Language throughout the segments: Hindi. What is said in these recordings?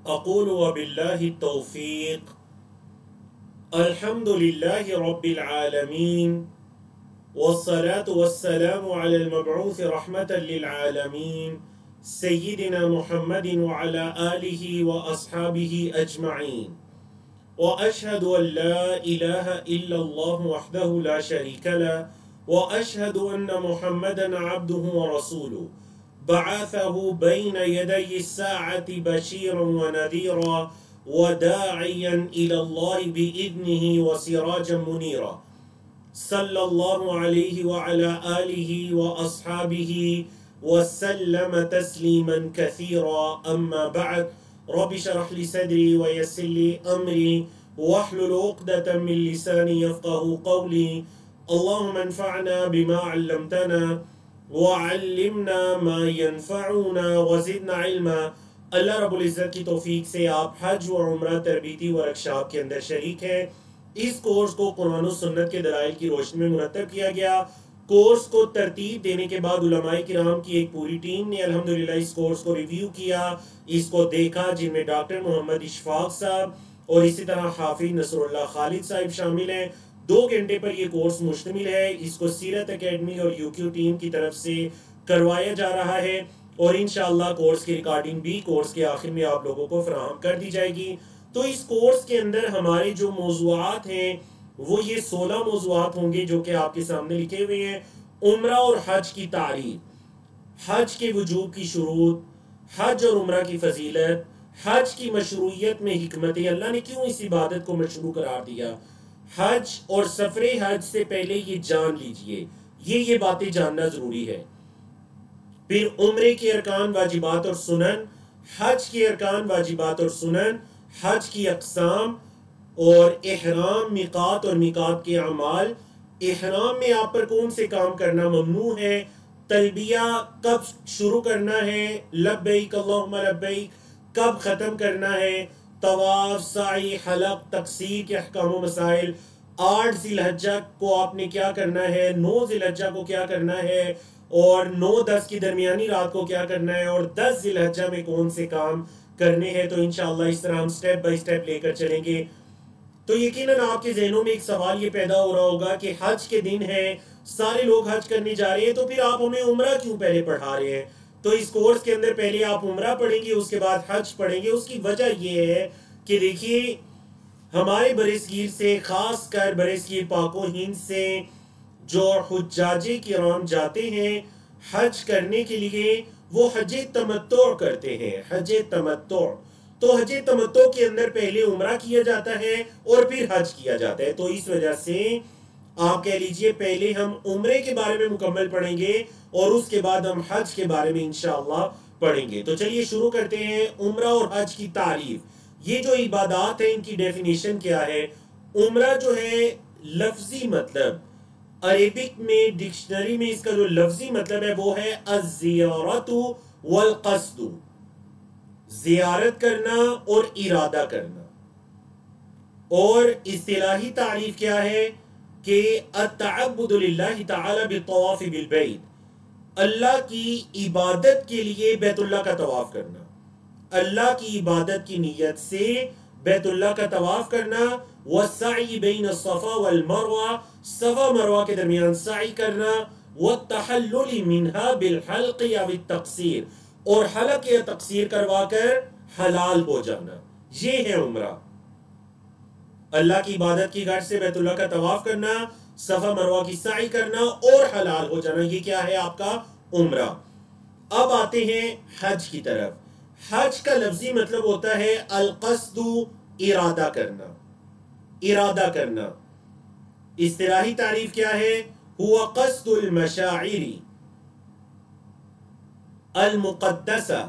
अक़ूलु व बिल्लाहि तौफ़ीक़। अल्हम्दुलिल्लाहि रब्बिल आलमीन वस्सलातु वस्सलामु अलल मबऊस रहमतल लिल आलमीन सय्यिदिना मुहम्मदिन व अला आलिहि व अस्हाबिहि अजमईन व अशहदु अन ला इलाहा इल्लल्लाहु वहदहु ला शरीका लहु व अशहदु अन्न मुहम्मदन अब्दुहु व रसूलुहु बअसहु बैन यदयि स्साअति बशीरन व नज़ीरा व दाइयन इलल्लाहि बिइज़्निहि व सिराजन मुनीरा सल्लल्लाहु अलैहि व अला आलिहि व अस्हाबिहि व सल्लम तस्लीमन कसीरा। अम्मा बअद, रब्बि इश्रह ली सदरी व यस्सिर ली अमरी वहलुल उक़दतम मिन लिसानी यफ़क़हू क़ौली। अल्लाहुम्मा अन्फ़अना बिमा अल्लमतना व अल्लिमना मा यनफ़अुना व ज़िदना इल्मा। अल्लाह रब्बुल इज़्ज़त की तौफीक से आप हज व उम्रा तरबीती वर्कशॉप के अंदर शरीक हैं। इस कोर्स को कुरान और सुन्नत के दलाइल की रोशनी में मुरतब किया गया। कोर्स को तरतीब देने के बाद उलमाए किराम की एक पूरी टीम ने अल्हम्दुलिल्लाह इस कोर्स को रिव्यू किया, इसको देखा, जिनमें डॉक्टर मोहम्मद इशफाक साहब और इसी तरह हाफिज नसरुल्लाह खालिद साहब शामिल हैं। 2 घंटे पर यह कोर्स मुश्तमिल है। इसको सीरत एकेडमी और यूक्यू टीम की तरफ से करवाया जा रहा है और इंशाअल्लाह कोर्स की रिकॉर्डिंग भी कोर्स के आखिर में आप लोगों को फराहम कर दी जाएगी। तो इस कोर्स के अंदर हमारे जो मौज़ूआत हैं वो ये 16 मौज़ूआत होंगे जो कि आपके सामने लिखे हुए हैं। उम्रा और हज की तारीफ, हज के वजूब की शुरूत, हज और उम्रा की फजीलत, हज की मशरूइयत में हिकमत, अल्लाह ने क्यों इस इबादत को मशरू करार दिया, हज और सफरे हज से पहले ये जान लीजिए, ये बातें जानना जरूरी है। फिर उम्रे के अरकान वाजिबात और सुनन, हज के अरकान वाजिबात और सुनन, हज की अक़साम और इहराम, मिकात और मिकात के अमाल, इहराम में आप पर कौन से काम करना ममनू है, तलबिया कब शुरू करना है, लब्बैक अल्लाहुम्मा लब्बैक कब ख़त्म करना है, तवाफ, साई, हलक, तकसीर के अहकाम व मसाइल, 8 ज़िलहज्जा को आपने क्या करना है, 9 ज़िलहज्जा को क्या करना है और 9-10 की दरमियानी रात को क्या करना है और 10 ज़िलहज्जा में कौन से काम करने हैं। तो इंशाअल्लाह इस तरह हम स्टेप बाय स्टेप लेकर चलेंगे। तो यकीनन आपके ज़हनों में एक सवाल ये पैदा हो रहा होगा कि हज के दिन है, सारे लोग हज करने जा रहे हैं, तो फिर आप हमें उम्रा क्यों पहले पढ़ा रहे हैं। तो इस कोर्स के अंदर पहले आप उम्रा पढ़ेंगे, उसके बाद हज पढ़ेंगे। उसकी वजह यह है कि देखिए हमारे बरसगीर से, खास कर बरसगीर पाको हिंद से जो हुज्जाजे किराम जाते हैं हज करने के लिए, वो हज तमत्तु करते हैं, हज तमत्तु। तो हज तमत्तु के अंदर पहले उम्रा किया जाता है और फिर हज किया जाता है। तो इस वजह से आप कह लीजिए पहले हम उम्रे के बारे में मुकम्मल पढ़ेंगे और उसके बाद हम हज के बारे में इंशाअल्लाह पढ़ेंगे। तो चलिए शुरू करते हैं। उम्रा और हज की तारीफ, ये जो इबादत है इनकी डेफिनेशन क्या है। उम्रा जो है लफ्जी मतलब, अरेबिक में डिक्शनरी में इसका जो लफ्जी मतलब है वो है अज़्ज़ियारतु वल क़स्दु, ज़ियारत करना और इरादा करना। और इस्तिलाही तारीफ क्या है कि अत्तअब्बुदु लिल्लाहि तआला बित्तवाफ़ि बिल बैत, अल्लाह की इबादत के लिए बैतुल्लाह का तवाफ करना, अल्लाह की इबादत की नीयत से बैतुल्लाह का तवाफ करना। वस्सई बैन सफ़ा वल मरवा, सफ़ा मरवा के दरमियान सई करना। वत्तहल्लुल मिन्हा बिल हल्क़ या बित्तक़सीर, और हलक या तक़सीर करवाकर हलाल हो जाना। ये है उम्रा, अल्लाह की इबादत की गर्ज से बैतुल्लाह का तवाफ करना, सफ़ा मरवा की सई करना और हलाल हो जाना। ये क्या है आपका उम्रा। अब आते हैं हज की तरफ। हज का लफ्जी मतलब होता है अल-क़स्दु, इरादा करना, इरादा करना। इस्तिलाही तारीफ क्या है, हुआ क़स्दुल मशाइरी अल मुक़द्दसा,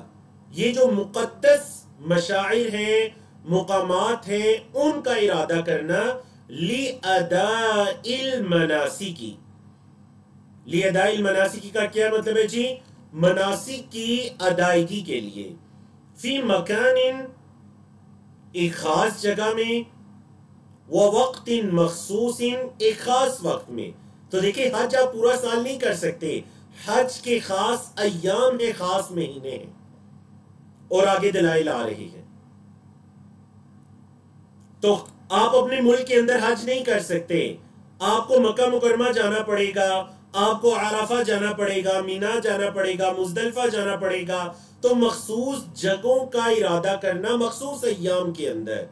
ये जो मुक़द्दस मशाइर हैं, मुकामात हैं, उनका इरादा करना। ली अदाइल मनासिकी, ली अदाइल मनासिकी का क्या मतलब है जी, मनासिक की अदायगी के लिए। फी मकानिन, एक खास जगह में, व वक्तिन मखसूसिन, एक खास वक्त में। तो देखिए हज आप पूरा साल नहीं कर सकते, हज के खास अय्याम है, खास महीने हैं और आगे दलाइल आ रही है। तो आप अपने मुल्क के अंदर हज नहीं कर सकते, आपको मक्का मुकरमा जाना पड़ेगा, आपको अराफा जाना पड़ेगा, मीना जाना पड़ेगा, मुजदलिफा जाना पड़ेगा। तो मखसूस जगहों का इरादा करना मखसूस अय्याम के अंदर,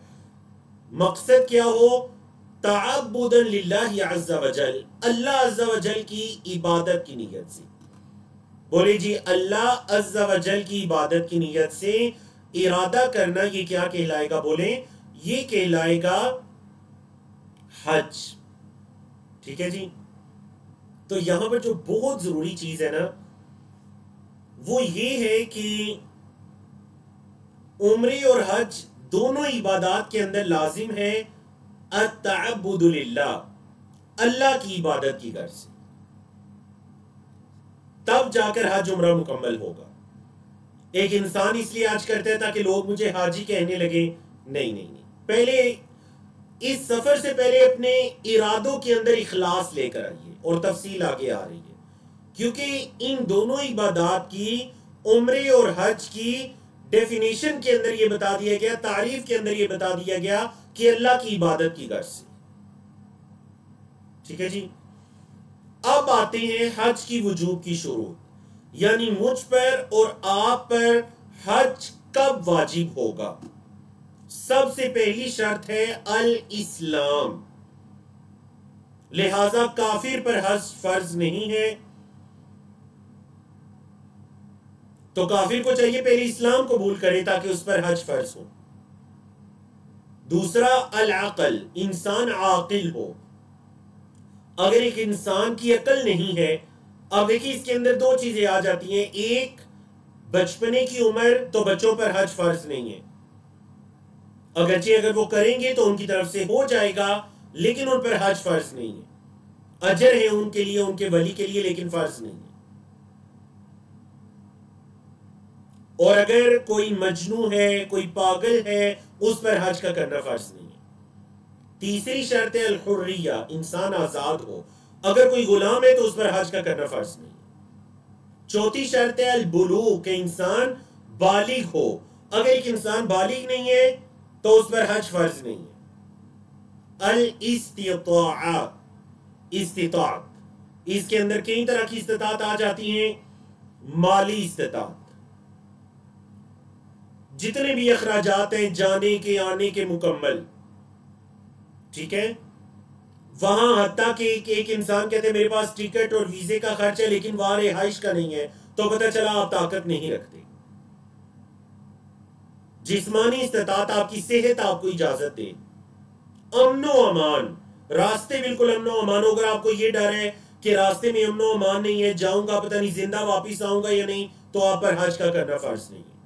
मकसद क्या हो, तअब्बुदन लिल्लाहि अज़्ज़ा वजल, अल्लाह अज़्ज़ा वजल की इबादत की नीयत से। बोले जी, अल्लाह अज़्ज़ा वजल की इबादत की नीयत से इरादा करना, ये क्या कहलाएगा? बोले ये कहलाएगा हज। ठीक है जी। तो यहां पर जो बहुत जरूरी चीज है ना, वो ये है कि उम्रे और हज दोनों इबादत के अंदर लाजिम है अत्तअब्बुदु लिल्लाह, अल्लाह की इबादत की गर्ज से, तब जाकर हज उम्रा मुकम्मल होगा। एक इंसान इसलिए हज करता है ताकि लोग मुझे हाजी कहने लगे, नहीं नहीं नहीं, पहले इस सफर से पहले अपने इरादों के अंदर इखलास लेकर आइए, और तफसील आगे आ रही है। क्योंकि इन दोनों इबादत की, उम्रे और हज की डेफिनेशन के अंदर यह बता दिया गया, तारीफ के अंदर यह बता दिया गया कि अल्लाह की इबादत की गर्ज से। ठीक है जी। अब आते हैं हज की वजूब की शुरूत, यानी मुझ पर और आप पर हज कब वाजिब होगा। सबसे पहली शर्त है अल इस्लाम, लिहाजा काफिर पर हज फर्ज नहीं है। तो काफिर को चाहिए पहले इस्लाम कबूल करे ताकि उस पर हज फर्ज हो। दूसरा अल अक़ल, इंसान आकिल हो। अगर एक इंसान की अकल नहीं है, अब देखिए इसके अंदर दो चीजें आ जाती हैं। एक, बचपने की उम्र, तो बच्चों पर हज फर्ज नहीं है, अगरचे अगर वो करेंगे तो उनकी तरफ से हो जाएगा, लेकिन उन पर हज फर्ज नहीं है। अजर है उनके लिए, उनके वली के लिए, लेकिन फर्ज नहीं है। और अगर कोई मजनू है, कोई पागल है, उस पर हज का करना फर्ज नहीं है। तीसरी शर्त है अल-हुर्रिया, इंसान आजाद हो। अगर कोई गुलाम है तो उस पर हज का करना फर्ज नहीं है। चौथी शर्त है अल-बुलूग, के इंसान बालिग हो। अगर एक इंसान बालिग नहीं है तो उस पर हज फर्ज नहीं है। अल-इस्तिताअ, इस्तिताअत, इसके अंदर कई तरह की इस्तिताअत आ जाती हैं। माली इस्तिताअत, जितने भी अखराजात हैं जाने के आने के मुकम्मल, ठीक है। वहां हत्ता कि एक इंसान कहते हैं मेरे पास टिकट और वीजे का खर्च है लेकिन वहां रिहाइश का नहीं है, तो पता चला आप ताकत नहीं रखते। जिस्मानी इस्तिताअत, आपकी सेहत आपको इजाजत दे, अमनो अमान, रास्ते बिल्कुल अमनो अमान हो। अगर आपको ये डर है कि रास्ते में अमनो अमान नहीं है, जाऊंगा पता नहीं जिंदा वापिस आऊंगा या नहीं, तो आप पर हज का करना फर्ज नहीं है।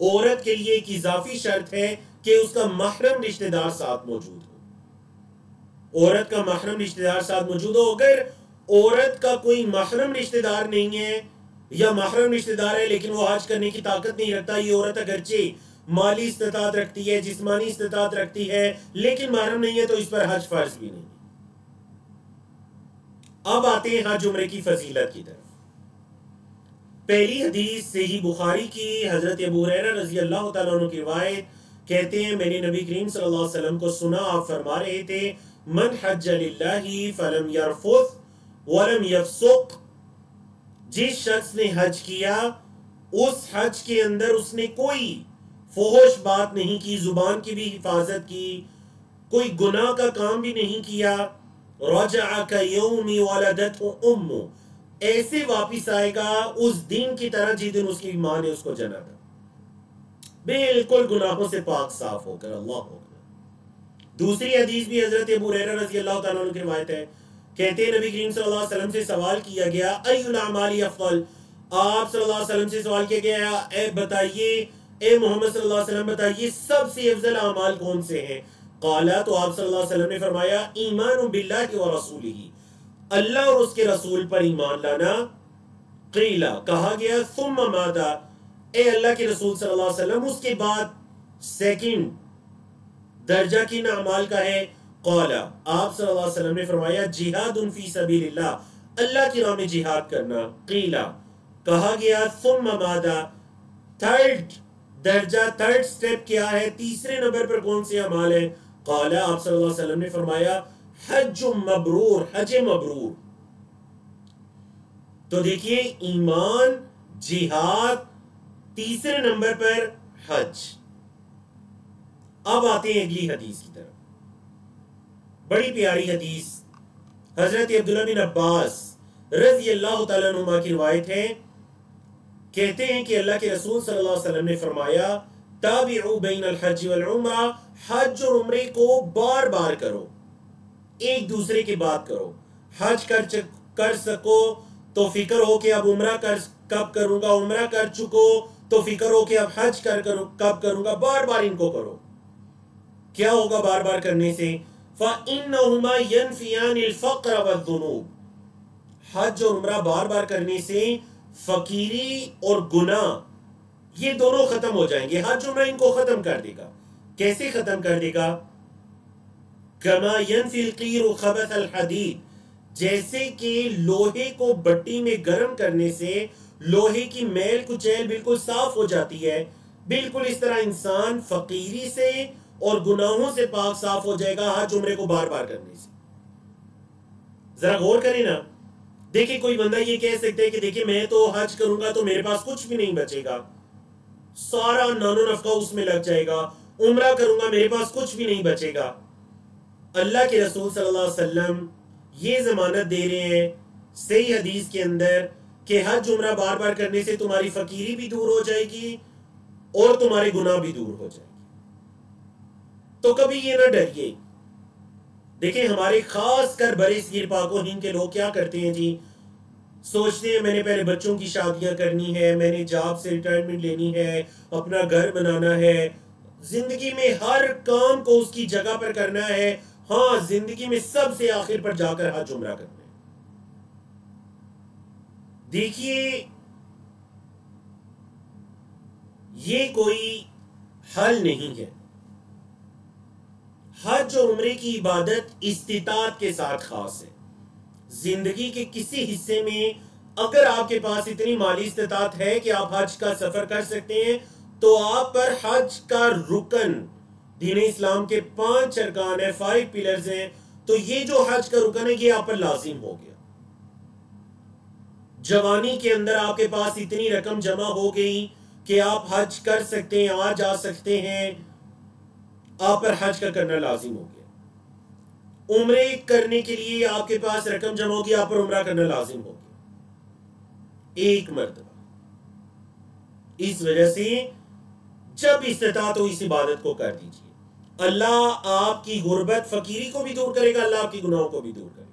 औरत के लिए एक इजाफी शर्त है कि उसका महरम रिश्तेदार साथ मौजूद हो। औरत का महरम रिश्तेदार साथ मौजूद हो। अगर औरत का कोई महरम रिश्तेदार नहीं है, या महरम रिश्तेदार है लेकिन वो हज करने की ताकत नहीं रखता, ये औरत अगरचे माली इस्तिताअत रखती है, जिस्मानी इस्तिताअत रखती है, लेकिन महरम नहीं है, तो इस पर हज फर्ज भी नहीं। अब आते हैं हज उम्रे की फजीलत की तरफ। पहली हदीस सही बुखारी की, हजरत अबू हुरैरा रज़ी अल्लाह तआला अन्हु की रिवायत, कहते हैं मैंने नबी करीम सल्लल्लाहु अलैहि वसल्लम को सुना, आप फरमा रहे थे मन हज्ज लिल्लाहि फलम यरफुस वलम यफसुक, जिस शख्स ने हज किया उस हज के अंदर उसने कोई फुहश बात नहीं की, जुबान की भी हिफाजत की, कोई गुनाह का काम भी नहीं किया, रजअ कयौमी वलदतहु उम्मु, ऐसे वापिस आएगा उस दिन की तरह जिस दिन उसकी मां ने उसको जना था, बिल्कुल गुनाहों से पाक साफ होकर। अल्लाह अकबर। दूसरी हदीस भी हजरत अबू हुरैरा रज़ी अल्लाह तआला अन्हु की रिवायत है, कहते हैं नबी करीम सल्लल्लाहु अलैहि वसल्लम से सवाल किया गया अय्युल अमाली अफल, आप सल्लल्लाहु अलैहि वसल्लम से सवाल किया गया ए बताइए, ए मोहम्मद सल्लल्लाहु अलैहि वसल्लम बताइए सबसे अफजल अमाल कौन से हैं। काला, तो आप सल्लल्लाहु अलैहि वसल्लम ने फरमाया ईमान बिल्लाहि व रसूलिही, अल्लाह और उसके रसूल पर ईमान लाना। क़ीला, कहा गया सुम्मा मादा, ए अल्लाह के रसूल सल्लल्लाहु अलैहि वसल्लम उसके बाद सेकंड दर्जा किन अमाल का है। क़ाला, आप सल्लल्लाहु अलैहि वसल्लम ने फरमाया जिहादुन फी सबीलिल्लाह, अल्लाह की राह में जिहाद करना। क़ीला, कहा गया सुम्मा मादा, थर्ड दर्जा, थर्ड स्टेप क्या है, तीसरे नंबर पर कौन से अमाल है? क़ाला, आप सल्लल्लाहु अलैहि वसल्लम ने फरमाया हज मबरूर, हज मबरूर। तो देखिए, ईमान, जिहाद, तीसरे नंबर पर हज। अब आते हैं अगली हदीस की तरफ, बड़ी प्यारी हदीस। हजरत अब्दुल्लाह बिन अब्बास रज़ी अल्लाह तआला अन्हुमा की रिवायत है, कहते हैं कि अल्लाह के रसूल सल्लल्लाहु अलैहि वसल्लम ने फरमाया ताबिउ बैनल हज वल उम्रा, हज और उम्रे को बार बार करो, एक दूसरे की बात करो। हज कर सको तो फिक्र हो कि अब उम्रा कब करूंगा, उम्रा कर चुको तो फिक्र हो कि अब हज कब करूंगा, बार बार इनको करो। क्या होगा बार बार करने से? फ़इन्नहुमा यनफ़ियानिल फ़क़्र वज़्ज़ुनूब, हज और उम्रा बार बार करने से फकीरी और गुनाह ये दोनों खत्म हो जाएंगे। हज उम्रा इनको खत्म कर देगा। कैसे खत्म कर देगा? कमा यनफ़िल क़ीरु ख़बथल हदीद, जैसे कि लोहे को भट्टी में गर्म करने से लोहे की मैल कुचैल बिल्कुल साफ हो जाती है, बिल्कुल इस तरह इंसान फकीरी से और गुनाहों से पाक साफ हो जाएगा हज उम्रे को बार बार करने से। जरा गौर करें ना, देखिए कोई बंदा ये कह सकते हैं कि देखिए मैं तो हज करूंगा तो मेरे पास कुछ भी नहीं बचेगा, सारा नानो नफका उसमें लग जाएगा, उम्रा करूंगा मेरे पास कुछ भी नहीं बचेगा। अल्लाह के रसूल सल्लल्लाहु अलैहि वसल्लम ये जमानत दे रहे हैं सही हदीस के अंदर कि हज उम्रा बार बार करने से तुम्हारी फकीरी भी दूर हो जाएगी और तुम्हारे गुनाह भी दूर हो जाएगी। तो कभी ये ना डरिए। देखिए हमारे खास कर बड़े सगीर पाको हिंद के लोग क्या करते हैं जी, सोचते हैं मैंने पहले बच्चों की शादियां करनी है, मैंने जॉब से रिटायरमेंट लेनी है, अपना घर बनाना है, जिंदगी में हर काम को उसकी जगह पर करना है, हाँ जिंदगी में सबसे आखिर पर जाकर हज उम्रा करना है। देखिए ये कोई हल नहीं है। हज और उम्रे की इबादत इस्तिताअत के साथ खास है। जिंदगी के किसी हिस्से में अगर आपके पास इतनी माली इस्तिताअत है कि आप हज का सफर कर सकते हैं तो आप पर हज का रुकन, दीन इस्लाम के 5 अरकान है, 5 पिलर्स हैं, तो ये जो हज का रुकन है ये आप पर लाजिम हो गया। जवानी के अंदर आपके पास इतनी रकम जमा हो गई कि आप हज कर सकते हैं, आ जा सकते हैं, आप पर हज का करना लाजिम हो गया। उम्रे करने के लिए आपके पास रकम जमा होगी, आप पर उम्रा करना लाजिम हो गया एक मर्तबा। इस वजह से जब इस्तिताअत हो इस इबादत को कर दीजिए। अल्लाह आपकी गुर्बत फकीरी को भी दूर करेगा, अल्लाह आपकी गुनाहों को भी दूर करेगा।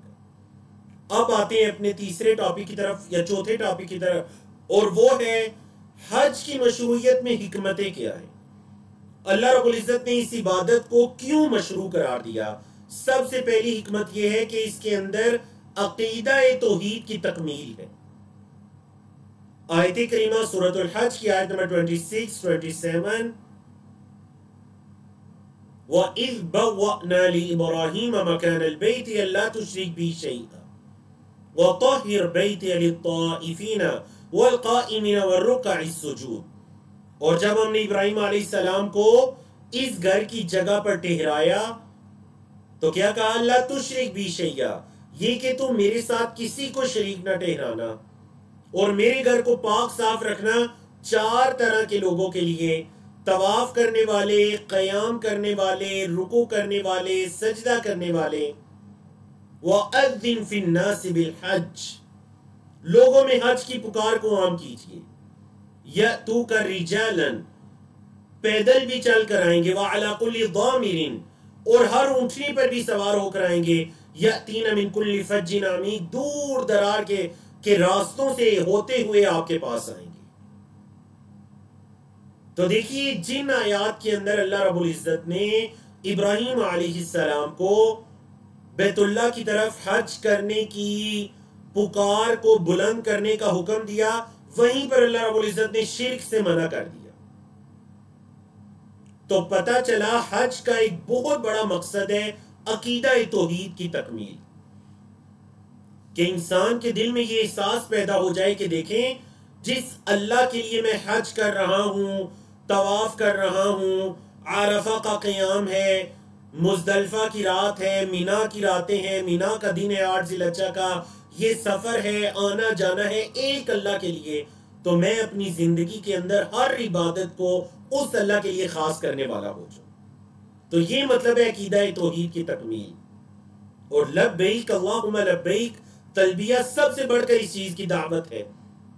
अब आते हैं अपने तीसरे टॉपिक की तरफ या चौथे टॉपिक की तरफ, और वो है हज की मशरूइयत में हिकमतें क्या है। अल्लाह रब्बुल इज्जत ने इस इबादत को क्यों मशरू करार दिया? सबसे पहली हिकमत यह है कि इसके अंदर अकीदा तौहीद की तकमील है। आयत करीमा सूरतुल हज की आयत नंबर 26, 27, वइज़ बव्वअना लिइब्राहीम मकानल बैति अल्ला तुश्रिक बी शैअन वतहिर बैति लित्ताइफीना वल्काइमीना वर्रुकअस सुजूद। और जब हमने इब्राहिम अलैहिस्सलाम को इस घर की जगह पर ठहराया तो क्या कहा? अल्लाह तुश्रिक बी शैया, ये कि तुम मेरे साथ किसी को शरीक ना ठहराना, और मेरे घर को पाक साफ रखना 4 तरह के लोगों के लिए, तवाफ करने वाले, क़याम करने वाले, रुकू करने वाले, सजदा करने वाले। वअज़्ज़िन फिन्नासि बिल हज, लोगों में हज की पुकार को आम कीजिए। यअतूका रिजालन, पैदल भी चल कर आएंगे, व अला कुल्लि दामिरिन, और हर ऊंटनी पर भी सवार होकर आएंगे, यअतीना मिन कुल्लि फज्जिन अमीक, दूर दरार के रास्तों से होते हुए आपके पास आएंगे। तो देखिए जिन आयात के अंदर अल्लाह रब्बुल इज्जत ने इब्राहिम अलैहिस्सलाम को बैतुल्लाह की तरफ हज करने की पुकार को बुलंद करने का हुक्म दिया, वहीं पर अल्लाह रब्बुल इज्जत ने शिर्क से मना कर दिया। तो पता चला हज का एक बहुत बड़ा मकसद है अकीदा तौहीद की तकमील, कि इंसान के दिल में ये एहसास पैदा हो जाए कि देखें जिस अल्लाह के लिए मैं हज कर रहा हूं तवाफ कर रहा हूँ, आरफा का क़याम है, मुज़दलिफ़ा की रात है, मीना की रातें हैं, मीना का दिन है 8 ज़िलहज्जा का, ये सफ़र है, आना जाना है एक अल्लाह के लिए, तो मैं अपनी ज़िंदगी के अंदर हर इबादत को उस अल्लाह के लिए ख़ास करने वाला हो जाऊँ। तो ये मतलब है अकीदा तौहीद की तकमील। और लब्बैक अल्लाहुम्मा लब्बैक तलबिया सबसे बढ़कर इस चीज़ की दावत है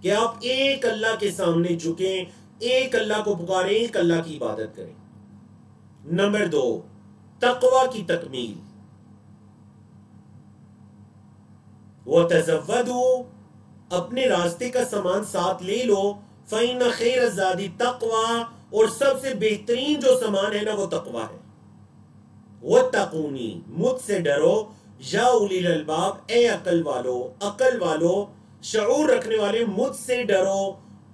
कि आप एक अल्लाह के सामने झुकें, एक अल्लाह को पुकारें, एक अल्लाह की इबादत करें। नंबर 2, तक़वा की तकमील। वतज़व्वदू, अपने रास्ते का सामान साथ ले लो, फ़इन्न खैर ज़ादी तक़वा, और सबसे बेहतरीन जो सामान है ना वो तक़वा है। वत्तक़ूनी, मुझसे डरो, या उलिल अलबाब, ए अकल वालो, शऊर रखने वाले, मुझसे डरो।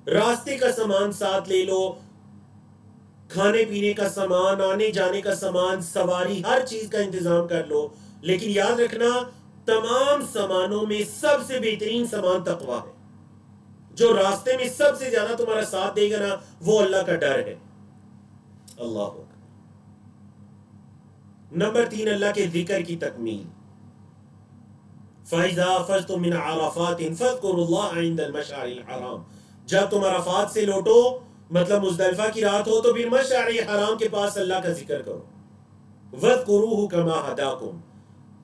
रास्ते का सामान साथ ले लो, खाने पीने का सामान, आने जाने का सामान, सवारी, हर चीज का इंतजाम कर लो, लेकिन याद रखना तमाम सामानों में सबसे बेहतरीन सामान तक़वा है। जो रास्ते में सबसे ज्यादा तुम्हारा साथ देगा ना वो अल्लाह का डर है। अल्लाह हो। नंबर 3, अल्लाह के जिक्र की तकमील। फ़इज़ा अफ़ज़्तुम मिन अरफ़ातिन फ़ज़्कुरुल्लाह इंदल मशअरिल हराम, जब तुम अरफात से लौटो, मतलब मुज़दलिफ़ा की रात हो, तो फिर मशअरिल हराम के पास अल्लाह का जिक्र करो। वज़्कुरूहु कमा हदाकुम,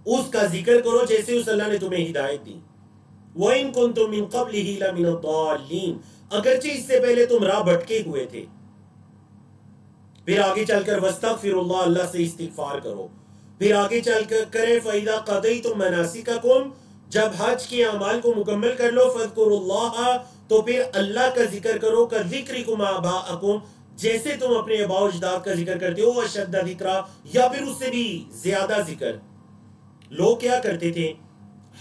उसका जिक्र करो जैसे उस अल्लाह ने तुम्हें हिदायत दी। व इन कुंतुम मिन क़ब्लिही लमिन अद्दाल्लीन, अगरचे इससे पहले तुम राह भटके हुए थे। फिर आगे चलकर वस्तगफिरुल्लाह, अल्लाह से इस्तिगफार करो। फिर आगे चलकर करे फ़इज़ा क़ज़य्तुम मनासिककुम, जब हज के अमाल को मुकम्मल कर लो, फ़ज़्कुरुल्लाह, तो फिर अल्लाह का जिक्र करो, का ज़िक्रिकुम आबाअकुम, जैसे तुम अपने आबा अजदाद का जिक्र करते हो, अशद्द ज़िक्रा, या फिर उससे भी ज्यादा जिक्र। लोग क्या करते थे,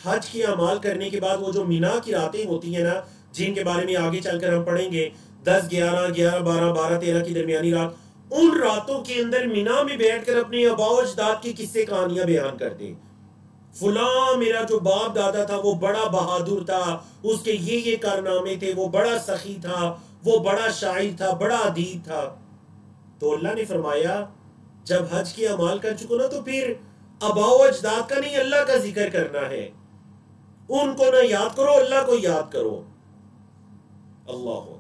हज के अमाल करने के बाद वो जो मीना की रातें होती है ना, जिनके बारे में आगे चलकर हम पढ़ेंगे, 10, 11, 11, 12, 12, 13 की दरमियानी रात, उन रातों के अंदर मीना में बैठकर अपने आबा अजदाद की किस्से कहानियां बयान करते। फुला मेरा जो बाप दादा था वो बड़ा बहादुर था, उसके ये कारनामे थे, वो बड़ा सखी था, वो बड़ा शायर था, बड़ा अदीब था। तो अल्लाह ने फरमाया जब हज के अमाल कर चुको ना, तो फिर आबा अजदाद का नहीं अल्लाह का जिक्र करना है। उनको ना याद करो, अल्लाह को याद करो। अल्लाह अकबर।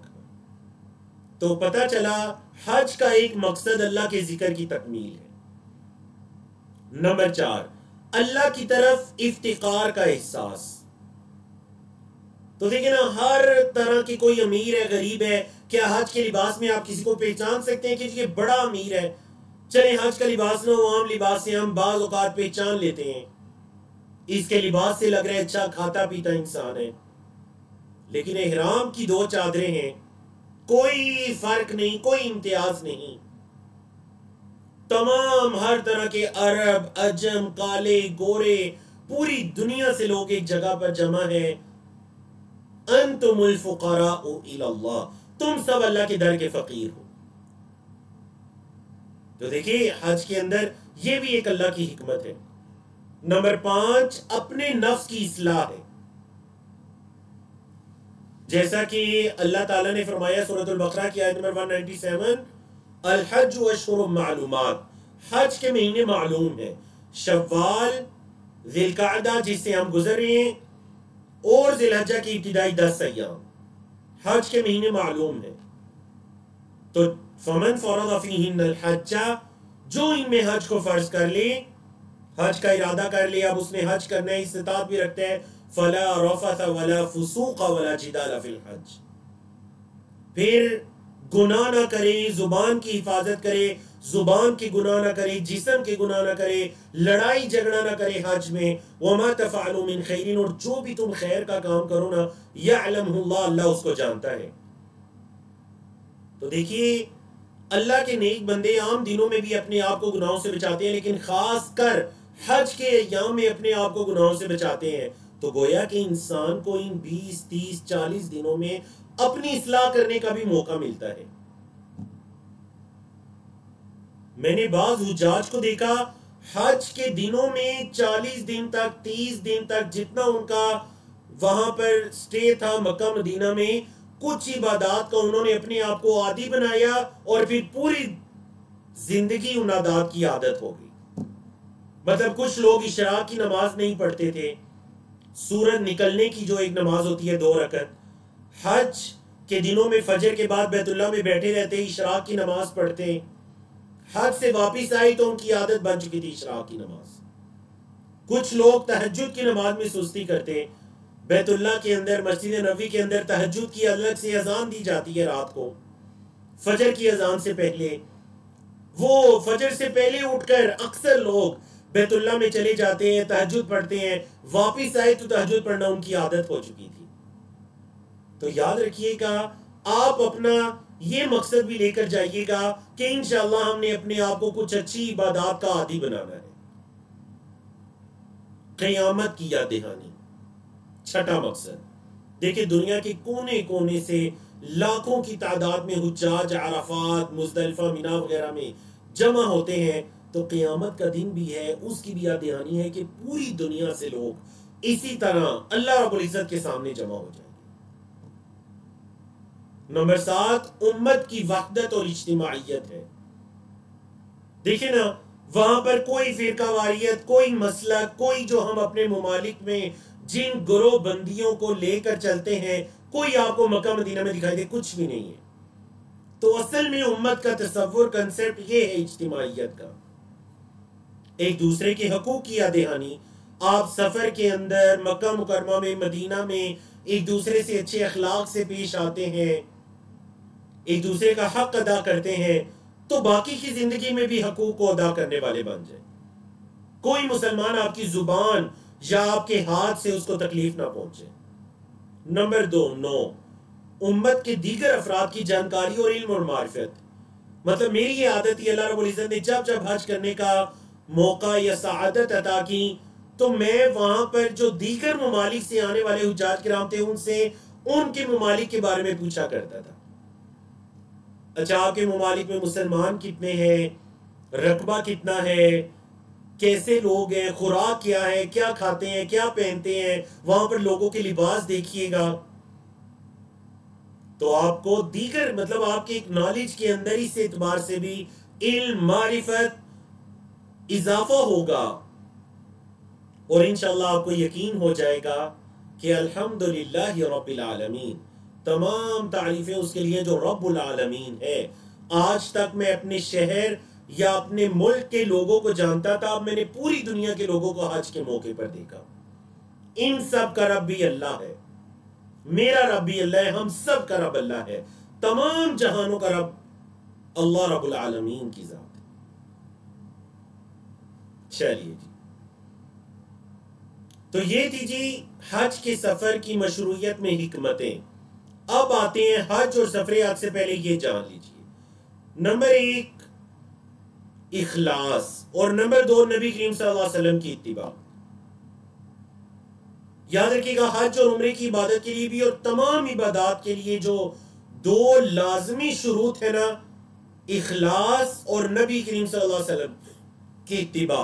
तो पता चला हज का एक मकसद अल्लाह के जिक्र की तकमील है। नंबर 4, अल्लाह की तरफ इफ्तिकार का एहसास। तो देखिए ना, हर तरह की, कोई अमीर है, गरीब है, क्या हज के लिबास में आप किसी को पहचान सकते हैं कि ये बड़ा अमीर है? चले हज का लिबास ना हो, आम लिबास से हम बाज़ औक़ात पहचान लेते हैं, इसके लिबास से लग रहा है अच्छा खाता पीता इंसान है। लेकिन इहराम की 2 चादरें हैं, कोई फर्क नहीं, कोई इम्तियाज नहीं। तमाम हर तरह के अरब, अजम, काले, गोरे, पूरी दुनिया से लोग एक जगह पर जमा है। अंतुमुल फुक़राउ इलल्लाह, तुम सब अल्लाह के दर के फकीर हो। तो देखिए हज के अंदर ये भी एक अल्लाह की हिकमत है। नंबर 5, अपने नफ्स की इस्लाह है। जैसा कि अल्लाह ताला ने फरमाया सूरह बकरा की आयत नंबर 197, अल हज अशहुरुम मालूमात, हज के महीने मालूम है, शव्वाल, ज़िलक़अदा जिससे हम गुजर रहे हैं, और ज़िलहज्जा की इब्तिदाई 10 अय्याम हज के महीने मालूम है। तो फमन फ़रज़ फ़ीहिन्नल हज्जा, जो इनमें हज को फर्ज कर ले, हज का इरादा कर ले, अब उसने हज करना है, इस्तिताअत भी रखता है, फला रफ़थ वला फ़ुसूक़ वला जिदाल फ़िल हज, फिर गुनाह ना करे, जुबान की हिफाजत करे, जुबान की गुनाह ना करे, जिस्म के गुनाह ना करे, लड़ाई झगड़ा ना करे हज में। वमा तफ़अलू मिन खैरिन, और जो भी तुम खैर का काम करो ना, यअलमुहुल्लाह, अल्लाह उसको जानता है। तो देखिए अल्लाह के नेक बंदे आम दिनों में भी अपने आप को गुनाहों से बचाते हैं, लेकिन खास कर हज के अय्याम में अपने आप को गुनाहों से बचाते हैं। तो गोया कि इंसान को इन 20, 30, 40 दिनों में अपनी इस्लाह करने का भी मौका मिलता है। मैंने बाज़ हुज्जाज को देखा, हज के दिनों में 40 दिन तक, 30 दिन तक, जितना उनका वहां पर स्टे था मक्का मदीना में, कुछ इबादत का उन्होंने अपने आप को आदी बनाया और फिर पूरी जिंदगी उन आदात की आदत हो गई। मतलब कुछ लोग इशराक की नमाज नहीं पढ़ते थे, सूरज निकलने की जो एक नमाज होती है 2 रकत, हज के दिनों में फजर के बाद बैतुल्ला में बैठे रहते, इशराक की नमाज पढ़ते। हज से वापिस आई तो उनकी आदत बन चुकी थी इशराक की नमाज। कुछ लोग तहज्जुद की नमाज में सुस्ती करते, बैतुल्ला के अंदर मस्जिद नबी के अंदर तहज्जुद की अलग से अजान दी जाती है रात को फजर की अजान से पहले। वो फजर से पहले उठकर अक्सर लोग बैतुल्ला में चले जाते हैं, तहज्जुद पढ़ते हैं, वापिस आए तो तहज्जुद पढ़ना उनकी आदत हो चुकी थी। तो याद रखिएगा, आप अपना ये मकसद भी लेकर जाइएगा कि इंशाअल्लाह हमने अपने आप को कुछ अच्छी इबादत का आदी बनाना है। क़यामत की याद दहानी, छठा मकसद। देखिए, दुनिया के कोने कोने से लाखों की तादाद में हुज्जाज अराफात, मुज़दलिफा, मिना वगैरह में जमा होते हैं। तो क़यामत का दिन भी है, उसकी भी याद दहानी है कि पूरी दुनिया से लोग इसी तरह अल्लाह रब्बुल इज़्ज़त के सामने जमा हो जाएंगे। नंबर 7, उम्मत की वहदत और इज्तिमाइयत है। देखिए ना, वहां पर कोई फिरकावारियत, कोई मसला, कोई जो हम अपने मुमालिक में जिन ग्रोह बंदियों को लेकर चलते हैं, कोई आपको मक्का मदीना में दिखाई दे, कुछ भी नहीं है। तो असल में उम्मत का तसव्वुर, कंसेप्ट ये है इज्तिमाइयत का, एक दूसरे के हकूक की याद दहानी। आप सफर के अंदर मक्का मुकरमा में, मदीना में एक दूसरे से अच्छे अखलाक से पेश आते हैं, एक दूसरे का हक अदा करते हैं, तो बाकी की जिंदगी में भी हकूक को अदा करने वाले बन जाए। कोई मुसलमान आपकी जुबान या आपके हाथ से उसको तकलीफ ना पहुंचे। नंबर 2, 9, उम्मत के दीगर अफराद की जानकारी और इल्म और मारिफत। मतलब मेरी ये आदत ही, अल्लाह रब्बुल इज़्ज़त ने जब जब हज करने का मौका या सआदत अता की, तो मैं वहां पर जो दीगर ममालिक से आने वाले हुज्जाज किराम थे, उनसे उनके ममालिक के बारे में पूछा करता था। अच्छा, आपके ममालिक में मुसलमान कितने हैं, रकबा कितना है, कैसे लोग हैं, खुराक क्या है, क्या खाते हैं, क्या पहनते हैं, वहां पर लोगों के लिबास देखिएगा। तो आपको दीगर, मतलब आपके एक नॉलेज के अंदर इस एतबार से भी इल्म, मारिफत, इजाफा होगा और इंशाअल्लाह आपको यकीन हो जाएगा कि अल्हम्दुलिल्लाह रब्बिल आलमीन, तमाम तारीफें उसके लिए जो रब्बुल आलमीन है। आज तक मैं अपने शहर या अपने मुल्क के लोगों को जानता था, अब मैंने पूरी दुनिया के लोगों को हज के मौके पर देखा। इन सब का रब भी अल्लाह है, मेरा रब भी अल्लाह है, हम सब का रब अल्लाह है, तमाम जहानों का रब अल्लाह रब्बुल आलमीन की जात है। चलिए जी, तो ये थी जी हज के सफर की मशरूयत में हिकमतें। अब आते हैं हज और सफर हज से पहले ये जान लीजिए, नंबर 1 इखलास और नंबर 2 नबी करीम सल्लल्लाहु अलैहि वसल्लम की इत्तिबा। याद रखिएगा, हज और उम्रे की इबादत के लिए भी और तमाम इबादत के लिए जो 2 लाजमी शुरूत है ना, इखलास और नबी करीम सल्लल्लाहु अलैहि वसल्लम की इत्तिबा।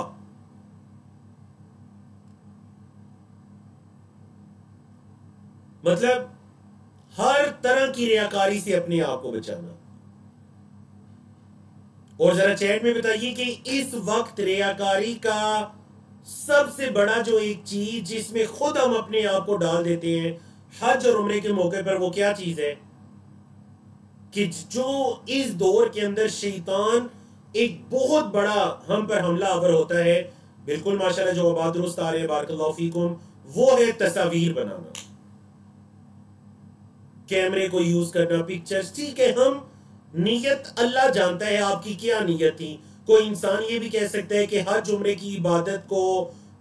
मतलब हर तरह की रियाकारी से अपने आप को बचाना। और जरा चैट में बताइए कि इस वक्त रियाकारी का सबसे बड़ा जो एक चीज जिसमें खुद हम अपने आप को डाल देते हैं हज और उम्रे के मौके पर, वो क्या चीज है? कि जो इस दौर के अंदर शैतान एक बहुत बड़ा हम पर हमला आवर होता है। बिल्कुल माशाल्लाह, जो बात दुरुस्त आ रहे हैं, बारकल्लाहु फीकुम, वो है तस्वीर बनाना, कैमरे को यूज करना, पिक्चर्स। ठीक है, हम नीयत अल्लाह जानता है आपकी क्या नीयत थी। कोई इंसान ये भी कह सकता है कि हज उम्रे की इबादत को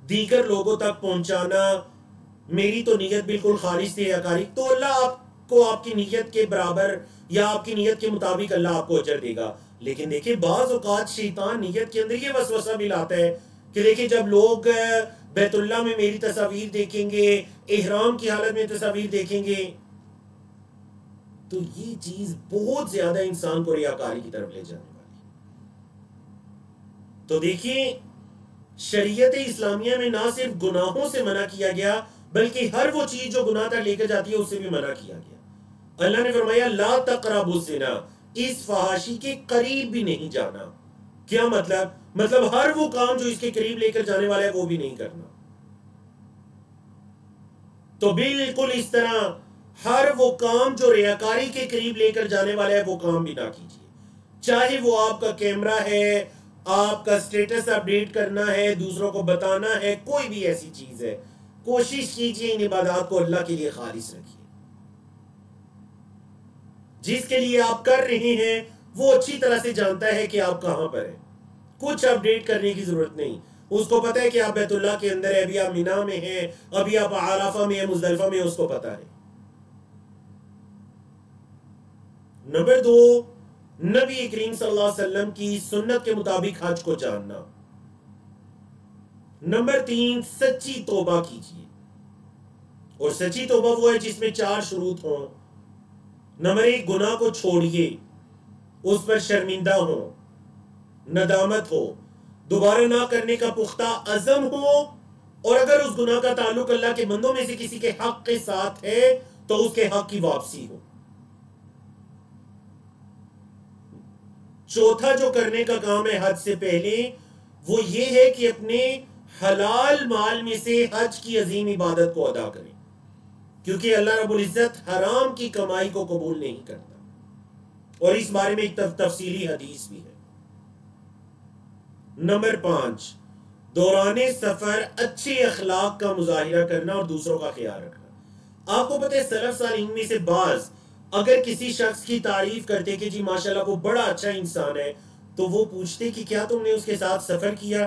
दीगर लोगों तक पहुंचाना, मेरी तो नीयत बिल्कुल खालिस थी अकारी, तो अल्लाह आपको आपकी नीयत के बराबर या आपकी नीयत के मुताबिक अल्लाह आपको अजर देगा। लेकिन देखिए, बाज़ औक़ात शैतान नीयत के अंदर ये वसवसा भी लाता है कि देखिए, जब लोग बैतुल्लाह में मेरी तस्वीर देखेंगे, इहराम की हालत में तस्वीर देखेंगे, तो ये चीज बहुत ज्यादा इंसान को रियाकारी की तरफ ले जाने वाली। तो देखिए, शरीयत इस्लामिया में ना सिर्फ गुनाहों से मना किया गया, बल्कि हर वो चीज जो गुनाह तक लेकर जाती है उससे भी मना किया गया। अल्लाह ने फरमाया ला तक़रबु ज़िना, इस फहाशी के करीब भी नहीं जाना। क्या मतलब हर वो काम जो इसके करीब लेकर जाने वाला है वो भी नहीं करना। तो बिल्कुल इस तरह हर वो काम जो रियाकारी के करीब लेकर जाने वाला है वो काम भी ना कीजिए। चाहे वो आपका कैमरा है, आपका स्टेटस अपडेट करना है, दूसरों को बताना है, कोई भी ऐसी चीज है, कोशिश कीजिए इन इबादत को अल्लाह के लिए खालिस रखिए। जिसके लिए आप कर रहे हैं वो अच्छी तरह से जानता है कि आप कहां पर हैं। कुछ अपडेट करने की जरूरत नहीं। उसको पता है कि आप बैतुल्लाह के अंदर है, अभी आप मिना में हैं, अभी आप आराफा में है, मुजदलिफा में, उसको पता है। नंबर 2, नबी करीम सल्लल्लाहु अलैहि वसल्लम की सुन्नत के मुताबिक हज को जानना। नंबर 3, सच्ची तौबा कीजिए। और सच्ची तौबा वो है जिसमें 4 शुरूत हों। नंबर 1, गुनाह को छोड़िए, उस पर शर्मिंदा हो, नदामत हो, दोबारा ना करने का पुख्ता अज़म हो, और अगर उस गुनाह का ताल्लुक अल्लाह के बंदों में से किसी के हक के साथ है तो उसके हक की वापसी हो। चौथा जो करने का काम है हज से पहले वो ये है कि अपने हलाल माल में से हज की अजीम इबादत को अदा करें, क्योंकि अल्लाह रब्बुल इज्जत हराम की कमाई को कबूल नहीं करता, और इस बारे में एक तफसीली हदीस भी है। नंबर 5, दौराने सफर अच्छे अखलाक का मुजाहिरा करना और दूसरों का ख्याल रखना। आपको पता है सलफ सालिहीन में से बाज अगर किसी शख्स की तारीफ करते कि जी माशाल्लाह वो बड़ा अच्छा इंसान है, तो वो पूछते कि क्या तुमने उसके साथ सफर किया।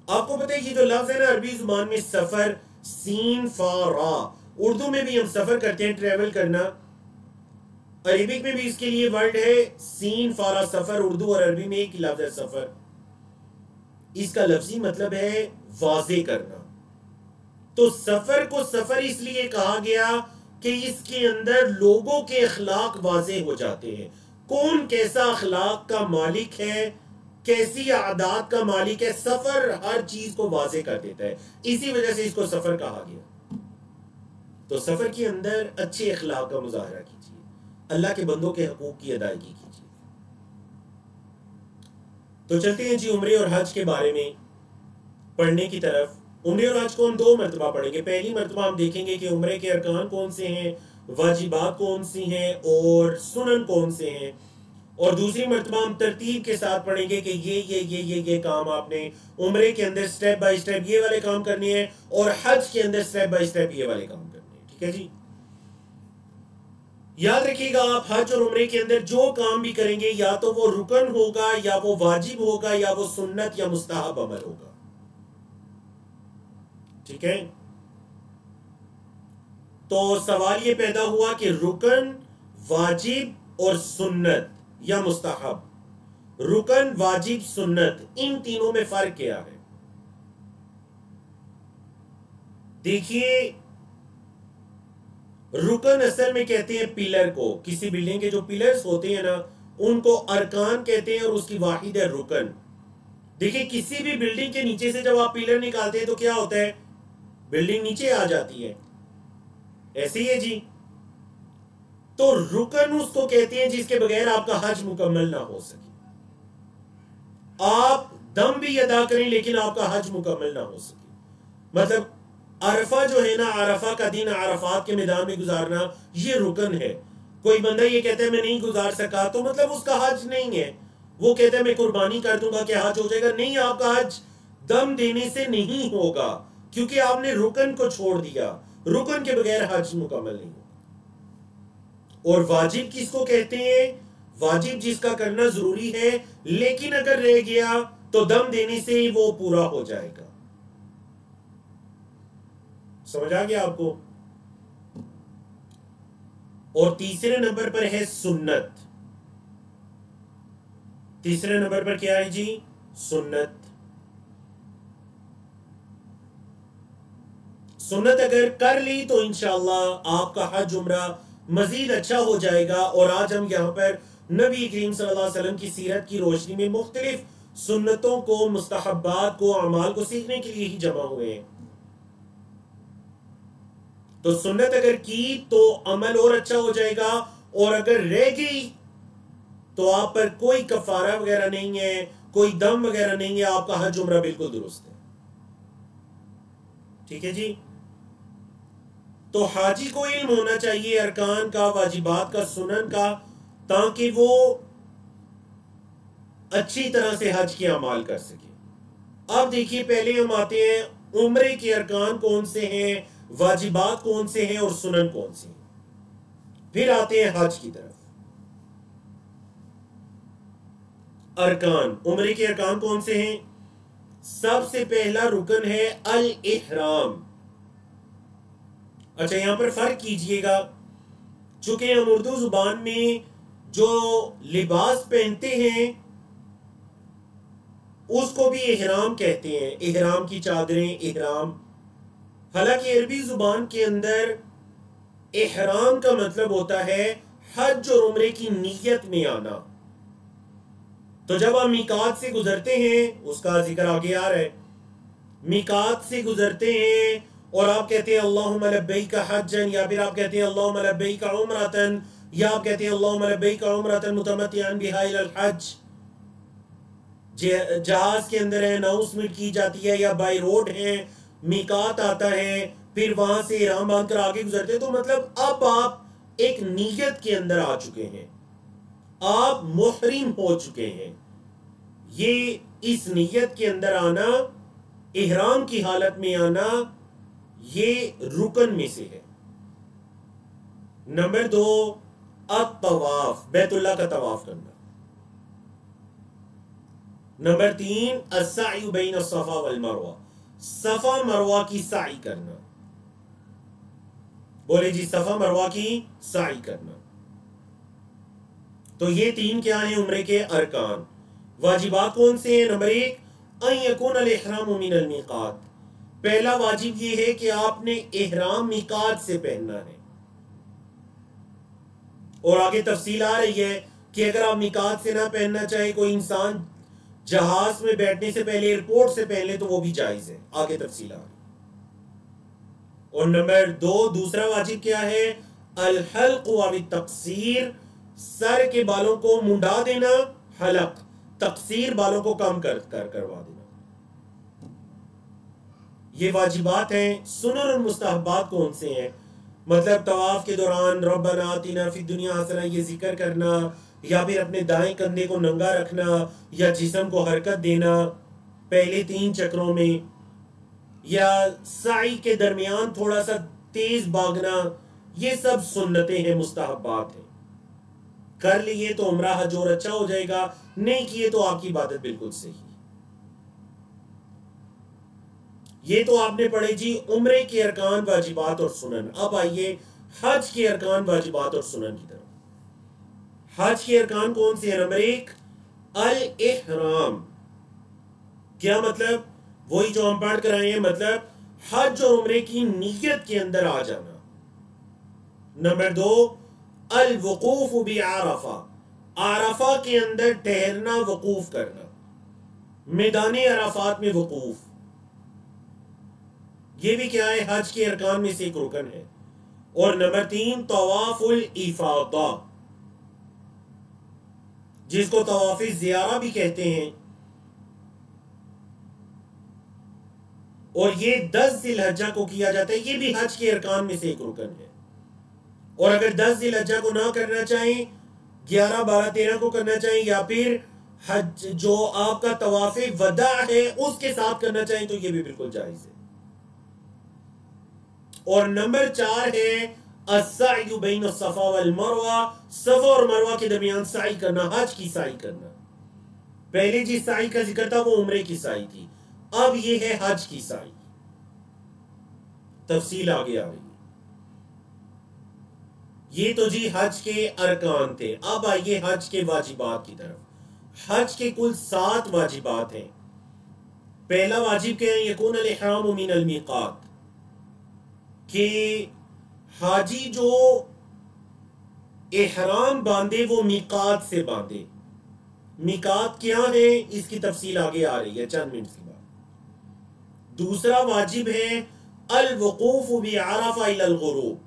आपको पता है कि जो लफ्ज है ना अरबी जुबान में सफर, सीन फा रा, उर्दू में भी हम सफर करते हैं ट्रेवल करना, अरबिक में भी इसके लिए वर्ड है सीन फारा सफर, उर्दू और अरबी में एक ही लफ्ज है सफर। इसका लफ्जी मतलब है वाजे करना। तो सफर को सफर इसलिए कहा गया कि इसके अंदर लोगों के अखलाक वाजे हो जाते हैं, कौन कैसा अखलाक का मालिक है, कैसी आदात का मालिक है। सफर हर चीज को वाजे कर देता है, इसी वजह से इसको सफर कहा गया। तो सफर के अंदर अच्छे अखलाक का मुजाहरा कीजिए, अल्लाह के बंदों के हकूक की अदायगी कीजिए। तो चलते हैं जी उम्रे और हज के बारे में पढ़ने की तरफ। उम्रे और हज को हम 2 मरतबा पढ़ेंगे। पहली मरतबा हम देखेंगे कि उम्रे के अरकान कौन से हैं, वाजिबात कौन सी हैं और सुनन कौन से हैं, और दूसरी मरतबा हम तरतीब के साथ पढ़ेंगे कि ये काम आपने उम्रे के अंदर स्टेप बाय स्टेप ये वाले काम करने हैं और हज के अंदर स्टेप बाय स्टेप ये वाले काम करने हैं। ठीक है जी, याद रखिएगा आप हज और उम्रे के अंदर जो काम भी करेंगे या तो वो रुकन होगा या वो वाजिब होगा या वो सुन्नत या मुस्ताहब अमल होगा। ठीक है, तो सवाल ये पैदा हुआ कि रुकन, वाजिब और सुन्नत या मुस्ताहब, रुकन, वाजिब, सुन्नत, इन तीनों में फर्क क्या है। देखिए, रुकन असल में कहते हैं पिलर को। किसी बिल्डिंग के जो पिलर्स होते हैं ना उनको अरकान कहते हैं और उसकी वाहिद है रुकन। देखिए, किसी भी बिल्डिंग के नीचे से जब आप पिलर निकालते हैं तो क्या होता है, बिल्डिंग नीचे आ जाती है, ऐसे ही है जी। तो रुकन उसको कहते हैं जिसके बगैर आपका हज मुकम्मल ना हो सके। आप दम भी अदा करें लेकिन आपका हज मुकम्मल ना हो सके। मतलब अरफा जो है ना, अरफा का दिन अरफात के मैदान में गुजारना, ये रुकन है। कोई बंदा ये कहता है मैं नहीं गुजार सका, तो मतलब उसका हज नहीं है। वो कहता है मैं कुर्बानी कर दूंगा, क्या हज हो जाएगा? नहीं, आपका हज दम देने से नहीं होगा, क्योंकि आपने रुकन को छोड़ दिया। रुकन के बगैर हज मुकम्मल नहीं होगा। और वाजिब किसको कहते हैं? वाजिब जिसका करना जरूरी है लेकिन अगर रह गया तो दम देने से ही वो पूरा हो जाएगा। समझ आ गया आपको? और तीसरे नंबर पर है सुन्नत। तीसरे नंबर पर क्या है जी? सुन्नत। सुन्नत अगर कर ली तो इंशाअल्लाह आपका हज उम्रा मजीद अच्छा हो जाएगा। और आज हम यहां पर नबी करीम सल्लल्लाहु अलैहि वसल्लम की सीरत की रोशनी में मुख्तलिफ सुन्नतों को, मुस्तहब्बात को, अमाल को सीखने के लिए ही जमा हुए हैं। तो सुन्नत अगर की तो अमल और अच्छा हो जाएगा, और अगर रह गई तो आप पर कोई कफारा वगैरह नहीं है, कोई दम वगैरह नहीं है, आपका हज उम्रा बिल्कुल दुरुस्त है। ठीक है जी। तो हाजी को इल्म होना चाहिए अरकान का, वाजिबात का, सुनन का, ताकि वो अच्छी तरह से हज के अमाल कर सके। अब देखिए, पहले हम आते हैं उम्रे के अरकान कौन से हैं, वाजिबात कौन से हैं और सुनन कौन से हैं, फिर आते हैं हज की तरफ। अरकान, उम्रे के अरकान कौन से हैं? सबसे पहला रुकन है अल इहराम। अच्छा, यहां पर फर्क कीजिएगा, चूंकि हम उर्दू जुबान में जो लिबास पहनते हैं उसको भी इहराम कहते हैं, इहराम की चादरें, इहराम। हालांकि अरबी जुबान के अंदर इहराम का मतलब होता है हज और उम्रे की नीयत में आना। तो जब आप मीकात से गुजरते हैं, उसका जिक्र आगे आ रहा है, मीकात से गुजरते हैं और आप कहते हैं अल्लाहुम्मा लब्बैका हज्जन, या फिर आप कहते हैं अल्लाहुम्मा लब्बैका उम्रतन, या आप कहते हैं अल्लाहुम्मा लब्बैका उम्रतन मुतमत्तिअन बिहा इलल हज। जहाज के अंदर है, अनाउंसमेंट की जाती है, या बाय रोड है, मीकात आता है, फिर वहां से इहराम बांध कर आगे गुजरते हैं। तो मतलब अब आप एक नीयत के अंदर आ चुके हैं, आप मुहरिम हो चुके हैं। ये इस नीयत के अंदर आना, इहराम की हालत में आना, ये रुकन में से है। नंबर 2, अत-तवाफ, बैतुल्लाह का तवाफ करना। नंबर 3, अस्साई बैन अस्सफा वल मरवा, सफा मरवा की साई करना। बोले जी, सफा मरवा की साई करना। तो ये 3 क्या है उम्रे के अरकान। वाजिबात कौन से हैं? नंबर 1, अन यकून अल इहराम मिन अल मीकात। पहला वाजिब ये है कि आपने इहराम मीकात से पहनना है, और आगे तफसील आ रही है कि अगर आप मीकात से ना पहनना चाहे, कोई इंसान जहाज में बैठने से पहले एयरपोर्ट से पहन ले, तो वो भी जायज है, आगे तफसील आ रही है। और नंबर 2, दूसरा वाजिब क्या है? अल हल्क व तकसीर, सर के बालों को मुंडा देना, हलक, तकसीर बालों को कम करवा देना। ये वाजिबात हैं। सुनन और मुस्तहबात कौन से हैं? मतलब तवाफ के दौरान रब्बना आतिना फिद दुनिया हसना, ये जिक्र करना, या फिर अपने दाएं कंधे को नंगा रखना, या जिस्म को हरकत देना पहले 3 चक्रों में, या साई के दरमियान थोड़ा सा तेज भागना, ये सब सुन्नतें हैं, मुस्तहबात हैं। कर लिए तो उम्रा हज और अच्छा हो जाएगा, नहीं किए तो आपकी इबादत बिल्कुल सही। ये तो आपने पढ़े जी उम्रे के अरकान, वाजिबात और सुनन। अब आइए हज के अरकान, वाजिबात और सुनन की तरफ। हज के अरकान कौन से हैं? नंबर 1, अल इहराम। क्या मतलब? वही जो हम पढ़ कर आए हैं, मतलब हज और उम्रे की नीयत के अंदर आ जाना। नंबर 2, अल वकूफ बि आरफा, आरफा के अंदर ठहरना, वकूफ करना, मैदान अराफात में वकूफ। ये भी क्या है? हज के अरकान में से एक रुकन है। और नंबर 3, तवाफुल इफादा, जिसको तवाफी ज़ियारा भी कहते हैं, और ये 10 ज़िलहज्जा को किया जाता है। ये भी हज के अरकान में से एक रुकन है। और अगर 10 ज़िलहज्जा को ना करना चाहें, 11, 12, 13 को करना चाहें, या फिर हज जो आपका तवाफे वदा है उसके साथ करना चाहें, तो ये भी बिल्कुल जायज है। और नंबर 4 है अस्साई बैन अस्सफा वल मरवा, सफा और मरवा के दरमियान साई करना, हज की साई करना। पहले जी साई का जिक्र था, वो उम्रे की साई थी, अब ये है हज की साई। तफसील आगे आ रही है। ये तो जी हज के अरकान थे। अब आइए हज के वाजिबात की तरफ। हज के कुल 7 वाजिबात हैं। पहला वाजिब क्या है? यकून अल इहराम मिन अल मीकात, कि हाजी जो इहराम बांधे वो मीकात से बांधे। मीकात क्या है, इसकी तफसील आगे आ रही है चंद मिनट के बाद। दूसरा वाजिब है अल वकूफ बि अरफा इलल गुरूब,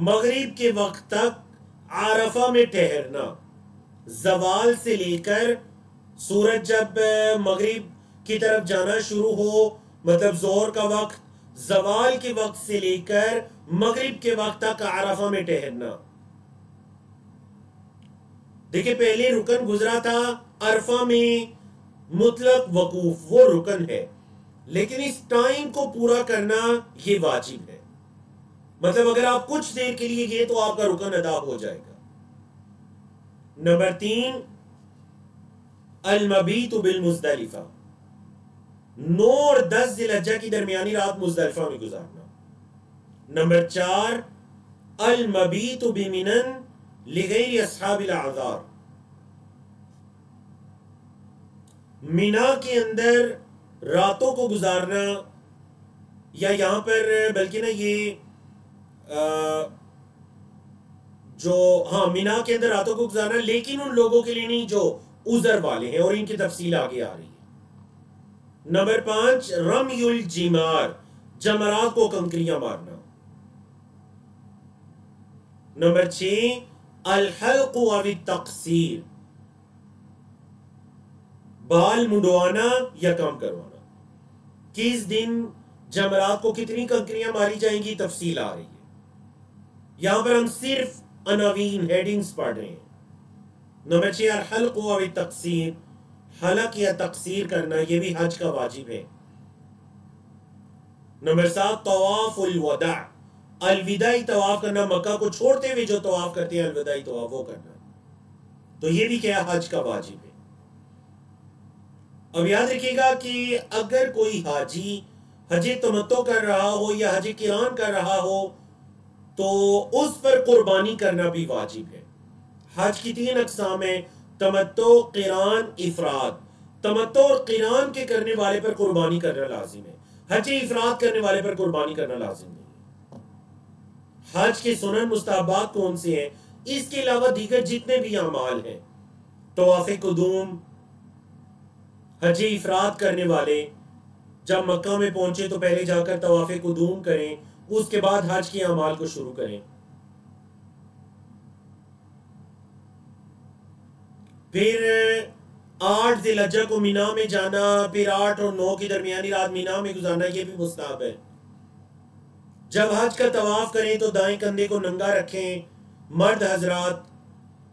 मगरिब के वक्त तक आरफा में ठहरना, जवाल से लेकर सूरज जब मगरिब की तरफ जाना शुरू हो, मतलब जोहर का वक्त, जवाल के वक्त से लेकर मगरिब के वक्त तक आरफा में ठहरना। देखिए पहले रुकन गुजरा था अरफा में मुतलक वकूफ, वो रुकन है, लेकिन इस टाइम को पूरा करना ये वाजिब है। मतलब अगर आप कुछ देर के लिए गए तो आपका रुकन अदा हो जाएगा। नंबर 3, अल मबीतु बिल मुज़दलिफा, 9 और 10 ज़िलहज्जा की दरमियानी रात मुज़दलिफा में गुजारना। नंबर 4, अल मबीतु बिमिनन लिगैरि अस्हाबिल आज़ार, मिना के अंदर रातों को गुजारना, या यहां पर बल्कि ना ये मिना के अंदर रातों को गुजारना, लेकिन उन लोगों के लिए नहीं जो उजर वाले हैं, और इनकी तफसील आगे आ रही है। नंबर 5, रमयुल जिमार, जमरात को कंकरियां मारना। नंबर 6, अल हल्क़ व तक़सीर, बाल मुंडवाना या कम करवाना। किस दिन जमरात को कितनी कंकरियां मारी जाएंगी, तफसील आ रही है। यहां पर हम सिर्फ अनावीन हेडिंग्स पढ़ रहे हैं। नंबर 6, अल हल्क़ व तक़सीर, हलक या तक़सीर करना, यह भी हज का वाजिब है। नंबर 7, तवाफुल वदा, अलविदाई तवाफ करना, मक्का को छोड़ते हुए जो तवाफ करते हैं अलविदाई तवाफ वो करना, तो ये भी क्या हज का वाजिब है। अब याद रखिएगा कि अगर कोई हाजी हज तमत्तो कर रहा हो या हज किरान कर रहा हो तो उस पर कुर्बानी करना भी वाजिब है। हज की 3 अक़साम है, तमत्तो, किरान, इफराद। तमत्तो और किरान के करने वाले पर कुर्बानी करना लाजिम है, हज इफराद करने वाले पर कुर्बानी करना लाजिम नहीं है। हज के सुनन मुस्तहबात कौन से हैं, इसके अलावा दीगर जितने भी अमाल हैं, तवाफ़े कुदूम, हज इफराद करने वाले जब मक्का में पहुंचे तो पहले जाकर तवाफ़े कुदूम करें, उसके बाद हज के अमाल को शुरू करें। फिर 8 ज़िलहज्जा को मीना में जाना, फिर 8 और 9 की दरमियानी रात मीना में गुजारना, यह भी मुस्तहब है। जब हज का तवाफ करें तो दाएं कंधे को नंगा रखें। मर्द हजरात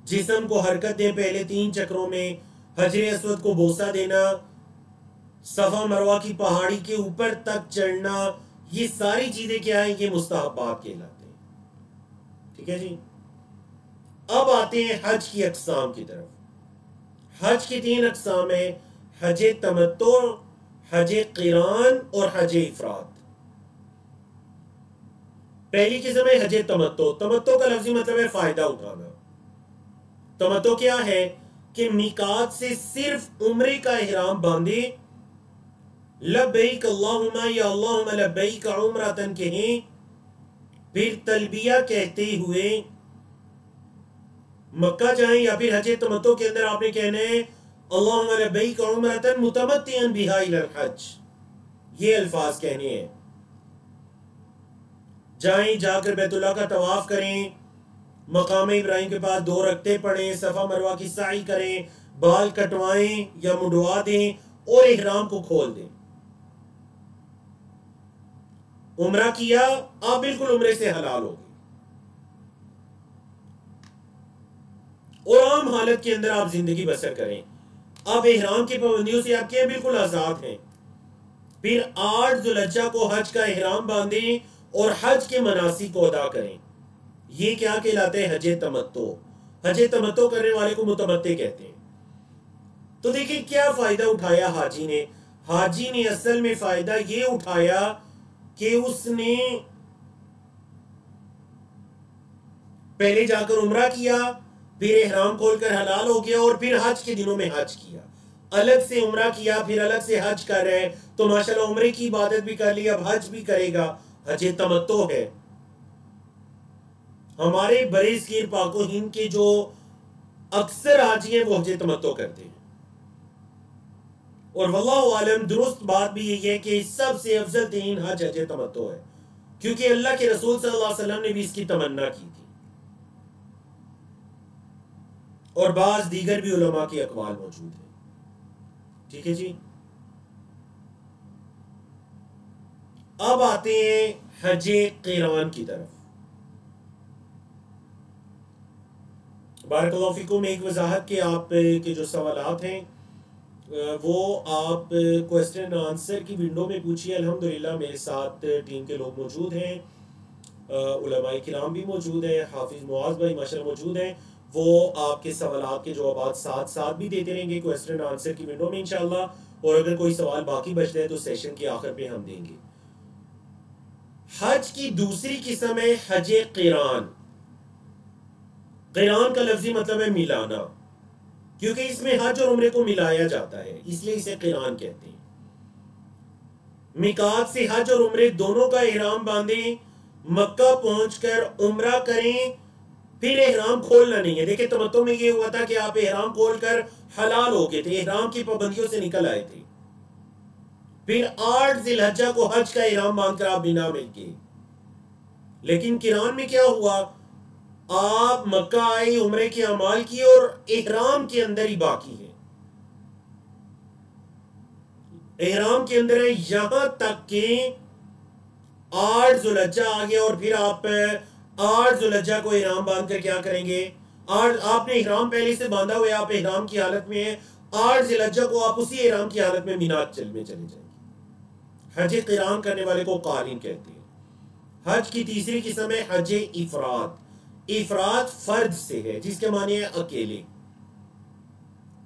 जिस्म को हरकत दें, पहले 3 चक्रों में हजरे अस्वद को बोसा देना, सफा मरवा की पहाड़ी के ऊपर तक चढ़ना, ये सारी चीजें क्या है, ये मुस्तहबात कहलाते हैं। ठीक है जी। अब आते हैं हज की अक़साम की तरफ। हज की 3 अक़साम है, हज तमत्तो, हज क़िरान और हज इफराद। पहली किस्म है हज तमत्तो। तमत्तो का लफ्ज़ी मतलब है फायदा उठाना। तमत्तो क्या है कि मीकात से सिर्फ उम्रे का इहराम बांधे, लब्बैक अल्लाहुम्मा या अल्लाहुम्मा लब्बैक उम्रतन कहें, फिर तलबिया कहते हुए मक्का जाएं, या फिर हज तमत्तो के अंदर आपने कहना है अल्लाहुम्मा लब्बैक उम्रतन मुतमत्तिअन बिहा इलल हज, ये अल्फाज कहने हैं। जाएं, जाकर बैतुल्लाह का तवाफ करें, मकाम इब्राहिम के पास 2 रकते पढ़ें, सफा मरवा की साई करें, बाल कटवाएं या मुंडवा दें और इहराम को खोल दें। उम्रा किया, आप बिल्कुल उम्रे से हलाल हो गए और आम हालत के अंदर आप जिंदगी बसर करें। अब इहराम की पाबंदियों से आप क्या बिल्कुल आजाद हैं। फिर 8 ज़ुल्हिज्जा को हज का इहराम बांधें और हज के मनासिक को अदा करें। ये क्या कहलाते हैं, हज तमत्तो। हज तमत्तो करने वाले को मुतमत्ते कहते हैं। तो देखिए क्या फायदा उठाया हाजी ने। हाजी ने असल में फायदा ये उठाया कि उसने पहले जाकर उम्रा किया, फिर इहराम खोलकर हलाल हो गया और फिर हज के दिनों में हज किया। अलग से उम्रा किया, फिर अलग से हज कर रहे हैं, तो माशाल्लाह उम्रे की इबादत भी कर ली, अब हज भी करेगा। हज तमत्तो है। हमारे बड़े सगीर पाको हिंद के जो अक्सर हाजी हैं वो हज तमत्तो करते हैं। और वल्लाहु आलम दुरुस्त बात भी यही है कि सबसे अफजल तरीन हज हज तमत्तो है, क्योंकि अल्लाह के रसूल सल्लल्लाहु अलैहि वसल्लम ने भी इसकी तमन्ना की थी और बाज दीगर भी उलमा के अकवाल मौजूद है। ठीक है जी। अब आते हैं हज क़िरान की तरफ। बारकल्लाहु फीकुम, एक वजाहत के आप के जो सवालात हैं वो आप क्वेश्चन आंसर की विंडो में पूछिए। अल्हम्दुलिल्लाह मेरे साथ टीम के लोग मौजूद हैं, उलमाए किराम भी मौजूद हैं, हाफिज मुआज भाई माशाल्लाह मौजूद हैं। वो आपके सवालात के जवाब साथ साथ भी देते रहेंगे क्वेश्चन आंसर की विंडो में इंशाल्लाह। और अगर कोई सवाल बाकी बचते हैं तो सेशन के आखिर पे हम देंगे। हज की दूसरी किस्म है हज क़िरान। क़िरान का लफ्जी मतलब है मिलाना, क्योंकि इसमें हज और उम्रे को मिलाया जाता है, इसलिए इसे क़िरान कहते हैं। मिकात से हज और उम्रे दोनों का इहराम बांधें, मक्का पहुंचकर उम्रा करें, फिर एहराम खोलना नहीं है। देखिए तमत्तो में ये हुआ था कि आप एहराम खोलकर हलाल हो गए थे, एहराम की पाबंदियों से निकल आए थे, फिर 8 जिलहज्जा को हज का एहराम बांधकर आप बिना में गए। लेकिन क़िरान में क्या हुआ, आप मक्का आए, उम्रे के अमाल किए और एहराम के अंदर ही बाकी है, एहराम के अंदर है, यहां तक कि 8 जुलहज्जा आ गया और फिर आप 8 जुलहज्जा को एहराम बांध कर क्या करेंगे, और आपने एहराम पहले से बांधा हुआ है, आप एहराम की हालत में है, 8 जिलहज्जा को आप उसी एहराम की हालत में मीना चले जाएंगे। हज क़िरान करने वाले को क़ारिन कहते हैं। हज की तीसरी किस्म है हज इफराद। इफराद फर्द से है, जिसके माने है अकेले।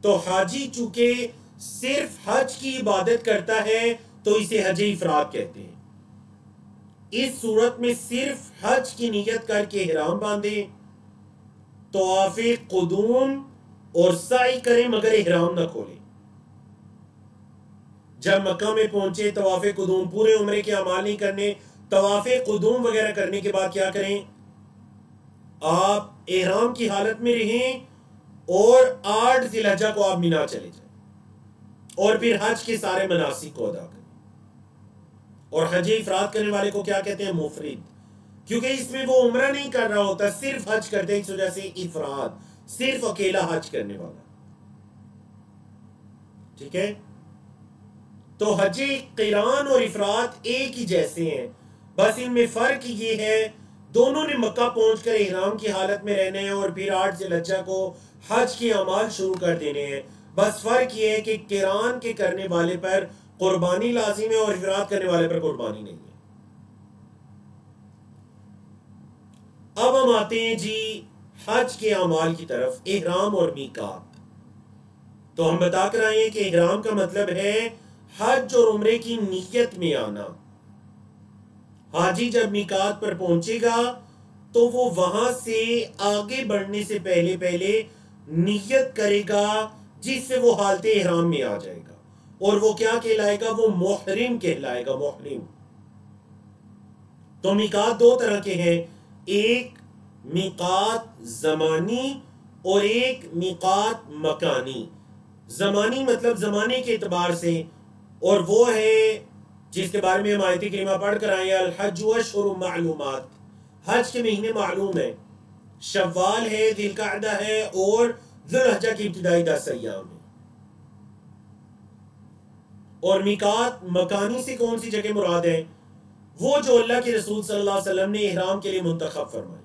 तो हाजी चूंकि सिर्फ हज की इबादत करता है तो इसे हज इफराद कहते हैं। इस सूरत में सिर्फ हज की नियत करके इहराम बांधे, तवाफ़े कुदूम और साई करें मगर इहराम न खोले। जब मक्का में पहुंचे तवाफ़े कुदूम, पूरे उम्रे के अमाल नहीं करने, तवाफ़े कुदूम वगैरह करने के बाद क्या करें, आप एहराम की हालत में रहें और 8 जिलहज्जा को आप मिना चले जाएं और फिर हज के सारे मनासिक को अदा करें। और हज इफराद करने वाले को क्या कहते हैं, मुफरिद, क्योंकि इसमें वो उम्रा नहीं कर रहा होता, सिर्फ हज करते हैं, इस वजह से इफराद, सिर्फ अकेला हज करने वाला। ठीक है। तो हज क़िरान और इफराद एक ही जैसे हैं, बस इनमें फर्क ये है, दोनों ने मक्का पहुंचकर इहराम की हालत में रहने हैं और फिर 8 जिलहज्जा को हज के अमाल शुरू कर देने हैं। बस फर्क ये है कि क़िरान के करने वाले पर कुर्बानी लाजिम है और इफराद करने वाले पर कुर्बानी नहीं है। अब हम आते हैं जी हज के अमाल की तरफ, इहराम और मीकात। तो हम बता कर आए हैं कि इहराम का मतलब है हज और उम्रे की नीयत में आना। हाजी जब मीकात पर पहुंचेगा तो वो वहां से आगे बढ़ने से पहले पहले नियत करेगा, जिससे वो हालत इहराम में आ जाएगा और वो क्या कहलाएगा, वो मुहरिम कहलाएगा, मुहरिम। तो मीकात दो तरह के हैं, एक मीकात ज़मानी और एक मीकात मकानी। ज़मानी मतलब ज़माने के एतबार से, और वो है जिसके बारे में हम आयत करीमा पढ़ कर आए, अल हज अशहुरुम मालूमात, हज के महीने मालूम है, शव्वाल है, दिलकादा है और जुल्हज्जा की इब्तिदाई 10 अय्याम है। और मीकात मकानी से कौन सी जगह मुराद है, वो जो अल्लाह के रसूल सल्लल्लाहु अलैहि वसल्लम ने इहराम के लिए मुंतखब फरमाई।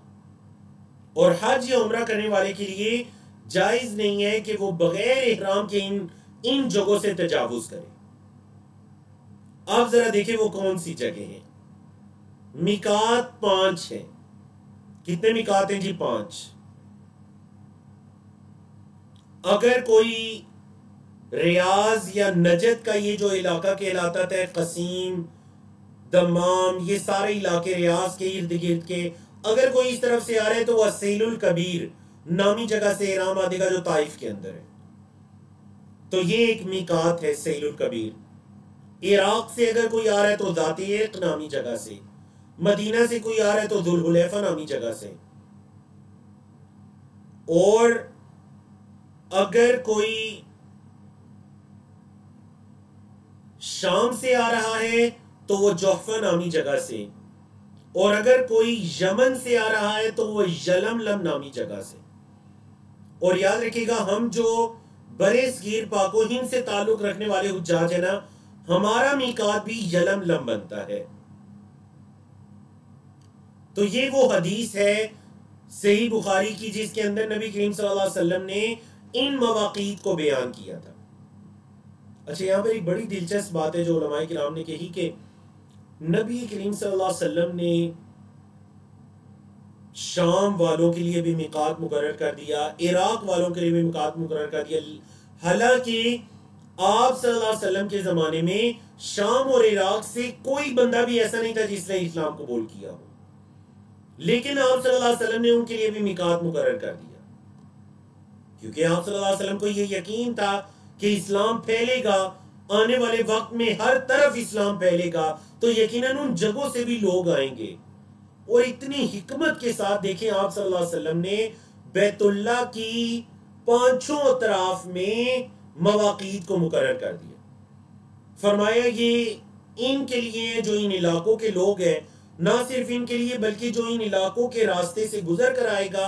और हज या उम्रा करने वाले के लिए जायज नहीं है कि वो बगैर इहराम के इन जगहों से तजावुज करे। आप जरा देखें वो कौन सी जगह है। मिकात 5 है। कितने मिकात हैं जी? 5। अगर कोई रियाज या नजद का ये जो इलाका कहलाता है, कसीम, दमाम, ये सारे इलाके रियाज के इर्द गिर्द के, अगर कोई इस तरफ से आ रहे हैं तो वह सैलुल कबीर नामी जगह से इहराम बांधेगा जो ताइफ के अंदर है। तो ये एक मिकात है सैलुल कबीर। इराक से अगर कोई आ रहा है तो ज़ाती एक नामी जगह से, मदीना से कोई आ रहा है तो दुल्हुलैफा नामी जगह से, और अगर कोई शाम से आ रहा है तो वो जोहफा नामी जगह से, और अगर कोई यमन से आ रहा है तो वो यलमलम नामी जगह से। और याद रखिएगा, हम जो बरेसगीर पाको हिंद से ताल्लुक रखने वाले हुज्जाज है ना, हमारा मीकात भी यलमलम बनता है। तो ये वो हदीस है सही बुखारी की जिसके अंदर नबी करीम सल्लल्लाहु अलैहि वसल्लम ने इन मवाक़ीत को बयान किया था। अच्छा, यहाँ पर एक बड़ी दिलचस्प बात है जो उलमाए किराम ने कही कि नबी करीम सल्लल्लाहु अलैहि वसल्लम ने शाम वालों के लिए भी मिकात मुकर्रर कर दिया, इराक वालों के लिए भी मिकात मुकर्रर कर दिया। हालांकि आप सल्लल्लाहु अलैहि वसल्लम के ज़माने में शाम और इराक से कोई बंदा भी ऐसा नहीं था जिसने इस्लाम कबूल किया हो, लेकिन आप सल्लल्लाहु अलैहि वसल्लम ने उनके लिए भी मिकात मुकर्रर कर दिया, क्योंकि आप सल्लल्लाहु अलैहि वसल्लम को यह यकीन था कि इस्लाम फैलेगा, आने वाले वक्त में हर तरफ इस्लाम फैलेगा, तो यकीनन उन जगहों से भी लोग आएंगे। और इतनी हिकमत के साथ देखें, आप सल्लल्लाहु अलैहि वसल्लम ने बैतुल्लाह की पांचों अतराफ में मवाक़ीत को मुकर्रर कर दिया। फरमाया ये इनके लिए जो इन इलाकों के लोग हैं, ना सिर्फ इनके लिए बल्कि जो इन इलाकों के रास्ते से गुजर कर आएगा,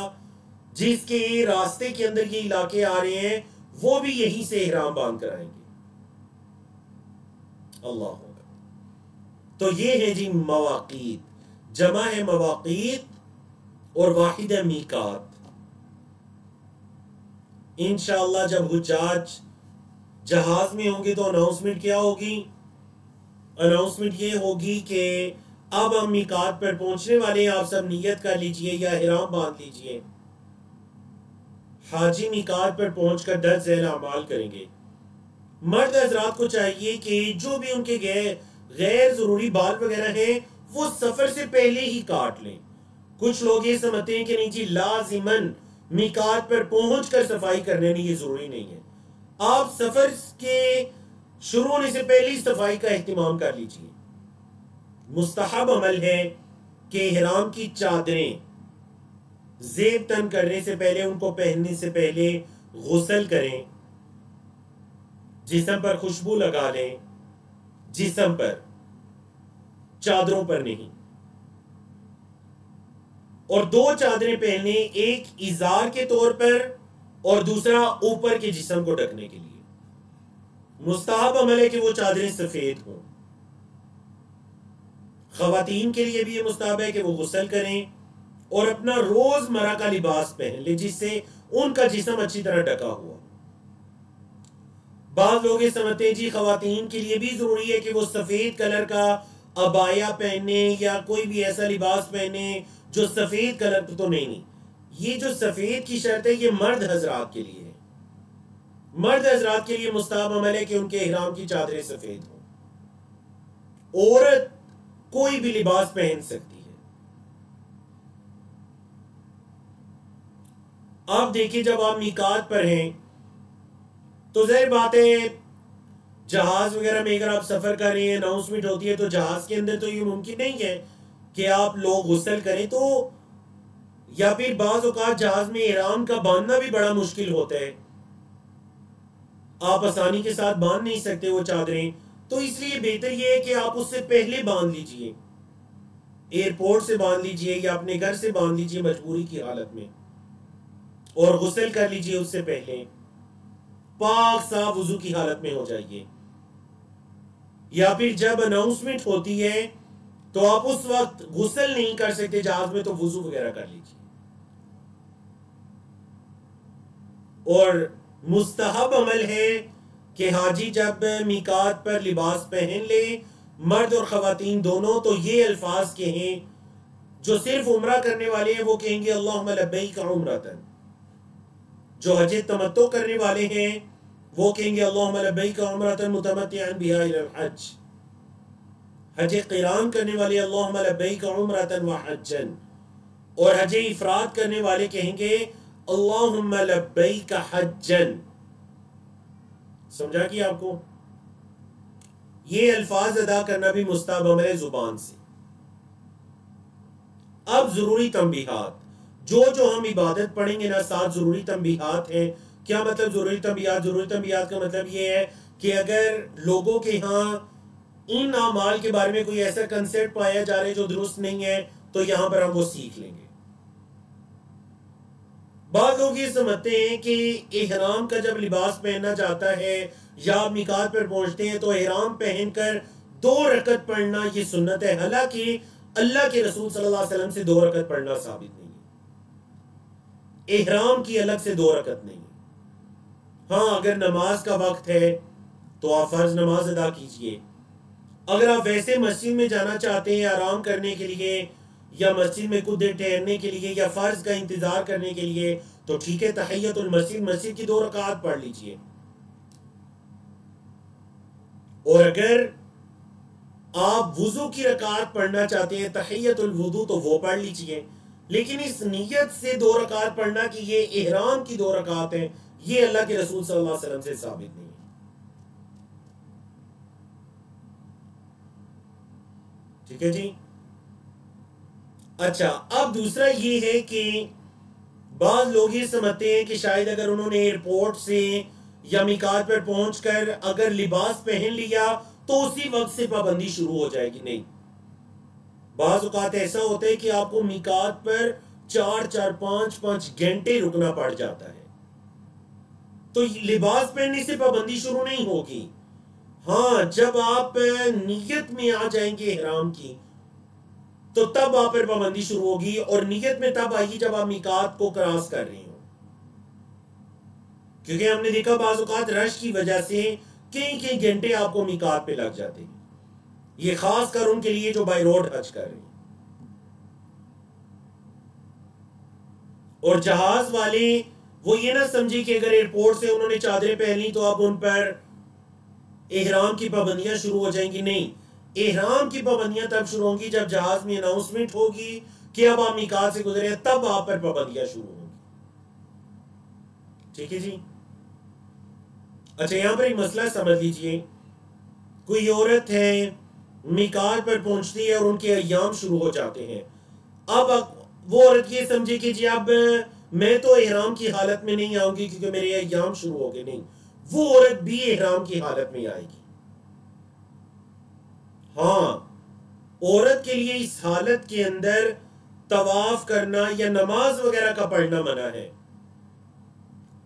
जिसके रास्ते के अंदर ये इलाके आ रहे हैं, वो भी यहीं से इहराम बांध कर आएंगे। अल्लाह अकबर। तो ये है जी मवाक़ीत, जमा है मवाक़ीत और वाहिद है मीकात। इंशाअल्लाह जब हुज्जाज जहाज में होंगे तो अनाउंसमेंट क्या होगी? अनाउंसमेंट ये होगी कि अब हम मीकात पर पहुंचने वाले हैं, आप सब नियत कर लीजिए या इहराम बांध लीजिए। हाजी मीकात पर पहुंचकर 10 ज़ैल अमाल करेंगे। मर्द हजरात को चाहिए कि जो भी उनके गैर जरूरी बाल वगैरह हैं वो सफर से पहले ही काट लें। कुछ लोग ये समझते हैं कि नहीं जी, लाजिमन मीकात पर पहुंचकर सफाई करने नहीं, ये जरूरी नहीं है। आप सफर के शुरू होने से पहले ही सफाई का एहतिमाम कर लीजिए। मुस्तहब अमल है कि इहराम की चादरें ज़ेब तन करने से पहले, उनको पहनने से पहले गुस्ल करें, जिस्म पर खुशबू लगा लें, जिस्म पर, चादरों पर नहीं। और 2 चादरें पहने, एक इजार के तौर पर और दूसरा ऊपर के जिस्म को ढकने के लिए। मुस्तहब अमल है कि वो चादरें सफेद हों। खवातीन के लिए भी ये मुस्तहब है कि वो गुस्ल करें और अपना रोजमर्रा का लिबास पहन ले जिससे उनका जिस्म अच्छी तरह ढका हुआ। बाद लोग ये समझते हैं जी खवातीन के लिए भी जरूरी है कि वो सफेद कलर का अबाया पहने या कोई भी ऐसा लिबास पहने जो सफेद कलर, तो नहीं, ये जो सफेद की शर्त है ये मर्द हजरात के लिए है। मर्द हजरात के लिए मुस्तहब अमल है कि उनके इहराम की चादरें सफेद हो। औरत कोई भी लिबास पहन सकती है। आप देखिए, जब आप मीकात पर हैं तो जाहिर बात है जहाज वगैरह में अगर आप सफर कर रहे हैं, अनाउंसमेंट होती है, तो जहाज के अंदर तो ये मुमकिन नहीं है कि आप लोग गुस्ल करें, तो या फिर बाज़ औक़ात जहाज में इहराम का बांधना भी बड़ा मुश्किल होता है, आप आसानी के साथ बांध नहीं सकते वो चादरें। तो इसलिए बेहतर ये है कि आप उससे पहले बांध लीजिए, एयरपोर्ट से बांध लीजिए या अपने घर से बांध लीजिए मजबूरी की हालत में, और गुस्ल कर लीजिए उससे पहले, पाक साफ वुजू की हालत में हो जाइए। या फिर जब अनाउंसमेंट होती है तो आप उस वक्त गुस्ल नहीं कर सकते जहाज में, तो वुजू वगैरह कर लीजिए। और मुस्तहब अमल है कि हाजी जब मीकात पर लिबास पहन ले, मर्द और खवातीन दोनों, तो ये अल्फाज कहें। जो सिर्फ उम्रा करने वाले हैं वो कहेंगे अल्लाहुम्मा लब्बैक उम्रतन। जो हज तमत्तो करने वाले हैं वो कहेंगे अल्लाहुम्मा लब्बैक उम्रतन मुतमत्तिअन बिहा इलल हज। हज क़िरान करने वाले अल्लाहुम्मा लब्बैक उम्रतन व हज्जन। और हज इफराद करने वाले कहेंगे अल्लाहुम्मा लब्बैक हज्जन। समझा कि आपको ये अल्फाज अदा करना भी मुस्तहब अमल है जुबान से। अब जरूरी तंबीहात, जो हम इबादत पढ़ेंगे ना, 7 जरूरी तंबीहात हैं। क्या मतलब जरूरी तंबीहात? जरूरी तंबीहात का मतलब ये है कि अगर लोगों के यहाँ इन अमाल के बारे में कोई ऐसा कंसेप्ट पाया जा रहा है जो दुरुस्त नहीं है, तो यहां पर हम वो सीख लेंगे। बाद लोग ये समझते हैं कि इहराम का जब लिबास पहनना जाता है या आप मिकात पर पहुंचते हैं तो इहराम पहनकर 2 रकत पढ़ना ये सुन्नत है। हालांकि अल्लाह के रसूल सल्लल्लाहु अलैहि वसल्लम से 2 रकत पढ़ना साबित नहीं है, इहराम की अलग से 2 रकत नहीं है। हाँ, अगर नमाज का वक्त है तो आप फर्ज नमाज अदा कीजिए। अगर आप वैसे मस्जिद में जाना चाहते हैं आराम करने के लिए या मस्जिद में कुछ देर ठहरने के लिए या फर्ज का इंतजार करने के लिए, तो ठीक है, तहियतुल मस्जिद, मस्जिद की 2 रकात पढ़ लीजिए। और अगर आप वुजू की रकात पढ़ना चाहते हैं, तहियतुल वुदू, तो वो पढ़ लीजिए। लेकिन इस नियत से 2 रकात पढ़ना कि ये इहराम की 2 रकात है, ये अल्लाह के रसूल सल्लल्लाहु अलैहि वसल्लम से साबित नहीं है। ठीक है जी। अच्छा, अब दूसरा ये है कि बाज लोग ये समझते हैं कि शायद अगर उन्होंने एयरपोर्ट से या मिकात पर पहुंचकर अगर लिबास पहन लिया तो उसी वक्त से पाबंदी शुरू हो जाएगी। नहीं, बाज औकात ऐसा होता है कि आपको मिकात पर 4-4, 5-5 घंटे रुकना पड़ जाता है, तो लिबास पहनने से पाबंदी शुरू नहीं होगी। हाँ, जब आप नियत में आ जाएंगे इहराम की, तो तब आप पर पाबंदी शुरू होगी। और नियत में तब आएगी जब आप मिकात को क्रॉस कर रही हो, क्योंकि हमने देखा बाज़ औक़ात रश की वजह से कई घंटे आपको मिकात पे लग जाते हैं। ये खास कर उनके लिए जो बाय रोड हज कर रहे हैं। और जहाज वाले वो ये ना समझे कि अगर एयरपोर्ट से उन्होंने चादरें पहन ली तो अब उन पर इहराम की पाबंदियां शुरू हो जाएंगी। नहीं, इहराम की पाबंदियां तब शुरू होंगी जब जहाज में अनाउंसमेंट होगी कि अब आप मिकात से गुजरे, तब आप पर पाबंदियां शुरू होंगी। ठीक है जी। अच्छा, यहां पर एक मसला समझ लीजिए। कोई औरत है, मिकात पर पहुंचती है और उनके अय्याम शुरू हो जाते हैं। अब वो औरत ये समझे कि जी अब मैं तो इहराम की हालत में नहीं आऊंगी क्योंकि मेरे अय्याम शुरू हो गए। नहीं, वो औरत भी इहराम की हालत में आएगी। हाँ, औरत के लिए इस हालत के अंदर तवाफ करना या नमाज वगैरह का पढ़ना मना है।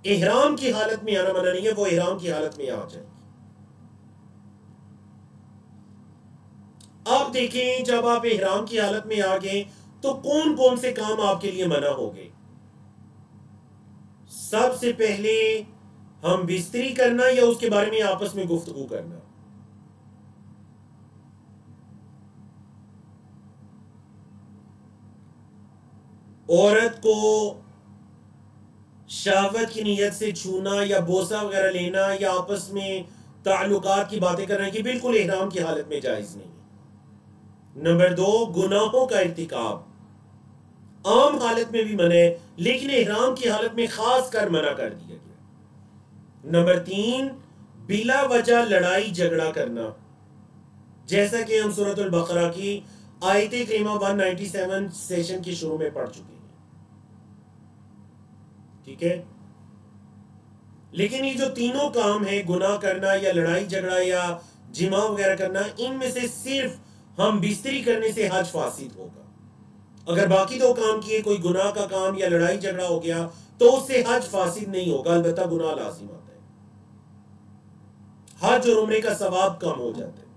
इहराम की हालत में आना मना नहीं है, वो इहराम की हालत में आ जाएगी। अब देखें, जब आप इहराम की हालत में आ गए तो कौन कौन से काम आपके लिए मना हो गए। सबसे पहले हम बिस्तरी करना या उसके बारे में आपस में गुफ्तगू करना। औरत को शहवत की नीयत से छूना या बोसा वगैरह लेना या आपस में ताल्लुकात की बातें करना की बिल्कुल इहराम की हालत में जायज नहीं है। नंबर 2, गुनाहों का इर्तिकाब आम हालत में भी मना है, लेकिन इहराम की हालत में खास कर मना कर दिया गया। नंबर 3, बिला वजह लड़ाई झगड़ा करना, जैसा कि हम सूरतुल बकरा की आयत करीमा 197 सेशन के शुरू में पढ़ चुके हैं। ठीक है। लेकिन ये जो तीनों काम है, गुनाह करना या लड़ाई झगड़ा या जिमा वगैरह करना, इनमें से सिर्फ हम बिस्तरी करने से हज फासिद होगा। अगर बाकी 2 काम किए, कोई गुनाह का काम या लड़ाई झगड़ा हो गया, तो उससे हज फासिद नहीं होगा, अलबत्ता गुनाह लाजिम आता है। हज और उम्रे का सवाब कम हो जाता है।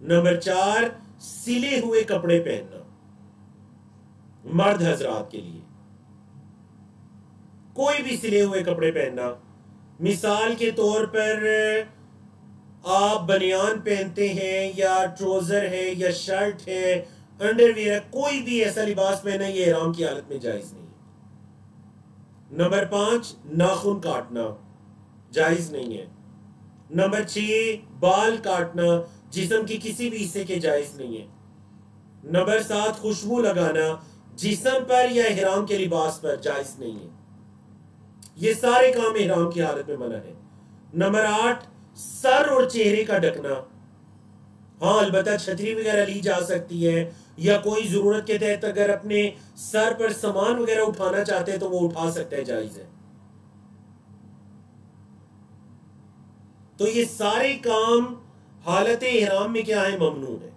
नंबर 4, सिले हुए कपड़े पहनना मर्द हजरात के लिए, कोई भी सिले हुए कपड़े पहनना। मिसाल के तौर पर आप बनियान पहनते हैं या ट्राउजर है या शर्ट है, अंडरवियर है, कोई भी ऐसा लिबास पहना, ये इहराम की हालत में जायज नहीं है। नंबर 5, नाखून काटना जायज नहीं है। नंबर 6, बाल काटना जिस्म के किसी भी हिस्से के जायज नहीं है। नंबर 7, खुशबू लगाना जिस्म पर या इहराम के लिबास पर जायज नहीं है। ये सारे काम इहराम की हालत में मना है। नंबर 8, सर और चेहरे का ढकना। हाँ, अलबत्ता छतरी वगैरह ली जा सकती है या कोई जरूरत के तहत अगर अपने सर पर सामान वगैरह उठाना चाहते हैं तो वो उठा सकते हैं, जायज है। तो ये सारे काम हालत इहराम में क्या है, ममनू है।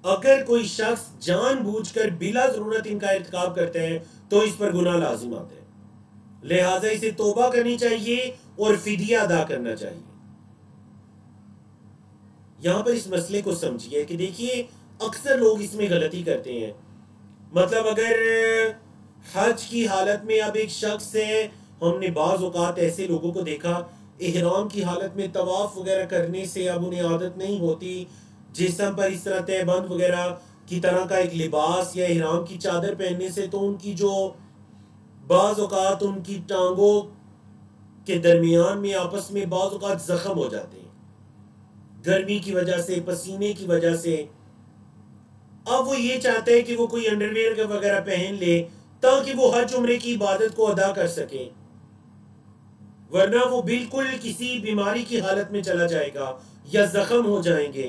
अगर कोई शख्स जानबूझकर बिला जरूरत इनका इर्तिकाब करते हैं तो इस पर गुनाह लाजिम आते हैं, लिहाजा इसे तौबा करनी चाहिए और फिदिया अदा करना चाहिए। यहां पर इस मसले को समझिए कि देखिए अक्सर लोग इसमें गलती करते हैं। मतलब अगर हज की हालत में अब एक शख्स है, हमने बाज़ औक़ात ऐसे लोगों को देखा इहराम की हालत में तवाफ वगैरह करने से अब उन्हें आदत नहीं होती, जिस्म पर इस तरह तहबंद वगैरह की तरह का एक लिबास या इहराम की चादर पहनने से तो उनकी जो बाज़ औक़ात उनकी टांगों के दरमियान में आपस में बाज़ औक़ात जख्म हो जाते हैं गर्मी की वजह से, पसीने की वजह से। अब वो ये चाहते हैं कि वो कोई अंडरवेयर वगैरह पहन ले ताकि वो हज उम्रे की इबादत को अदा कर सके, वरना वो बिल्कुल किसी बीमारी की हालत में चला जाएगा या जख्म हो जाएंगे।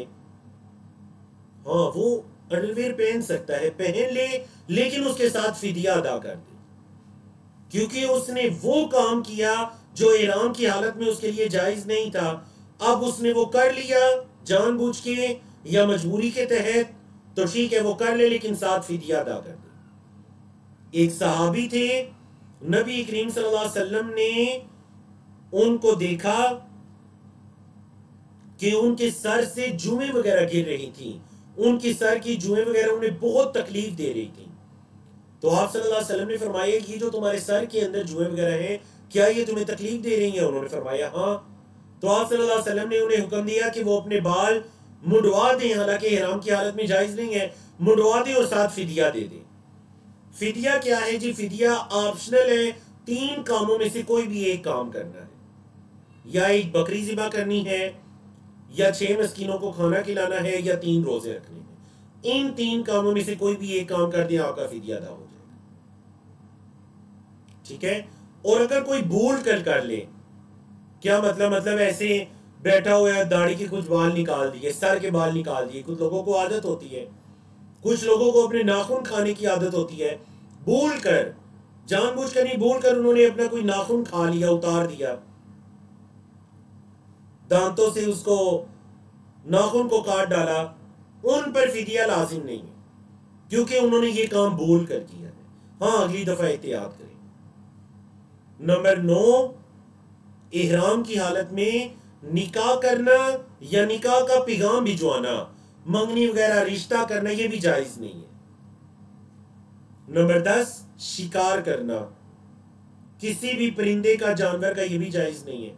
हाँ, वो अंडरवेयर पहन सकता है, पहन ले, लेकिन उसके साथ फिदिया अदा कर दे, क्योंकि उसने वो काम किया जो इहराम की हालत में उसके लिए जायज नहीं था। अब उसने वो कर लिया जानबूझ के या मजबूरी के तहत, तो ठीक है वो कर ले, लेकिन साथ फिदिया अदा कर दे। एक सहाबी थे, नबी करीम सल्लल्लाहु अलैहि वसल्लम ने उनको देखा कि उनके सर से जुएं वगैरह गिर रही थी, उनकी सर की जुएं वगैरह उन्हें बहुत तकलीफ दे रही थी। तो आप सल्लल्लाहु अलैहि वसल्लम ने फरमाया कि जो तुम्हारे सर के अंदर जुएं वगैरह हैं, क्या ये तुम्हें तकलीफ दे रही हैं? उन्होंने फरमाया हाँ। तो आप सल्लल्लाहु अलैहि वसल्लम ने उन्हें हुक्म दिया कि वो अपने बाल मुंडवा दें, हालांकि इहराम की हालत में जायज नहीं है, मुंडवा दें और साथ फिदिया दे दें। फिदिया क्या है जी? फिदिया ऑप्शनल है, 3 कामों में से कोई भी एक काम करना है, या एक बकरी ज़िबा करनी है, या 6 मस्कीनों को खाना खिलाना है, या 3 रोजे रखने हैं। इन 3 कामों में से कोई भी एक काम कर दिया आपका फिदिया अदा हो जाएगा, ठीक है। और अगर कोई भूल कर ले, क्या मतलब ऐसे बैठा हुआ है, दाढ़ी के कुछ बाल निकाल दिए, सर के बाल निकाल दिए। कुछ लोगों को आदत होती है, कुछ लोगों को अपने नाखून खाने की आदत होती है, भूल कर, जानबूझकर नहीं, भूल कर उन्होंने अपना कोई नाखून खा लिया, उतार दिया, दांतों से उसको नाखून को काट डाला, उन पर फिदिया लाजिम नहीं है, क्योंकि उन्होंने ये काम भूल कर किया है। हाँ, अगली दफा एहतियात करें। नंबर 9, इहराम की हालत में निकाह करना या निकाह का पैगाम भिजवाना, मंगनी वगैरह रिश्ता करना, यह भी जायज नहीं है। नंबर 10, शिकार करना, किसी भी परिंदे का, जानवर का, यह भी जायज नहीं है।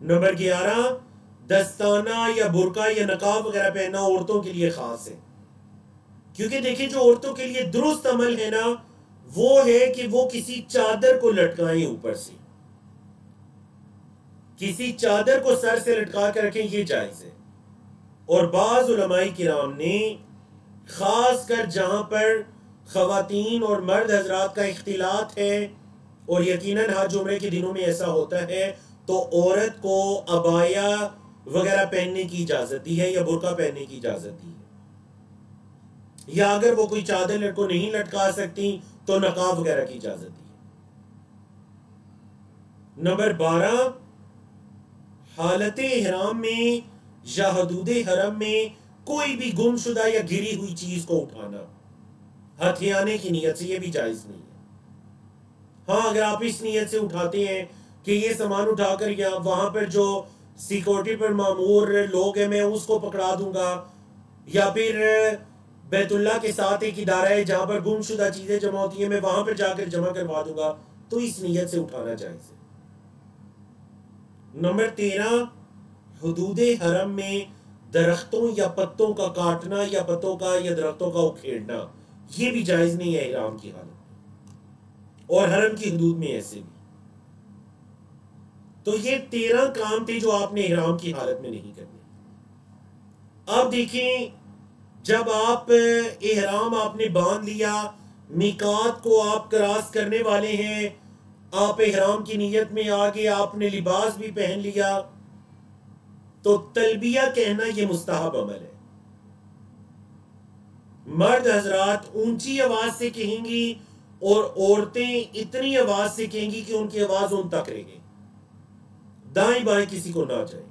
नंबर 11, दस्ताना या बुर्का या नकाब वगैरह पहनना औरतों के लिए खास है, क्योंकि देखिए जो औरतों के लिए दुरुस्त अमल है ना, वो है कि वो किसी चादर को लटकाएं, ऊपर से किसी चादर को सर से लटका कर रखें, ये जायज है। और बाज़ उलमाए किराम ने खासकर जहां पर खवातीन और मर्द हजरात का इख्तिलात है, और यकीनन हज उम्रे के दिनों में ऐसा होता है, तो औरत को अबाया वगैरह पहनने की इजाजत दी है या बुर्का पहनने की इजाजत दी है, या अगर वो कोई चादर लटको नहीं लटका सकती तो नकाब वगैरह की इजाजत दी है। नंबर 12, हालत इहराम में या हदूद हरम में कोई भी गुमशुदा या गिरी हुई चीज को उठाना हथियाने की नीयत से, यह भी जायज नहीं है। हाँ, अगर आप इस नीयत से उठाते हैं कि ये सामान उठाकर या वहां पर जो सिक्योरिटी पर मामूर लोग हैं मैं उसको पकड़ा दूंगा, या फिर बैतुल्लाह के साथ एक इदारा है जहां पर गुमशुदा चीजें जमा होती हैं, मैं वहां पर जाकर जमा करवा दूंगा, तो इस नीयत से उठाना जायज है। नंबर 13, हुदूद हरम में दरख्तों या पत्तों का काटना या पत्तों का या दरख्तों का उखेड़ना, यह भी जायज नहीं है इहराम की हालत में, और हरम की हुदूद में ऐसे भी। तो ये 13 काम थे जो आपने इहराम की हालत में नहीं करने। अब देखें, जब आप इहराम आपने बांध लिया, मिकात को आप क्रॉस करने वाले हैं, आप इहराम की नीयत में आ गए, आपने लिबास भी पहन लिया, तो तलबिया कहना यह मुस्तहब अमल है। मर्द हजरात ऊंची आवाज से कहेंगी और औरतें इतनी आवाज से कहेंगी कि उनकी आवाज उन तक रहे, दाएं बाएं किसी को ना जाए।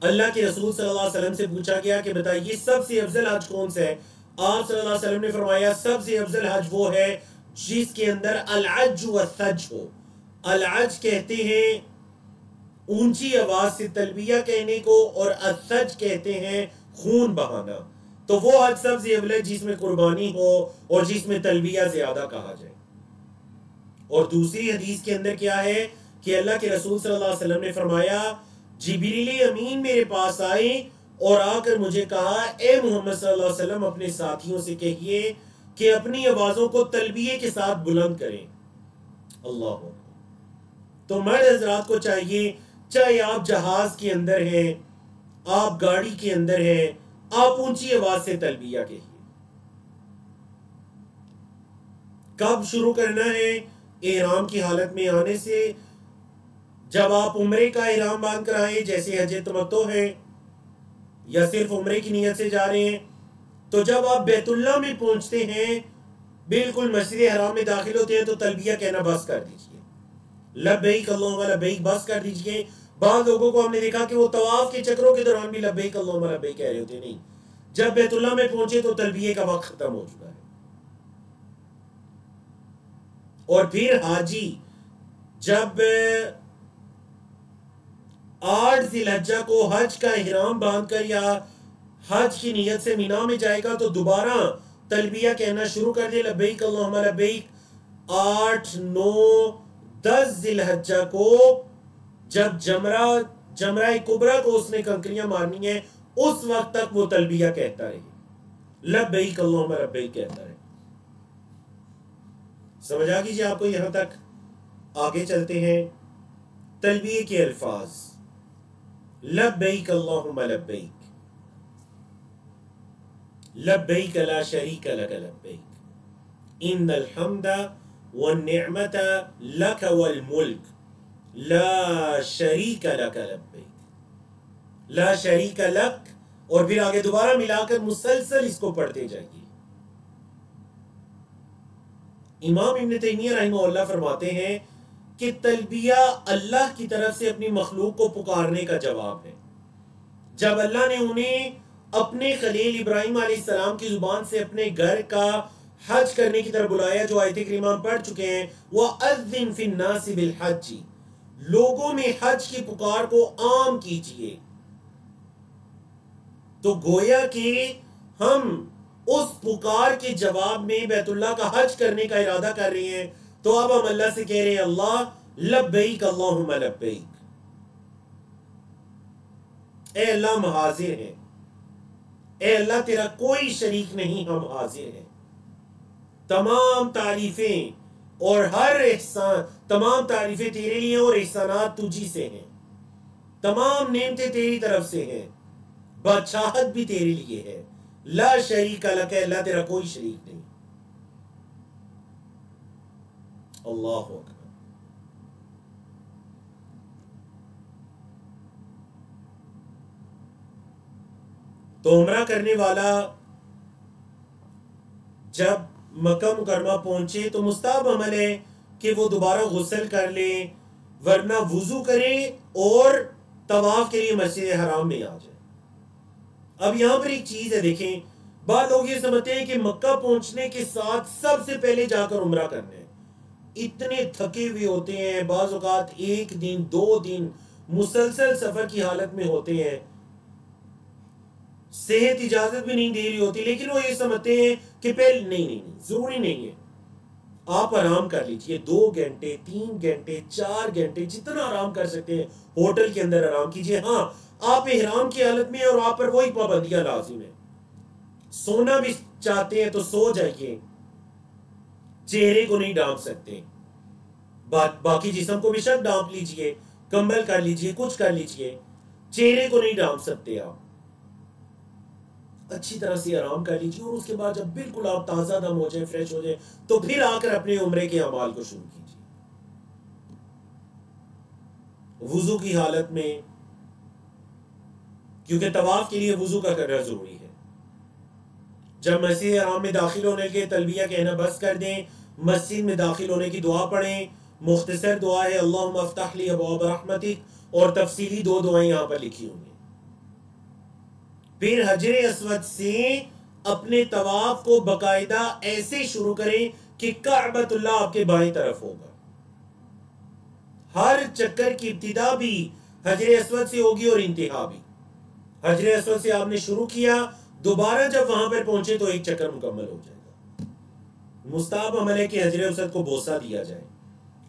अल्लाह के रसूल सल्लल्लाहु अलैहि वसल्लम से पूछा गया कि बताइए सबसे अफजल हज कौन सा है। आप सल्लल्लाहु अलैहि वसल्लम ने फरमाया सबसे अफजल हज वो है जिसके अंदर अल-अज व सज हो। अल-अज कहते हैं ऊंची आवाज से तलबिया कहने को, और असज कहते हैं खून बहाना। तो वो हज सबसे अफजल जिसमें कुर्बानी हो और जिसमें तलबिया ज्यादा कहा जाए। और दूसरी हदीस के अंदर क्या है कि अल्लाह के रसूल सल्लल्लाहु अलैहि वसल्लम ने फरमाया जिब्रील अमीन मेरे पास आए और आकर मुझे कहा, ए मोहम्मद सल्लल्लाहु अलैहि वसल्लम अपने साथियों से कहिए कि अपनी आवाजों को तलबिये के साथ बुलंद करें। अल्लाह। तो मर्द हजरात को चाहिए, चाहे आप जहाज के अंदर हैं, आप गाड़ी के अंदर हैं, आप ऊंची आवाज से तलबिया कहिए। कब शुरू करना है? इहराम की हालत में आने से। जब आप उम्रे का इहराम बांध कर आए, जैसे हज तमत्तो है या सिर्फ उम्रे की नियत से जा रहे हैं, तो जब आप बैतुल्लाह में पहुंचते हैं, बिल्कुल मस्जिद हराम में दाखिल होते हैं, तो तलबिया कहना बस कर दीजिए। लब्बैक अल्लाहुम्मा लब्बैक बस कर दीजिए। बाद लोगों को हमने देखा कि वो तवाफ के चक्रों के दौरान भी लब्बैक अल्लाहुम्मा लब्बैक कह रहे होते। नहीं, जब बैतुल्लाह में पहुंचे तो तलबिये का वक्त खत्म हो चुका है। और फिर हाजी जब 8 जिलहज्जा को हज का इहराम बांधकर या हज की नियत से मीना में जाएगा, तो दोबारा तलबिया कहना शुरू कर दे, लब्बैक अल्लाहुम्मा लब्बैक। 8, 9, 10 जिलहज्जा को जब जमरा कुबरा को उसने कंकरियां मारनी है, उस वक्त तक वो तलबिया कहता रहे, लब्बैक अल्लाहुम्मा लब्बैक कहता रहे। समझ आ कीजिए आपको यहां तक। आगे चलते हैं। तलबिये के अल्फाज, लब्बैक अल्लाहुम्मा लब्बैक, लब्बैक ला शरीक लक लब्बैक, इन्नल हम्दा वन निअमत लक वल मुल्क ला शरीक लक लब्बैक, ला शरीक लक। और फिर आगे दोबारा मिलाकर मुसलसल इसको पढ़ते जाइए। इमाम इब्न तैमिया रहमहुल्लाह फरमाते हैं कि तलबिया अल्लाह की तरफ से अपनी मखलूक को पुकारने का जवाब है। जब अल्लाह ने उन्हें अपने खलील इब्राहिम अलैहिस्सलाम की जुबान से अपने घर का हज करने की तरफ बुलाया, जो आयत करीमा हम पढ़ चुके हैं, वह अज़्ज़िन फिन्नासि बिल हज्ज, लोगों में हज की पुकार को आम कीजिए। तो गोया कि हम उस पुकार के जवाब में बैतुल्लाह का हज करने का इरादा कर रहे हैं, तो अब हम अल्लाह से कह रहे हैं, अल्लाह लब्बैक अल्लाहुम्मा लब्बैक, ए अल्लाह हम हाजिर हैं, ए अल्लाह तेरा कोई शरीक नहीं, हम हाजिर हैं। तमाम तारीफें और हर एहसान, तमाम तारीफें तेरे लिए और एहसानात तुझी से हैं, तमाम नेमतें तेरी तरफ से हैं, बादशाहत भी तेरे लिए है। ला शरीक लक, अल्लाह तेरा कोई शरीक नहीं। अल्लाह अकबर। तो उम्रा करने वाला जब मक्का मुकरमा पहुंचे तो मुस्ताहब अमल है कि वो दोबारा गुस्ल कर ले, वरना वुजू करे और तवाफ के लिए मस्जिद हराम में आ जाए। अब यहां पर एक चीज है, देखें, बाद लोग ये समझते हैं कि मक्का पहुंचने के साथ सबसे पहले जाकर उम्रा करना है। इतने थके हुए होते हैं, बाज़ औक़ात 1 दिन 2 दिन मुसलसल सफर की हालत में होते हैं, सेहत इजाजत भी नहीं दे रही होती, लेकिन वो ये समझते हैं कि पहले नहीं, जरूरी नहीं है, आप आराम कर लीजिए। 2 घंटे 3 घंटे 4 घंटे जितना आराम कर सकते हैं होटल के अंदर आराम कीजिए। हाँ, आप इहराम की हालत में और आप पर वही पाबंदियां लाजिम है। सोना भी चाहते हैं तो सो जाइए, चेहरे को नहीं ढांप सकते, बाकी जिस्म को बेशक ढांप लीजिए, कंबल कर लीजिए, कुछ कर लीजिए, चेहरे को नहीं ढांप सकते। आप अच्छी तरह से आराम कर लीजिए और उसके बाद जब बिल्कुल आप ताजा दम हो जाए, फ्रेश हो जाए, तो फिर आकर अपने उम्रे के अमाल को शुरू कीजिए। वुजू की हालत में, क्योंकि तवाफ के लिए वुजू का करना जरूरी है। जब मस्जिद हराम में दाखिल होने के तलबिया कहना बस कर दें, मस्जिद में दाखिल होने की दुआ पढ़ें। मुख्तसर दुआ है, अल्लाहुम्मा अफ्तह ली अबवाब रहमतिक, और तफसीली 2 दुआएं यहां पर लिखी होंगी। फिर हजरे अस्वद से अपने तवाफ को बकायदा ऐसे शुरू करें कि काबतुल्लाह आपके बाएं तरफ होगा। हर चक्कर की इब्तिदा भी हजरे अस्वद से होगी और इंतहा भी। हजरे अस्वद से आपने शुरू किया, दोबारा जब वहां पर पहुंचे तो एक चक्कर मुकम्मल हो जाएगा। मुस्ताहब अमल है कि हजरे अस्वद को बोसा दिया जाए,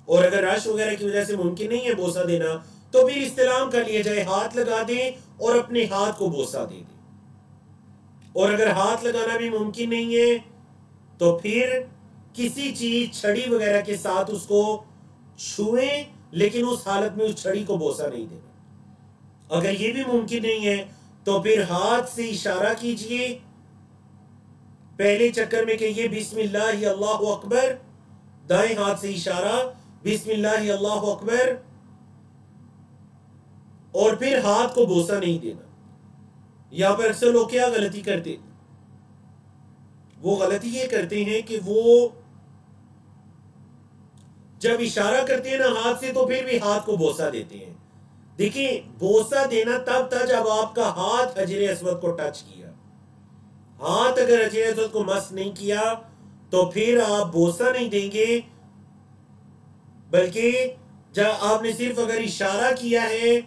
और अगर रश वगैरह की वजह से मुमकिन नहीं है बोसा देना तो फिर इस्तेलाम कर लिया जाए, हाथ लगा दें और अपने हाथ को बोसा दे दें। और अगर हाथ लगाना भी मुमकिन नहीं है तो फिर किसी चीज छड़ी वगैरह के साथ उसको छुएं, लेकिन उस हालत में उस छड़ी को बोसा नहीं देना। अगर ये भी मुमकिन नहीं है तो फिर हाथ से इशारा कीजिए, पहले चक्कर में कहिए बिस्मिल्लाह अल्लाहु अकबर, दाएं हाथ से इशारा बिस्मिल्लाह अल्लाहु अकबर, और फिर हाथ को बोसा नहीं देना। यहां पर अक्सर लोग क्या गलती करते, वो गलती ये करते हैं कि वो जब इशारा करते हैं ना हाथ से तो फिर भी हाथ को बोसा देते हैं। देखिए, बोसा देना तब था जब आपका हाथ हजरे अस्वद को टच किया। हाथ अगर हजरे अस्वद को मस नहीं किया तो फिर आप बोसा नहीं देंगे, बल्कि जब आपने सिर्फ अगर इशारा किया है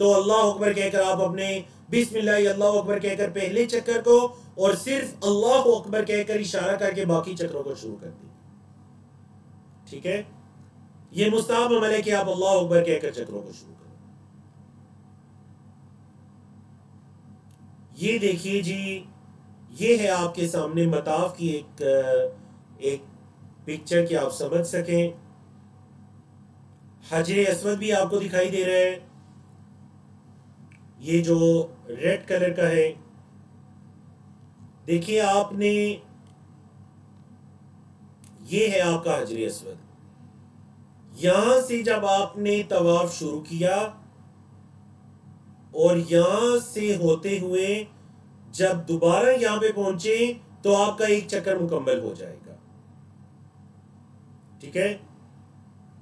तो अल्लाह अकबर कहकर आप अपने बिस्मिल्लाह अल्लाह अकबर कहकर पहले चक्कर को और सिर्फ अल्लाह अकबर कहकर इशारा करके बाकी चक्रों को शुरू कर दें। ठीक है, ये मुस्ताहब अमल है कि आप अल्लाह अकबर कहकर चक्रों को शुरू करें। ये देखिए जी, ये है आपके सामने मताफ की एक पिक्चर कि आप समझ सकें। हजरे अस्वद भी आपको दिखाई दे रहा है, ये जो रेड कलर का है। देखिए आपने, ये है आपका हजरे अस्वद। यहां से जब आपने तवाफ शुरू किया और यहां से होते हुए जब दोबारा यहां पे पहुंचे तो आपका एक चक्कर मुकम्मल हो जाएगा। ठीक है,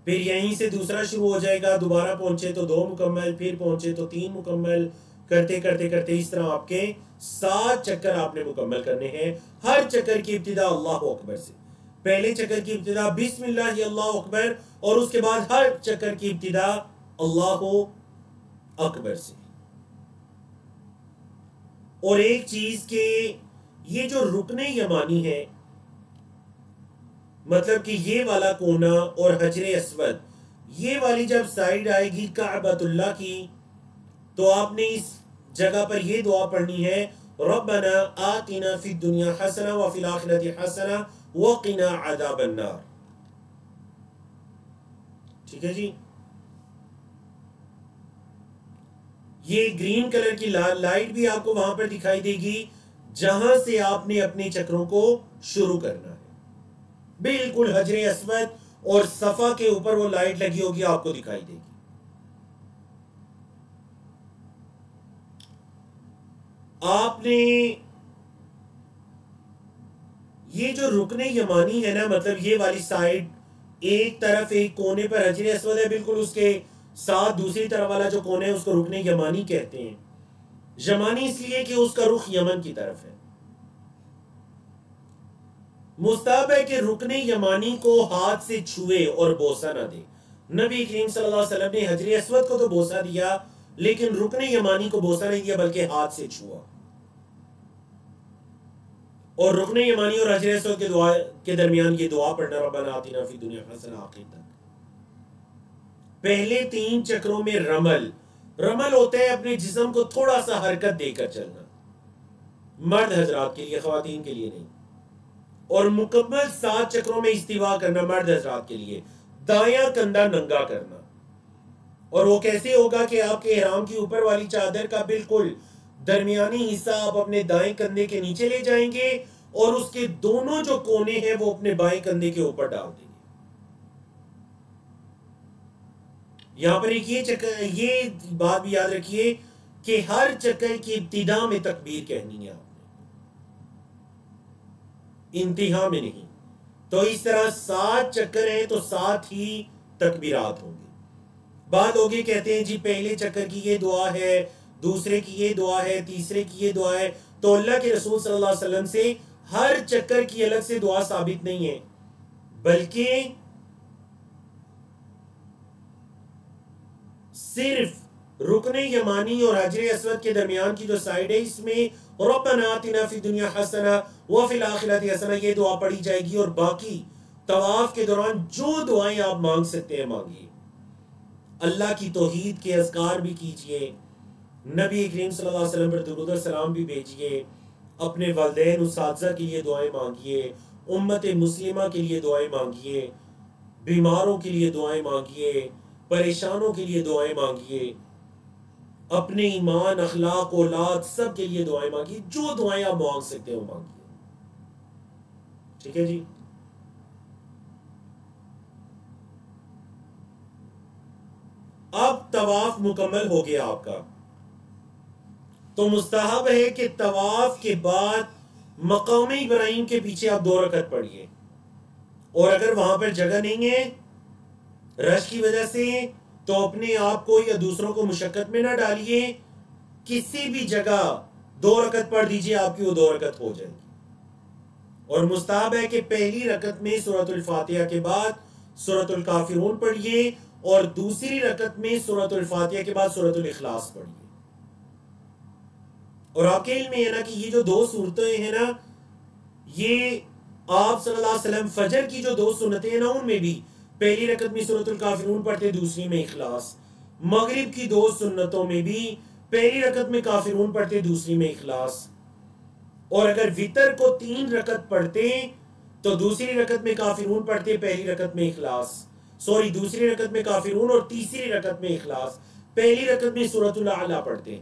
फिर यहीं से दूसरा शुरू हो जाएगा, दोबारा पहुंचे तो 2 मुकम्मल, फिर पहुंचे तो 3 मुकम्मल, करते करते करते इस तरह आपके 7 चक्कर आपने मुकम्मल करने हैं। हर चक्कर की इब्तिदा अल्लाह अकबर से। पहले चक्कर की इब्तिदा बिस्मिल्लाह अल्लाह अकबर, और उसके बाद हर चक्कर की इब्तिदा अल्लाह अकबर से। और एक चीज के, ये जो रुकने यमानी है, मतलब कि ये वाला कोना और हजरे अस्वद, ये वाली जब साइड आएगी काबतुल्लाह की, तो आपने इस जगह पर ये दुआ पढ़नी है, रब्बना आतिना फिद दुनिया हसना व फिल आखिरति हसना व क़िना अज़ाबन नार। ठीक है जी, ये ग्रीन कलर की लाइट भी आपको वहां पर दिखाई देगी जहां से आपने अपने चक्रों को शुरू करना है। बिल्कुल हजरे अस्वद और सफा के ऊपर वो लाइट लगी होगी, आपको दिखाई देगी। आपने ये जो रुकने यमानी है ना, मतलब ये वाली साइड, एक तरफ एक कोने पर हजरे अस्वद है, बिल्कुल उसके साथ दूसरी तरफ वाला जो कोने है उसको रुकने यमानी कहते हैं। यमानी इसलिए कि उसका रुख यमन की तरफ है। मुस्ताहब है कि रुकने यमानी को हाथ से छुए और बोसा ना दे। नबी करीम सल्लल्लाहु अलैहि वसल्लम ने हजरे अस्वद को तो बोसा दिया, लेकिन रुकने यमानी को बोसा नहीं दिया, बल्कि हाथ से छुआ। और रुकने यमानी और हजरे अस्वद के दुआ के दरमियान ये दुआ पढ़ना, रब्बना आतिना फिद दुनिया हसना, आखिर तक। पहले 3 चक्रों में रमल होता है अपने जिस्म को थोड़ा सा हरकत देकर चलना, मर्द हजरात के लिए, ख्वातीन के लिए नहीं। और मुकम्मल 7 चक्रों में इस्तिवा करना मर्द हजरात के लिए, दायां कंधा नंगा करना। और वो कैसे होगा कि आपके इहराम की ऊपर वाली चादर का बिल्कुल दरमियानी हिस्सा आप अपने दाएं कंधे के नीचे ले जाएंगे और उसके दोनों जो कोने हैं वो अपने बाएं कंधे के ऊपर डाल देंगे। यहां पर एक ये बात भी याद रखिए कि हर चक्कर की इब्तिदा में तकबीर कहनी है आपने, इंतहा में नहीं। तो इस तरह 7 चक्कर हैं तो 7 ही तकबीरात होंगे। बाद होगी कहते हैं जी पहले चक्कर की ये दुआ है, दूसरे की ये दुआ है, तीसरे की ये दुआ है। तो अल्लाह के रसूल सल्लल्लाहु अलैहि वसल्लम से हर चक्कर की अलग से दुआ साबित नहीं है, बल्कि सिर्फ रुकने यमानी और हजर अस्वद के दरमियान की जो साइड है, इसमें रब्बना आतिना फी दुनिया हसना व फिल आखिरति हसना, ये दुआ पढ़ी जाएगी। और बाकी तवाफ के दौरान जो दुआएं आप मांग सकते हैं मांगिए। अल्लाह की तौहीद के अज़कार भी कीजिए, नबी करीम सल्लल्लाहु अलैहि वसल्लम पर दुरूद और सलाम भी भेजिए, अपने वालिदैन उस्ताज़ा के लिए दुआएं मांगिए, उम्मत मुस्लिमा के लिए दुआएं मांगिए, बीमारों के लिए दुआएं मांगिए, परेशानों के लिए दुआएं मांगिए, अपने ईमान, अखलाक, औलाद सब के लिए दुआएं मांगिए। जो दुआएं आप मांग सकते हो मांगिए। ठीक है जी। अब तवाफ मुकम्मल हो गया आपका, तो मुस्तहब है कि तवाफ के बाद मकाम इब्राहिम के पीछे आप 2 रकत पढ़िए। और अगर वहां पर जगह नहीं है रश की वजह से, तो अपने आप को या दूसरों को मुशक्कत में ना डालिए, किसी भी जगह 2 रकत पढ़ दीजिए, आपकी वो 2 रकत हो जाएगी। और मुस्तहब है कि पहली रकत में सूरतुल फातिहा के बाद सूरतुल काफिरून पढ़िए, और दूसरी रकत में सूरतुल फातिहा के बाद सूरतुल इखलास पढ़िए। और आपके इल्म में है ना कि ये जो 2 सूरतें हैं ना, ये आप सल्लल्लाहु अलैहि वसल्लम फजर की जो 2 सुन्नतें हैं ना, उनमें भी पहली रकत में सूरतुल काफिरून पढ़ते, दूसरी में इखलास। मगरिब की 2 सुन्नतों में भी पहली रकत में काफिरून पढ़ते, दूसरी में इखलास। और अगर वितर को 3 रकत पढ़ते तो दूसरी रकत में काफिरून पढ़ते, पहली रकत में इखलास। सॉरी, दूसरी रकत में काफिरून और तीसरी रकत में इखलास। पहली रकत में सूरतुल आला पढ़ते।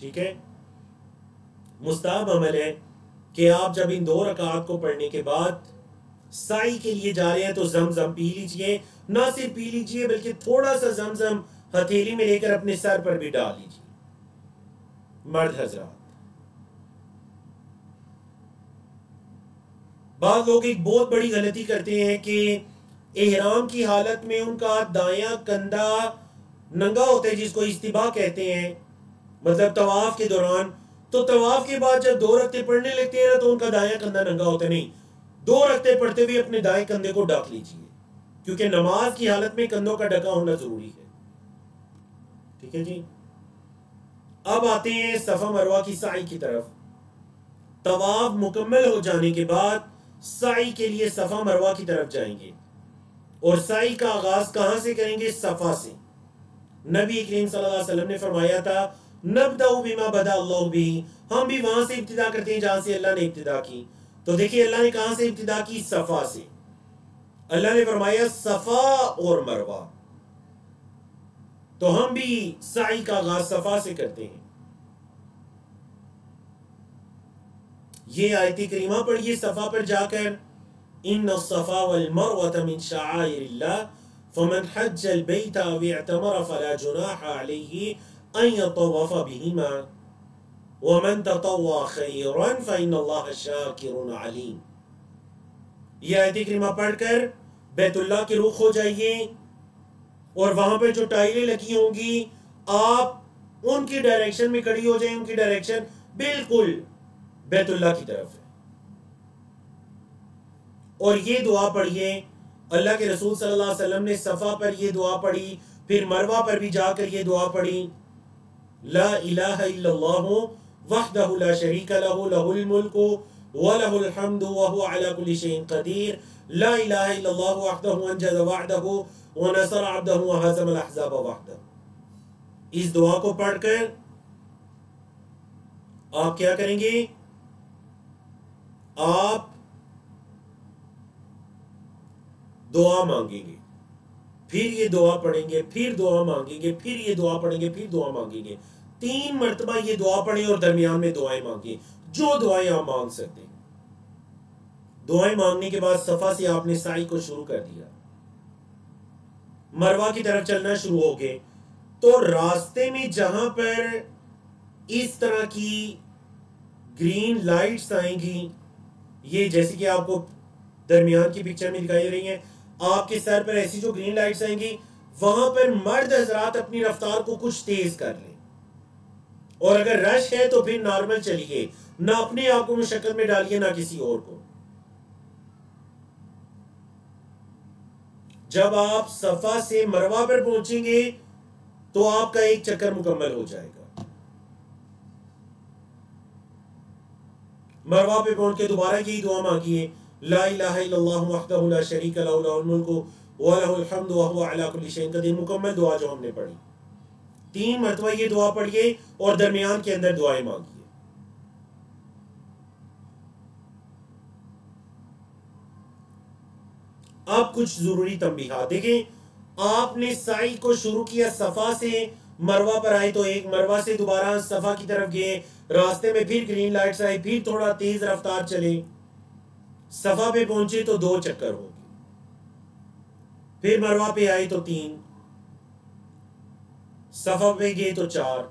ठीक है। मुस्तहब अमल है कि आप जब इन 2 रकात को पढ़ने के बाद साई के लिए जा रहे हैं तो जमजम पी लीजिए। ना सिर्फ पी लीजिए बल्कि थोड़ा सा जमजम हथेली में लेकर अपने सर पर भी डाल लीजिए। मर्द हजरात, बाद लोग एक बहुत बड़ी गलती करते हैं कि एहराम की हालत में उनका दायां कंधा नंगा होता है, जिसको इस्तिबा कहते हैं, मतलब तवाफ के दौरान। तो तवाफ के बाद जब 2 रकते पढ़ने लगते हैं ना, तो उनका दायां कंधा नंगा होता है। नहीं, 2 रकते पढ़ते हुए अपने दाएं कंधे को ढक लीजिए, क्योंकि नमाज की हालत में कंधों का ढका होना जरूरी है। ठीक है जी। अब आते हैं सफा मरवा की साई की तरफ। तवाफ मुकम्मल हो जाने के बाद साई के लिए सफा मरवा की तरफ जाएंगे, और साई का आगाज कहां से करेंगे? सफा से। नबी करीम सल्लल्लाहु अलैहि वसल्लम ने फरमाया था, नबदउ बिमा बदा अल्लाह भी, हम भी वहां से इब्तिदा करते हैं जहां से अल्लाह ने इब्तिदा की। तो देखिए अल्लाह ने कहां से इब्तिदा की? सफा से। अल्लाह ने फरमाया सफा और मरवा, तो हम भी साई का आगाज सफा से करते हैं। ये आयती करीमा पढ़िए सफा पर जाकर, इन्ना सफा वल मरवा मिन शआइरिल्लाह फमन हज्जल बैत अव इअतमर फला जुनाह अलैहि अन यतवफ बिहिमा वमन ततव्वा खैरन फइन्नल्लाह शाकिरुन अलीम। ये आयती करीमा पढ़कर बैतुल्लाह के रुख हो जाइए, और वहां पर जो टाइलें लगी होंगी आप उनकी डायरेक्शन में खड़ी हो जाए। उनकी डायरेक्शन बिल्कुल बैतुल्लाह की तरफ है, और ये दुआ पढ़िए। अल्लाह के रसूल सल्लल्लाहु अलैहि वसल्लम ने सफा पर ये दुआ पढ़ी, फिर मरवा पर भी जाकर ये दुआ पढ़ी, ला इलाहा इल्लल्लाहु वहदहु ला शरीका लहु लहुल मुल्कु व लहुल हम्दु व हुवा अला कुल्ली शैइन कदीर, ला इलाहा इल्लल्लाहु वहदहु अंजज़ वअदहु व नसर अब्दहु व हज़मल अहज़ाब वहदहु। इस दुआ को पढ़कर आप क्या करेंगे? आप दुआ मांगेंगे, फिर ये दुआ पढ़ेंगे, फिर दुआ मांगेंगे, फिर ये दुआ पढ़ेंगे, फिर दुआ मांगेंगे। 3 मरतबा ये दुआ पढ़ें और दरमियान में दुआएं मांगे, जो दुआएं आप मांग सकते हैं। दुआएं मांगने के बाद सफा से आपने साई को शुरू कर दिया, मरवा की तरफ चलना शुरू हो गए। तो रास्ते में जहां पर इस तरह की ग्रीन लाइट्स आएंगी, ये जैसे कि आपको दरमियान की पिक्चर में दिखाई दे रही हैं, आपके सर पर ऐसी जो ग्रीन लाइट्स आएंगी, वहां पर मर्द हजरात अपनी रफ्तार को कुछ तेज कर लें, और अगर रश है तो फिर नॉर्मल चलिए, ना अपने आप को मुशक्कत में डालिए ना किसी और को। जब आप सफा से मरवा पर पहुंचेंगे तो आपका एक चक्कर मुकम्मल हो जाएगा। मरवा पे पहुंच के दोबारा यही दुआ मांगिए, ला इलाहा इल्लल्लाहु वहदहु ला शरीका लहु लहुल मुल्कु व लहुल हम्दु व हुवा अला कुल्ली शैइन कदीर। मुकम्मल दुआ जो हमने पढ़ी, 3 मरतबा ये दुआ पढ़िए और दरमियान के अंदर दुआएं मांगिए। अब कुछ जरूरी तंबीहात देखें, आपने साई को शुरू किया सफा से, मरवा पर आए तो एक, मरवा से दोबारा सफा की तरफ गए, रास्ते में फिर ग्रीन लाइट्स आई, फिर थोड़ा तेज रफ्तार चले, सफा पे पहुंचे तो 2 चक्कर होगी, फिर मरवा पे आए तो 3, सफा पे गए तो 4,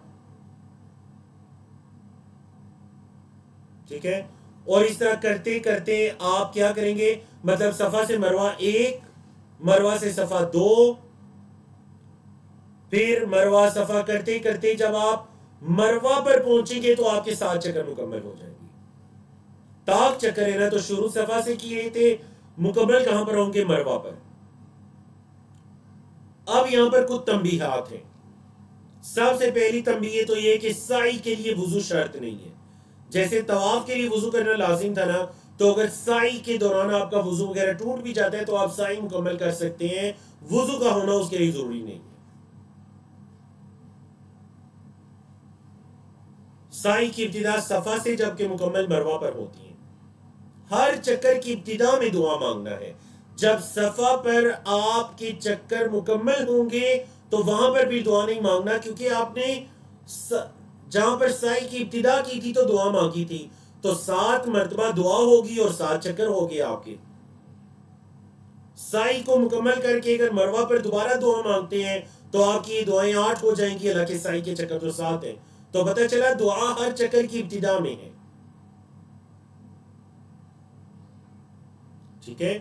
ठीक है। और इस तरह करते करते आप क्या करेंगे, मतलब सफा से मरवा 1, मरवा से सफा 2, फिर मरवा सफा करते करते जब आप मरवा पर पहुंचेंगे तो आपके 7 चक्कर मुकम्मल हो जाएंगे। ताक चक्कर है ना, तो शुरू सफा से किए थे, मुकम्मल कहां पर होंगे, मरवा पर। अब यहां पर कुछ तंबीहात हैं। सबसे पहली तंबीह तो यह कि साई के लिए वुजू शर्त नहीं है। जैसे तवाफ के लिए वुजू करना लाजिम था ना, तो अगर साई के दौरान आपका वुजू वगैरह टूट भी जाता है तो आप साई मुकम्मल कर सकते हैं, वुजू का होना उसके लिए जरूरी नहीं है। साई की इब्तिदा सफा से जबकि मुकम्मल मरवा पर होती है। हर चक्कर की इब्तिदा में दुआ मांगना है। जब सफा पर आपके चक्कर मुकम्मल होंगे तो वहां पर भी दुआ नहीं मांगना, क्योंकि आपने जहां पर साई की इब्तिदा की थी तो दुआ मांगी थी, तो 7 मरतबा दुआ होगी और 7 चक्कर हो गए आपके। साई को मुकम्मल करके अगर मरवा पर दोबारा दुआ मांगते हैं तो आपकी दुआएं 8 हो जाएंगी, हालांकि साई के चक्कर तो 7 है। तो पता चला दुआ हर चक्कर की इब्तिदा में है, ठीक है।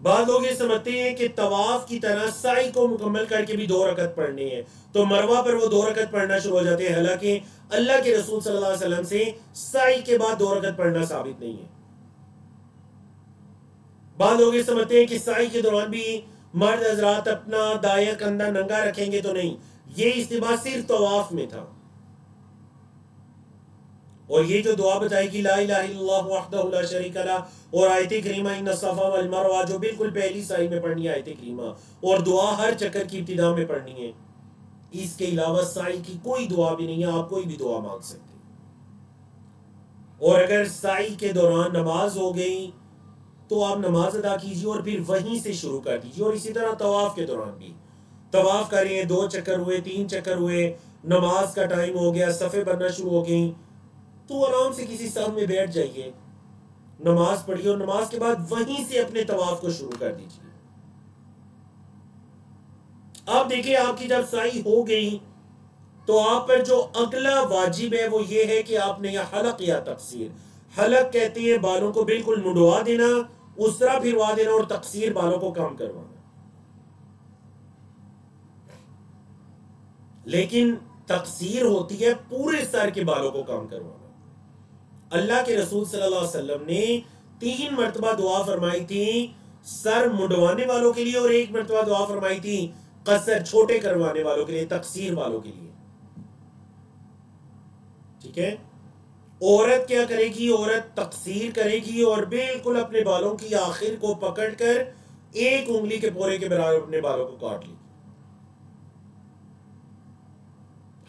बाद लोग ये समझते हैं कि तवाफ की तरह साई को मुकम्मल करके भी 2 रकत पढ़नी है, तो मरवा पर वो 2 रकत पढ़ना शुरू हो जाते हैं। हालांकि अल्लाह के रसूल सल्लल्लाहु अलैहि वसल्लम से साई के बाद 2 रकत पढ़ना साबित नहीं है। बाद लोग ये समझते हैं कि साई के दौरान भी मर्द हजरात अपना दाया कंधा नंगा रखेंगे, तो नहीं, ये इस्तिबा सिर्फ तवाफ में था। और ये जो दुआ बताएगी ला इलाहा इल्लल्लाहु वहदहु ला शरीका लहु और आयत करीमा इन्ना सफा वल मरवा, जो बिल्कुल पहली साई में पढ़नी है आयत करीमा, और दुआ हर चक्कर की इब्तिदा में पढ़नी है। इसके अलावा साई की कोई दुआ भी नहीं है, आप कोई भी दुआ मांग सकते। और अगर साई के दौरान नमाज हो गई तो आप नमाज अदा कीजिए और फिर वहीं से शुरू कर दीजिए। और इसी तरह तवाफ के दौरान भी तवाफ कर रहे हैं, 2 चक्कर हुए, 3 चक्कर हुए, नमाज का टाइम हो गया, सफ़े बनना शुरू हो गई, तो आराम से किसी साथ में बैठ जाइए, नमाज पढ़िए और नमाज के बाद वहीं से अपने तवाफ को शुरू कर दीजिए। अब देखिए, आपकी जब साई हो गई तो आप पर जो अगला वाजिब है वो ये है कि आपने यह हलक या तकसीर, हलक कहते हैं बालों को बिल्कुल मुंडवा देना, उसरा फिरवा देना, और तकसीर बालों को कम करवाना। लेकिन तकसीर होती है पूरे सर के बालों को कम करवाना। अल्लाह के रसूल सल्लल्लाहु अलैहि वसल्लम ने 3 मरतबा दुआ फरमाई थी सर मुंडवाने वालों के लिए, और 1 मरतबा दुआ फरमाई थी कसर छोटे करवाने वालों के लिए, तकसीर वालों के लिए, ठीक है। औरत क्या करेगी, औरत तकसीर करेगी और बिल्कुल अपने बालों की आखिर को पकड़कर 1 उंगली के पोरे के बराबर अपने बालों को काट लेगी।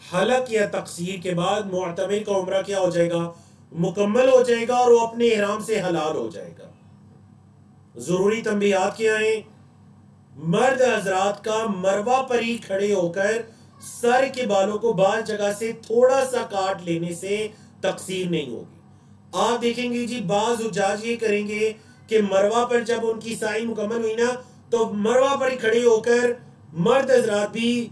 हलक या तकसीर के बाद मुअतमिर का उम्रा क्या हो जाएगा, मुकम्मल हो जाएगा और वो अपने इहराम से हलाल हो जाएगा। जरूरी तंबीहात क्या है, मर्द हजरात का मरवा पर ही खड़े होकर सर के बालों को बाल जगह से थोड़ा सा काट लेने से तकसीर नहीं होगी। आप देखेंगे जी, बाज उजाज ये करेंगे कि मरवा पर जब उनकी साई मुकम्मल हुई ना, तो मरवा पर ही खड़े होकर मर्द हजरात भी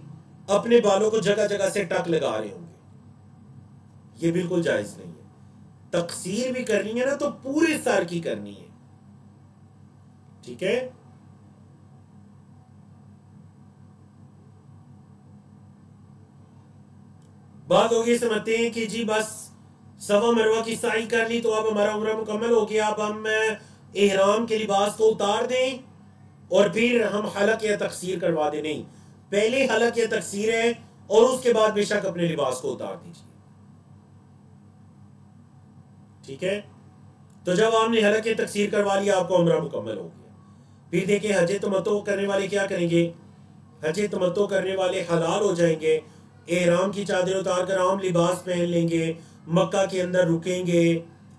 अपने बालों को जगह जगह से टक लगा रहे होंगे। ये बिल्कुल जायज नहीं है। तकसीर भी करनी है ना तो पूरे सर की करनी है, ठीक है। बाद लोग ये समझते हैं कि जी बस सवा मरवा की साई कर ली तो अब हमारा उम्र मुकम्मल हो गया, अब हम इहराम के लिबास को उतार दें और फिर हम हलक या तकसीर करवा दें। नहीं, पहले हलक या तकसीर है और उसके बाद बेशक अपने लिबास को उतार दीजिए। ठीक है, तो जब आपने हलक या तकसीर करवा लिया आपका उम्र मुकम्मल हो गया। फिर देखिए हज तमत्तो करने वाले क्या करेंगे, हज तमत्तो करने वाले हलाल हो जाएंगे, एहराम की चादर उतार कर आम लिबास पहन लेंगे, मक्का के अंदर रुकेंगे,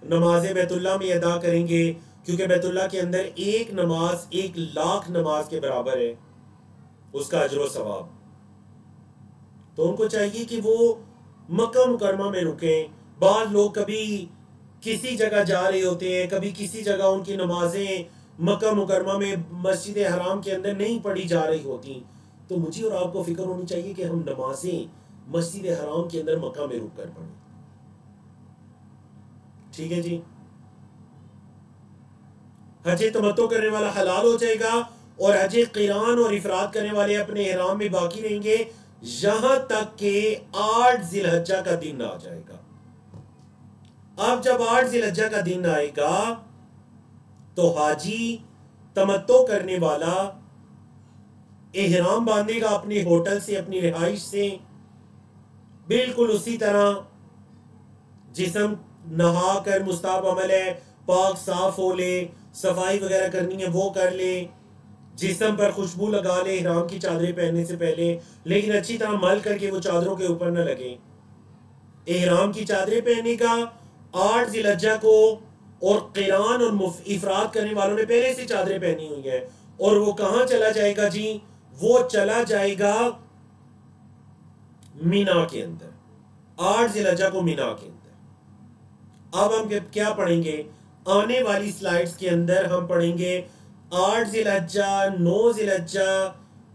नमाज बैतुल्लाह में अदा करेंगे, क्योंकि बैतुल्लाह के अंदर एक नमाज 1,00,000 नमाज के बराबर है उसका अजर व सवाब। तो उनको चाहिए कि वो मक्का मुकरमा में रुकें। बाद लोग कभी किसी जगह जा रहे होते हैं, कभी किसी जगह उनकी नमाजें मक्का मुकरमा में मस्जिद हराम के अंदर नहीं पढ़ी जा रही होती, तो मुझे और आपको फिक्र होनी चाहिए कि हम नमाजें मस्जिद हराम के अंदर मक्का में रुक कर पढ़ें। ठीक है जी, हज तमत्तो करने वाला हलाल हो जाएगा और हज क़िरान और इफराद करने वाले अपने इहराम में बाकी रहेंगे यहां तक कि 8 ज़िलहज्जा का दिन आ जाएगा। अब जब 8 ज़िलहज्जा का दिन आएगा तो हाजी तमत्तो करने वाला इहराम बांधेगा अपने होटल से, अपनी रिहाइश से, बिल्कुल उसी तरह जिस्म नहा कर मुस्ताहब अमल है, पाक साफ हो ले, सफाई वगैरह करनी है वो कर ले, जिस्म पर खुशबू लगा ले इहराम की चादरें पहनने से पहले, लेकिन अच्छी तरह मल करके वो चादरों के ऊपर न लगे। इहराम की चादरें पहनेगा 8 ज़िलहज्जा को, और क़िरान और इफराद करने वालों ने पहले से चादरें पहनी हुई हैं, और वो कहां चला जाएगा जी, वो चला जाएगा मीना के अंदर, 8 ज़िलहज्जा को मीना के अंदर। अब हम क्या पढ़ेंगे, आने वाली स्लाइड्स के अंदर हम पढ़ेंगे 8 ज़िलहज्जा, 9 ज़िलहज्जा,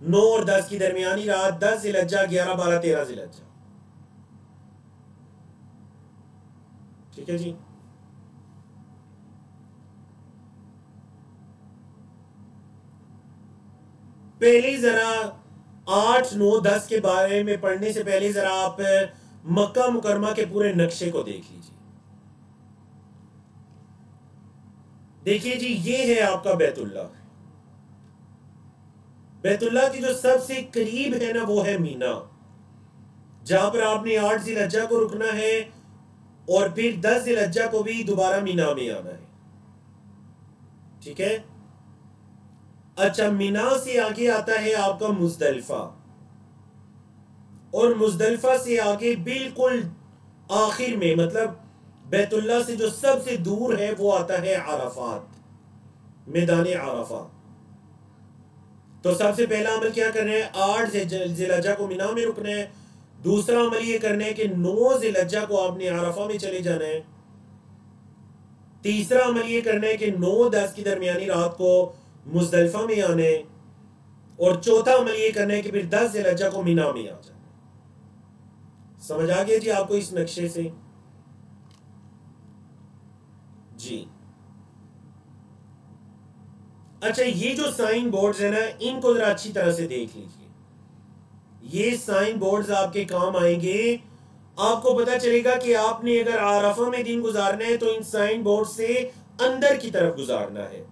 9 और 10 की दरमियानी रात, 10 ज़िलहज्जा, 11, 12, 13 ज़िलहज्जा। ठीक है जी, पहले जरा 8, 9, 10 के बारे में पढ़ने से पहले जरा आप मक्का मुकरमा के पूरे नक्शे को देख लीजिए। देखिए जी, ये है आपका बैतुल्लाह। बैतुल्लाह की जो सबसे करीब है ना वो है मीना, जहां पर आपने 8 ज़िलहज्जा को रुकना है और फिर 10 ज़िलहज्जा को भी दोबारा मीना में आना है। ठीक है, अच्छा, मीना से आगे आता है आपका मुज़दलिफा, और मुज़दलिफा से आगे बिल्कुल आखिर में, मतलब बैतुल्लाह से जो सबसे दूर है वो आता है अराफात, मैदान अराफा। तो सबसे पहला अमल क्या करना है, 8 ज़िलहज्जा को मीना में रुकना है। दूसरा अमल ये करना है कि 9 ज़िलहज्जा को आपने अराफा में चले जाना है। तीसरा अमल ये करना है कि 9-10 की दरमियानी रात को मुज़दलिफा में आना है। और चौथा अमल ये करना है कि फिर 10 ज़िलहज्जा को मीना में आ जाना। समझ आ गया जी आपको इस नक्शे से जी। अच्छा, ये जो साइन बोर्ड्स है ना, इनको जरा अच्छी तरह से देख लीजिए। ये साइन बोर्ड्स आपके काम आएंगे। आपको पता चलेगा कि आपने अगर आराफा में दिन गुजारना है तो इन साइन बोर्ड से अंदर की तरफ गुजारना है।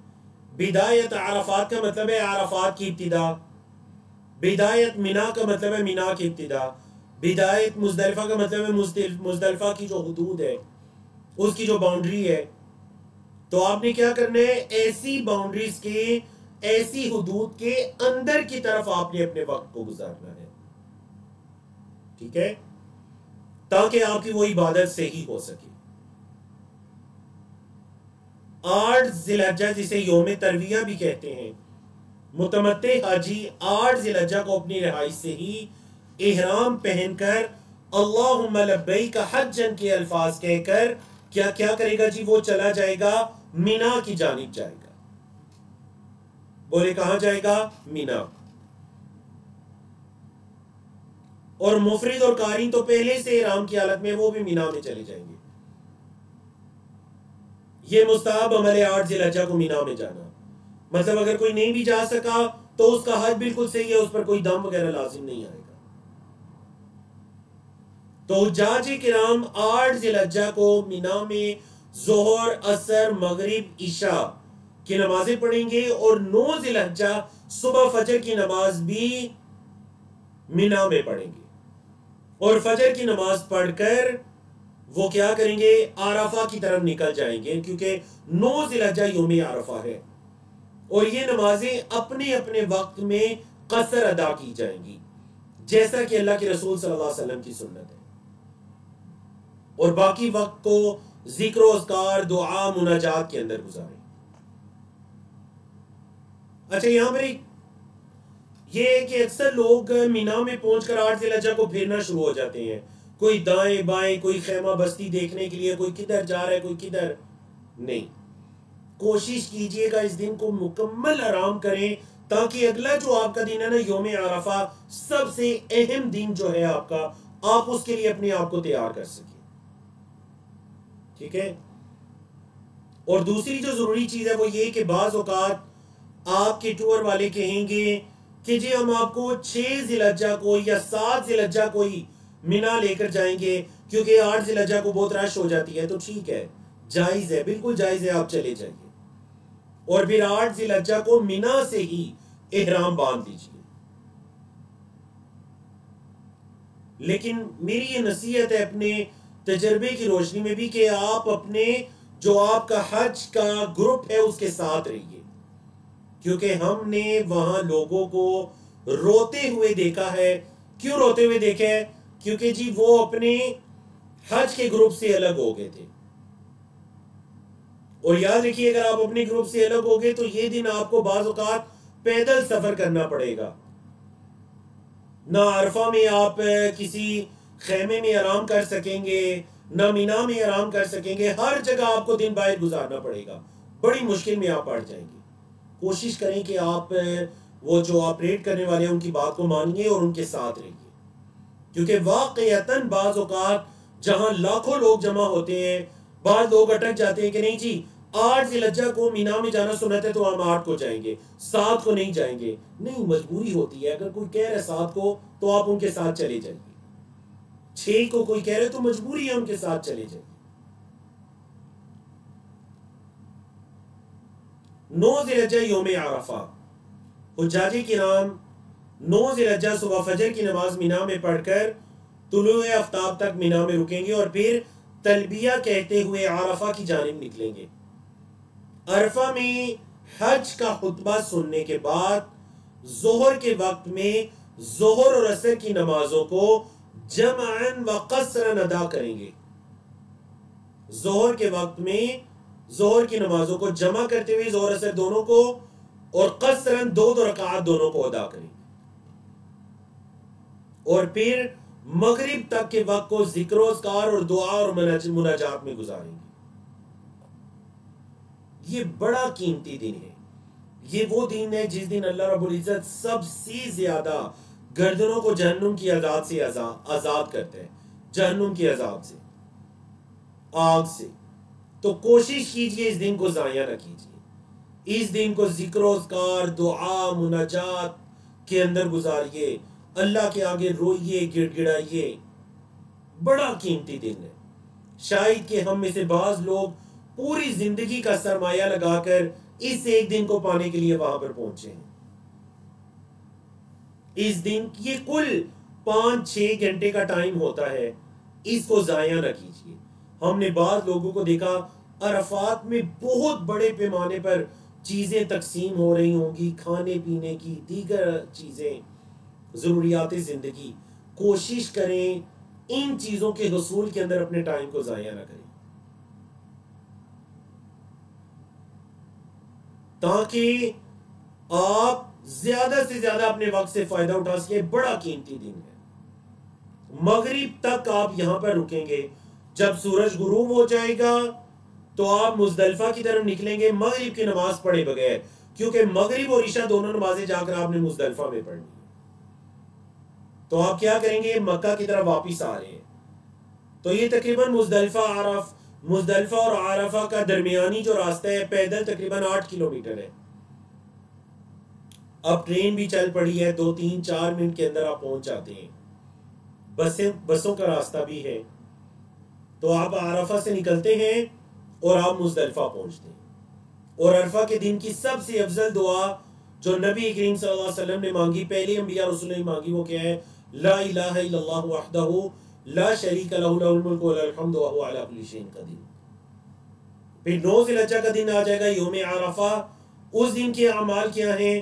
बिदायत अराफात का मतलब है अराफात की इब्तिदा, बिदायत मिना का मतलब है मिना की इब्तिदा, बिदायत मुज़दलिफा का मतलब है मुज़दलिफा की जो हुदूद है, उसकी जो बाउंड्री है। तो आपने क्या करना है, ऐसी बाउंड्रीज के, ऐसी हुदूद के अंदर की तरफ आपने अपने वक्त को गुजारना है। ठीक है, ताकि आपकी वो इबादत सही हो सके। 8 ज़िलहज्जा जिसे यौम तरविया भी कहते हैं, मुतमत्ते हाजी 8 ज़िलहज्जा को अपनी रिहाइश से ही इहराम पहनकर अल्लाहुम्मा लब्बैक हज्जन के अल्फाज कहकर क्या क्या करेगा जी, वो चला जाएगा मीना की जानिब जाएगा। बोले कहां जाएगा, मीना। और मुफरिद और कारी तो पहले से इहराम की हालत में वो भी मीना में चले जाएंगे। ये मुस्ताहब अमल है 8 ज़िलहज्जा को मीना में जाना। मतलब अगर कोई नहीं भी जा सका तो उसका हज बिल्कुल सही है, उस पर कोई दम वगैरह लाजिम नहीं आएगा। तो हुज्जाज किराम 8 जिलहज्जा को मिना में जोहर, असर, मगरिब, ईशा की नमाजें पढ़ेंगे और 9 जिलहज्जा सुबह फजर की नमाज भी मिना में पढ़ेंगे और फजर की नमाज पढ़कर वो क्या करेंगे, आरफा की तरफ निकल जाएंगे, क्योंकि 9 जिलहज्जा यौम आरफा है और ये नमाजें अपने अपने वक्त में कसर अदा की जाएंगी जैसा कि अल्लाह के रसूल सल्लल्लाहु अलैहि वसल्लम की सुन्नत है। और बाकी वक्त को जिक्र, अस्कार, दुआ, मुनाजात के अंदर गुजारें। अच्छा, यहां पर ये है कि अक्सर लोग मीना में पहुंचकर 8 जिलहज्जा को फिरना शुरू हो जाते हैं, कोई दाएं बाएं, कोई खेमा बस्ती देखने के लिए, कोई किधर जा रहा है, कोई किधर नहीं। कोशिश कीजिएगा इस दिन को मुकम्मल आराम करें ताकि अगला जो आपका दिन है ना, यौम आरफा, सबसे अहम दिन जो है आपका, आप उसके लिए अपने आप को तैयार कर सकें। ठीक है। और दूसरी जो जरूरी चीज है वो ये कि बाज़ औकात आपके टूर वाले कहेंगे कि जी हम आपको 6 जिलहज्जा को या 7 जिलहज्जा को ही मिना लेकर जाएंगे क्योंकि 8 जिलहज्जा को बहुत रश हो जाती है। तो ठीक है, जायज है, बिल्कुल जायज है, आप चले जाइए और फिर 8 जिलहज्जा को मिना से ही इहराम बांध लीजिए। लेकिन मेरी ये नसीहत है अपने तजर्बे की रोशनी में भी कि आप अपने जो आपका हज का ग्रुप है उसके साथ रहिए, क्योंकि हमने वहां लोगों को रोते हुए देखा है। क्यों रोते हुए देखे हैं? क्योंकि जी वो अपने हज के ग्रुप से अलग हो गए थे। और याद रखिए, अगर आप अपने ग्रुप से अलग हो गए तो ये दिन आपको बाज़ औक़ात पैदल सफर करना पड़ेगा। ना अरफा में आप किसी खेमे में आराम कर सकेंगे, ना मीना में आराम कर सकेंगे, हर जगह आपको दिन बाहर गुजारना पड़ेगा, बड़ी मुश्किल में आप पड़ जाएंगे। कोशिश करें कि आप वो जो ऑपरेट करने वाले हैं उनकी बात को मानिए और उनके साथ रहिए, क्योंकि वाकईतन बाज़ औक़ात जहां लाखों लोग जमा होते हैं, बाद लोग अटक जाते हैं कि नहीं जी 8 जिलहज्जा को मीना में जाना सुन्नत है तो हम 8 को जाएंगे, 7 को नहीं जाएंगे। नहीं, मजबूरी होती है। अगर कोई कह रहा है 7 को तो आप उनके साथ चले जाइए, 6 को कोई कह रहे तो मजबूरी है उनके साथ चले जाइए। 9 जिलहज्जा यौम आरफा, हुज्जाज किराम 9 जिलहज्जा सुबह फजर की नमाज मीना में पढ़कर तुलुए आफ्ताब तक मीना में रुकेंगे और फिर तलबिया कहते हुए आरफा की जानिब निकलेंगे। अरफा में हज का खुतबा सुनने के बाद जोहर के वक्त में जोहर और असर की नमाजों को जमअन व कसरन अदा करेंगे। जोहर के वक्त में जोहर की नमाजों को जमा करते हुए जोहर असर दोनों को और कसरन 2-2 रकात दोनों को अदा करेंगे और फिर मगरिब तक के वक्त को जिक्र, अस्कार और दुआ और मुनाजात में गुजारेंगे। ये बड़ा कीमती दिन है। ये वो दिन है जिस दिन अल्लाह रब्बुल इज्जत सबसे ज्यादा गर्दनों को जहन्नुम की अजाब से आजाद करते हैं, जहन्नुम की अजाब से, आग से। तो कोशिश कीजिए इस दिन को जाया न कीजिए। इस दिन को जिक्र, अस्कार, दुआ, मुनाजात के अंदर गुजारिए, अल्लाह के आगे रोइए, गिड़गिड़ाइए। बड़ा कीमती दिन है। शायद कि हम में से बाज लोग पूरी जिंदगी का सरमाया लगाकर इस एक दिन को पाने के लिए वहां पर पहुंचे हैं। इस दिन ये कुल 5-6 घंटे का टाइम होता है, इसको जाया ना कीजिए। हमने बाद लोगों को देखा अरफात में बहुत बड़े पैमाने पर चीजें तकसीम हो रही होंगी, खाने पीने की, दीगर चीजें, जरूरियात जिंदगी। कोशिश करें इन चीजों के हसूल के अंदर अपने टाइम को जाया ना करें, ताकि आप ज्यादा से ज्यादा अपने वक्त से फायदा उठा सके। बड़ा कीमती दिन है। मगरिब तक आप यहां पर रुकेंगे। जब सूरज गुरूब हो जाएगा तो आप मुजदलिफा की तरफ निकलेंगे मगरिब की नमाज पढ़े बगैर, क्योंकि मगरिब और ईशा दोनों नमाजें जाकर आपने मुजदलिफा में पढ़नी। तो आप क्या करेंगे, मक्का की तरफ वापिस आ रहे हैं। तो ये तकरीबन मुजदलिफा और आरफा का दरमियानी जो रास्ता है पैदल तकरीबन 8 किलोमीटर है। अब ट्रेन भी चल पड़ी है, 2-3-4 मिनट के अंदर आप पहुंच जाते हैं। बसों का रास्ता भी है। तो आप अरफा से निकलते हैं और आप मुजदलिफा पहुंचते हैं। और अरफा के दिन की सबसे अफजल दुआ जो नबी करीम सल्लल्लाहु अलैहि वसल्लम ने मांगी, पहले अंबिया रसूल ने मांगी, वो क्या है? ला इलाहा इल्लल्लाहु वहदहु ला शरीका लहु लहुल मुल्कु व लहुल हम्दु व हुवा अला कुल्लि शैइन कदीर। फिर 9 ज़िलहज्जा का दिन आ जाएगा, यौम अरफा। उस दिन के अमाल क्या हैं?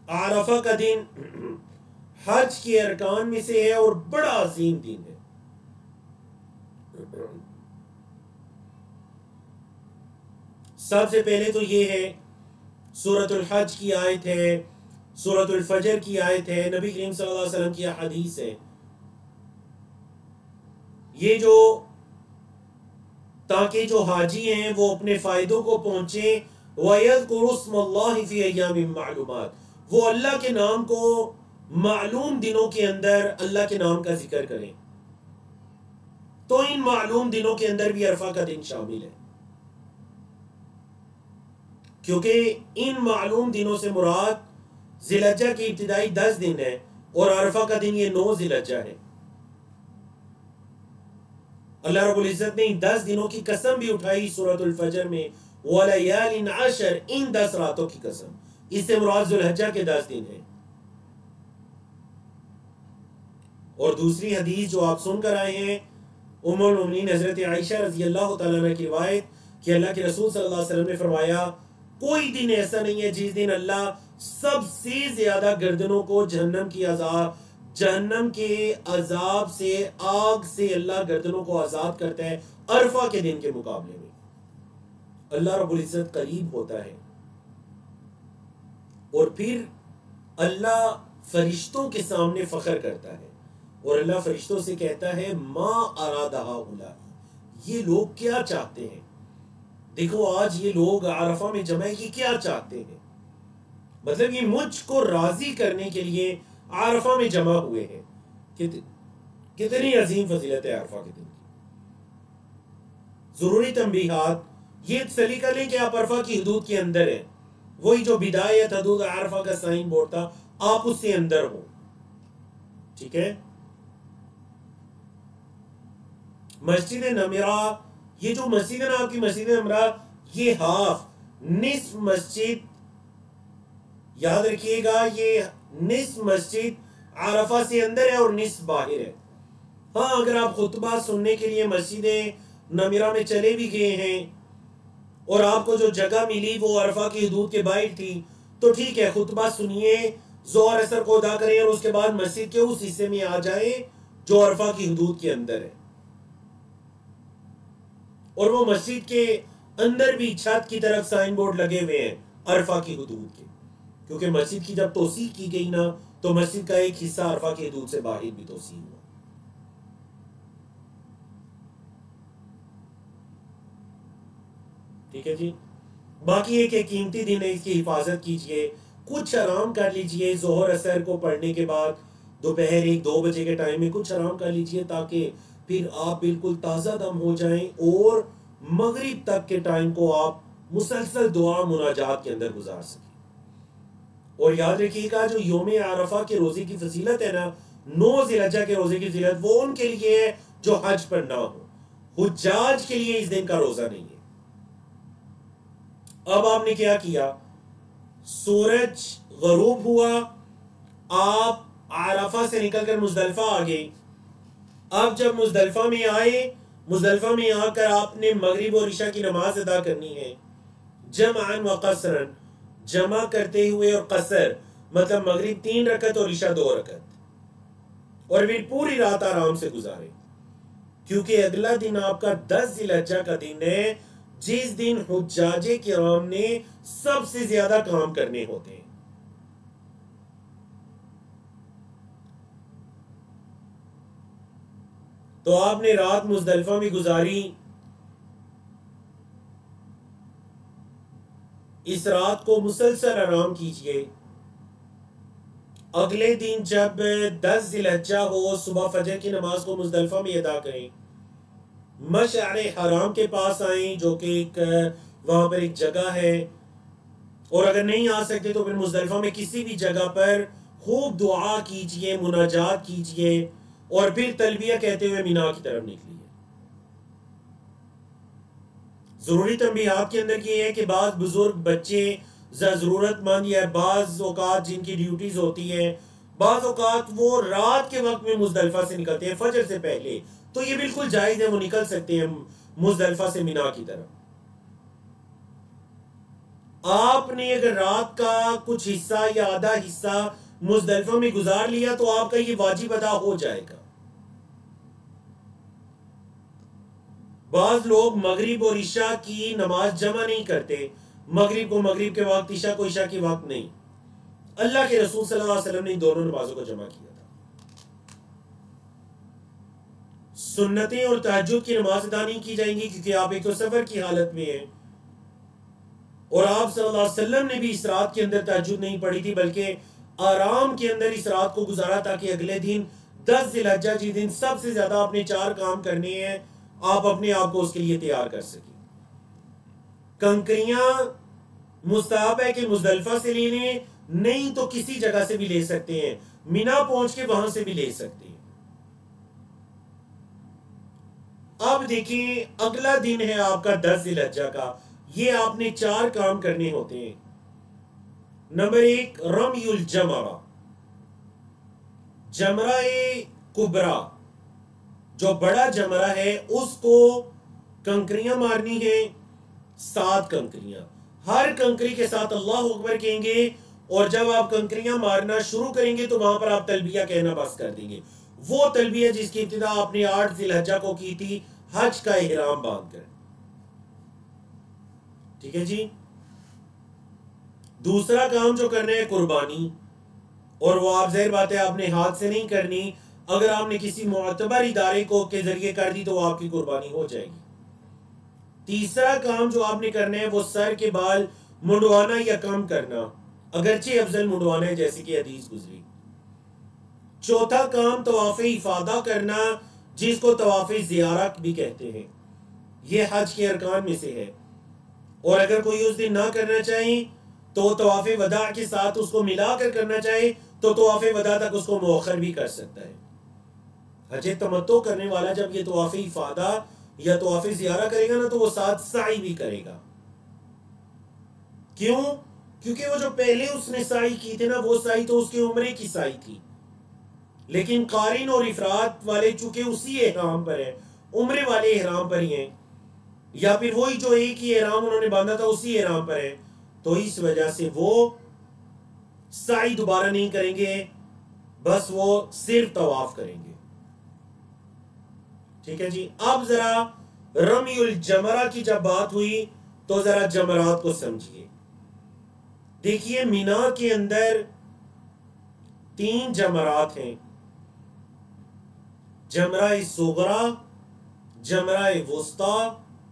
अरफा का दिन हज के अरकान में से है और बड़ा अजीम दिन है। सबसे पहले तो ये है, सूरतुल हज की आयत है, सूरतुल फजर की आयत है, नबी करीम सल्लल्लाहु अलैहि वसल्लम की हदीस है। ये जो ताकि जो हाजी हैं वो अपने फायदों को पहुंचे, वयज़कुरुस्मल्लाहि फी अय्यामिन मालूमात, वो अल्लाह के नाम को मालूम दिनों के अंदर अल्लाह के नाम का जिक्र करें। तो इन मालूम दिनों के अंदर भी अरफा का दिन शामिल है, क्योंकि इन मालूम दिनों से मुराद ज़िलहज्जा की इब्तिदाई 10 दिन है और अरफा का दिन ये 9 ज़िलहज्जा है। अल्लाह रब्बुल इज्जत ने इन 10 दिनों की कसम भी उठाई सूरतुल फजर में, वलयालिन अशर, इन 10 रातों की कसम। इससे मुराद ज़ुल्हज्जा के 10 दिन है। और दूसरी हदीस जो आप सुनकर आए हैं, उम्मुल मोमिनीन हजरत आयशा रज़ी अल्लाह तआला अन्हा की रिवायत कि अल्लाह के रसूल सल्लल्लाहु अलैहि वसल्लम ने फरमाया, कोई दिन ऐसा नहीं है जिस दिन अल्लाह सबसे ज्यादा गर्दनों को जहन्नम के अजाब से, आग से अल्लाह गर्दनों को आजाद करता है अरफा के दिन के मुकाबले में। अल्लाह रब्बुल इज्जत करीब होता है। और फिर अल्लाह फरिश्तों के सामने फख्र करता है और अल्लाह फरिश्तों से कहता है, माँ अरादा हाउला, ये लोग क्या चाहते हैं? देखो आज ये लोग अरफा में जमा की क्या चाहते हैं, मतलब ये मुझको राजी करने के लिए अरफा में जमा हुए हैं। कितनी अजीम फजीलत है अरफा के दिन की। जरूरी तंबीहात, ये तसल्ली कर लें कि आप अरफा की हदूद के अंदर हैं। वही जो बिदायत हदूद अरफा का साइन बोर्ड था, आप उससे अंदर हो, ठीक है। मस्जिद नमीरा, ये जो मस्जिद है ना आपकी, मस्जिद नमीरा, ये हाफ निस्फ मस्जिद, याद रखिएगा, ये निस्फ मस्जिद अरफा से अंदर है और निस्फ बाहर है। हाँ, अगर आप खुतबा सुनने के लिए मस्जिद नमीरा में चले भी गए हैं और आपको जो जगह मिली वो अरफा की हदूद के बाहर थी, तो ठीक है, खुतबा सुनिए, ज़ोहर असर को अदा करें और उसके बाद मस्जिद के उस हिस्से में आ जाएं जो अरफा की हदूद के अंदर है। और वो मस्जिद के अंदर भी छत की तरफ साइन बोर्ड लगे हुए हैं अरफा की हदूद के, क्योंकि मस्जिद की जब तोसी की गई ना, तो मस्जिद का एक हिस्सा अरफा की हदूद से बाहर भी तोसी हुआ। ठीक है जी। बाकी एक कीमती दिन है, इसकी हिफाजत कीजिए, कुछ आराम कर लीजिए। जोहर असर को पढ़ने के बाद दोपहर 1-2 बजे के टाइम में कुछ आराम कर लीजिए, ताकि फिर आप बिल्कुल ताज़ा दम हो जाएं और मगरिब तक के टाइम को आप मुसलसल दुआ मुनाजात के अंदर गुजार सकें। और याद रखिएगा, जो यौम अरफा के रोजे की फजीलत है ना, 9 ज़िलहज्जा के रोजे की फजीलत, वो उनके लिए है जो हज पर ना हो। हुज्जाज के लिए इस दिन का रोजा नहीं है। अब आपने क्या किया, सूरज गरूब हुआ, आप अरफा से निकलकर मुजदलिफा आ गए। अब जब मुजदलिफा में आए, मुजदलिफा में आकर आपने मगरिब और इशा की नमाज अदा करनी है, जमअन व कसरन, जमा करते हुए और कसर, मतलब मगरिब 3 रकत और इशा 2 रकत, और फिर पूरी रात आराम से गुजारे, क्योंकि अगला दिन आपका 10 ज़िलहज्जा का दिन है, जिस दिन हुज्जाजे किराम ने सबसे ज्यादा काम करने होते हैं। तो आपने रात मुजदलिफा में गुजारी। इस रात को मुसलसल आराम कीजिए। अगले दिन जब 10 ज़िलहज्जा हो, सुबह फजर की नमाज को मुजदलिफा में अदा करें, मशअर हराम के पास आए, जो कि एक वहां पर एक जगह है, और अगर नहीं आ सकते तो फिर मुजदलिफा में किसी भी जगह पर खूब दुआ कीजिए, मुनाजात कीजिए, और फिर तलबिया कहते हुए मीना की तरफ निकली है। जरूरी तंबीहात के अंदर ये है कि बाज बुजुर्ग, बच्चे, जरूरतमंद या बाज औकात जिनकी ड्यूटीज होती है, बाज औकात वो रात के वक्त में मुजदलिफा से निकलते हैं फजर से पहले, तो ये बिल्कुल जायज है, वो निकल सकते हैं मुजदलिफा से मीना की तरफ। आपने अगर रात का कुछ हिस्सा या आधा हिस्सा मुजदलिफा में गुजार लिया तो आपका ये वाजिब अदा हो जाएगा। बाज लोग मगरिब और ईशा की नमाज जमा नहीं करते, मगरिब को मगरिब के वक्त, ईशा को ईशा के वक्त नहीं। अल्लाह के रसूल सल्लल्लाहु अलैहि वसल्लम ने दोनों नमाजों को जमा किया था। सुन्नतें और तहज्जुद की नमाज अदा नहीं की जाएंगी क्योंकि आप एक तो सफर की हालत में हैं, और आप सल्लल्लाहु अलैहि वसल्लम ने भी इस रात के अंदर तहज्जुद नहीं पढ़ी थी, बल्कि आराम के अंदर इस रात को गुजारा ताकि अगले दिन 10 जिलहज्जा जी दिन सबसे ज्यादा अपने 4 काम करने हैं, आप अपने आप को उसके लिए तैयार कर सकें। कंकरियां मुस्तहब है कि मुजदलिफा से लेने, नहीं तो किसी जगह से भी ले सकते हैं, मीना पहुंच के वहां से भी ले सकते हैं। अब देखिए अगला दिन है आपका 10 जिलहज्जा का, ये आपने 4 काम करने होते हैं। नंबर 1 रमीउल जमरा, जमरा कुबरा, जो बड़ा जमरा है उसको कंकरियां मारनी है, 7 कंकरियां। हर कंकरी के साथ अल्लाह अकबर कहेंगे, और जब आप कंकरियां मारना शुरू करेंगे तो वहां पर आप तलबिया कहना बस कर देंगे। वो तलबिया जिसकी इब्तिदा आपने 8 जिलहज्जा को की थी हज का इहराम बांधकर। ठीक है जी। दूसरा काम जो करना है कुर्बानी, और वो आप जाहिर बात है आपने हाथ से नहीं करनी, अगर आपने किसी मुअतबर इदारे को के जरिए कर दी तो वो आपकी कुर्बानी हो जाएगी। तीसरा काम जो आपने करना है वो सर के बाल मुंडवाना या कम करना, अगरचे अफजल मुंडवाना है जैसे कि हदीस गुजरी। चौथा काम तवाफ इफादा करना, जिसको तवाफ ज़ियारत भी कहते हैं, ये हज के अरकान में से है। और अगर कोई उस दिन ना करना चाहे तो तवाफ वदा के साथ उसको मिलाकर करना चाहे तो तवाफ वदा तक उसको मुअख्खर भी कर सकता है। हज तमत्तो करने वाला जब ये तवाफ इफादा या तवाफ ज़ियारत करेगा ना तो वो साथ साई भी करेगा। क्यों? क्योंकि वो जो पहले उसने साई की थी ना, वो साई तो उसके उम्रे की साई थी, लेकिन कारिन और इफरात वाले चूंकि उसी एहराम पर है, उम्रे वाले एहराम पर ही हैं, या फिर वही जो एक ही एहराम उन्होंने बांधा था उसी एहराम पर है, तो इस वजह से वो साई दोबारा नहीं करेंगे, बस वो सिर्फ तवाफ करेंगे। ठीक है जी। अब जरा रमीउल जमरा की जब बात हुई तो जरा जमरात को समझिए। देखिए मीना के अंदर 3 जमरात हैं, जमरा सुगरा, जमरा वुस्ता,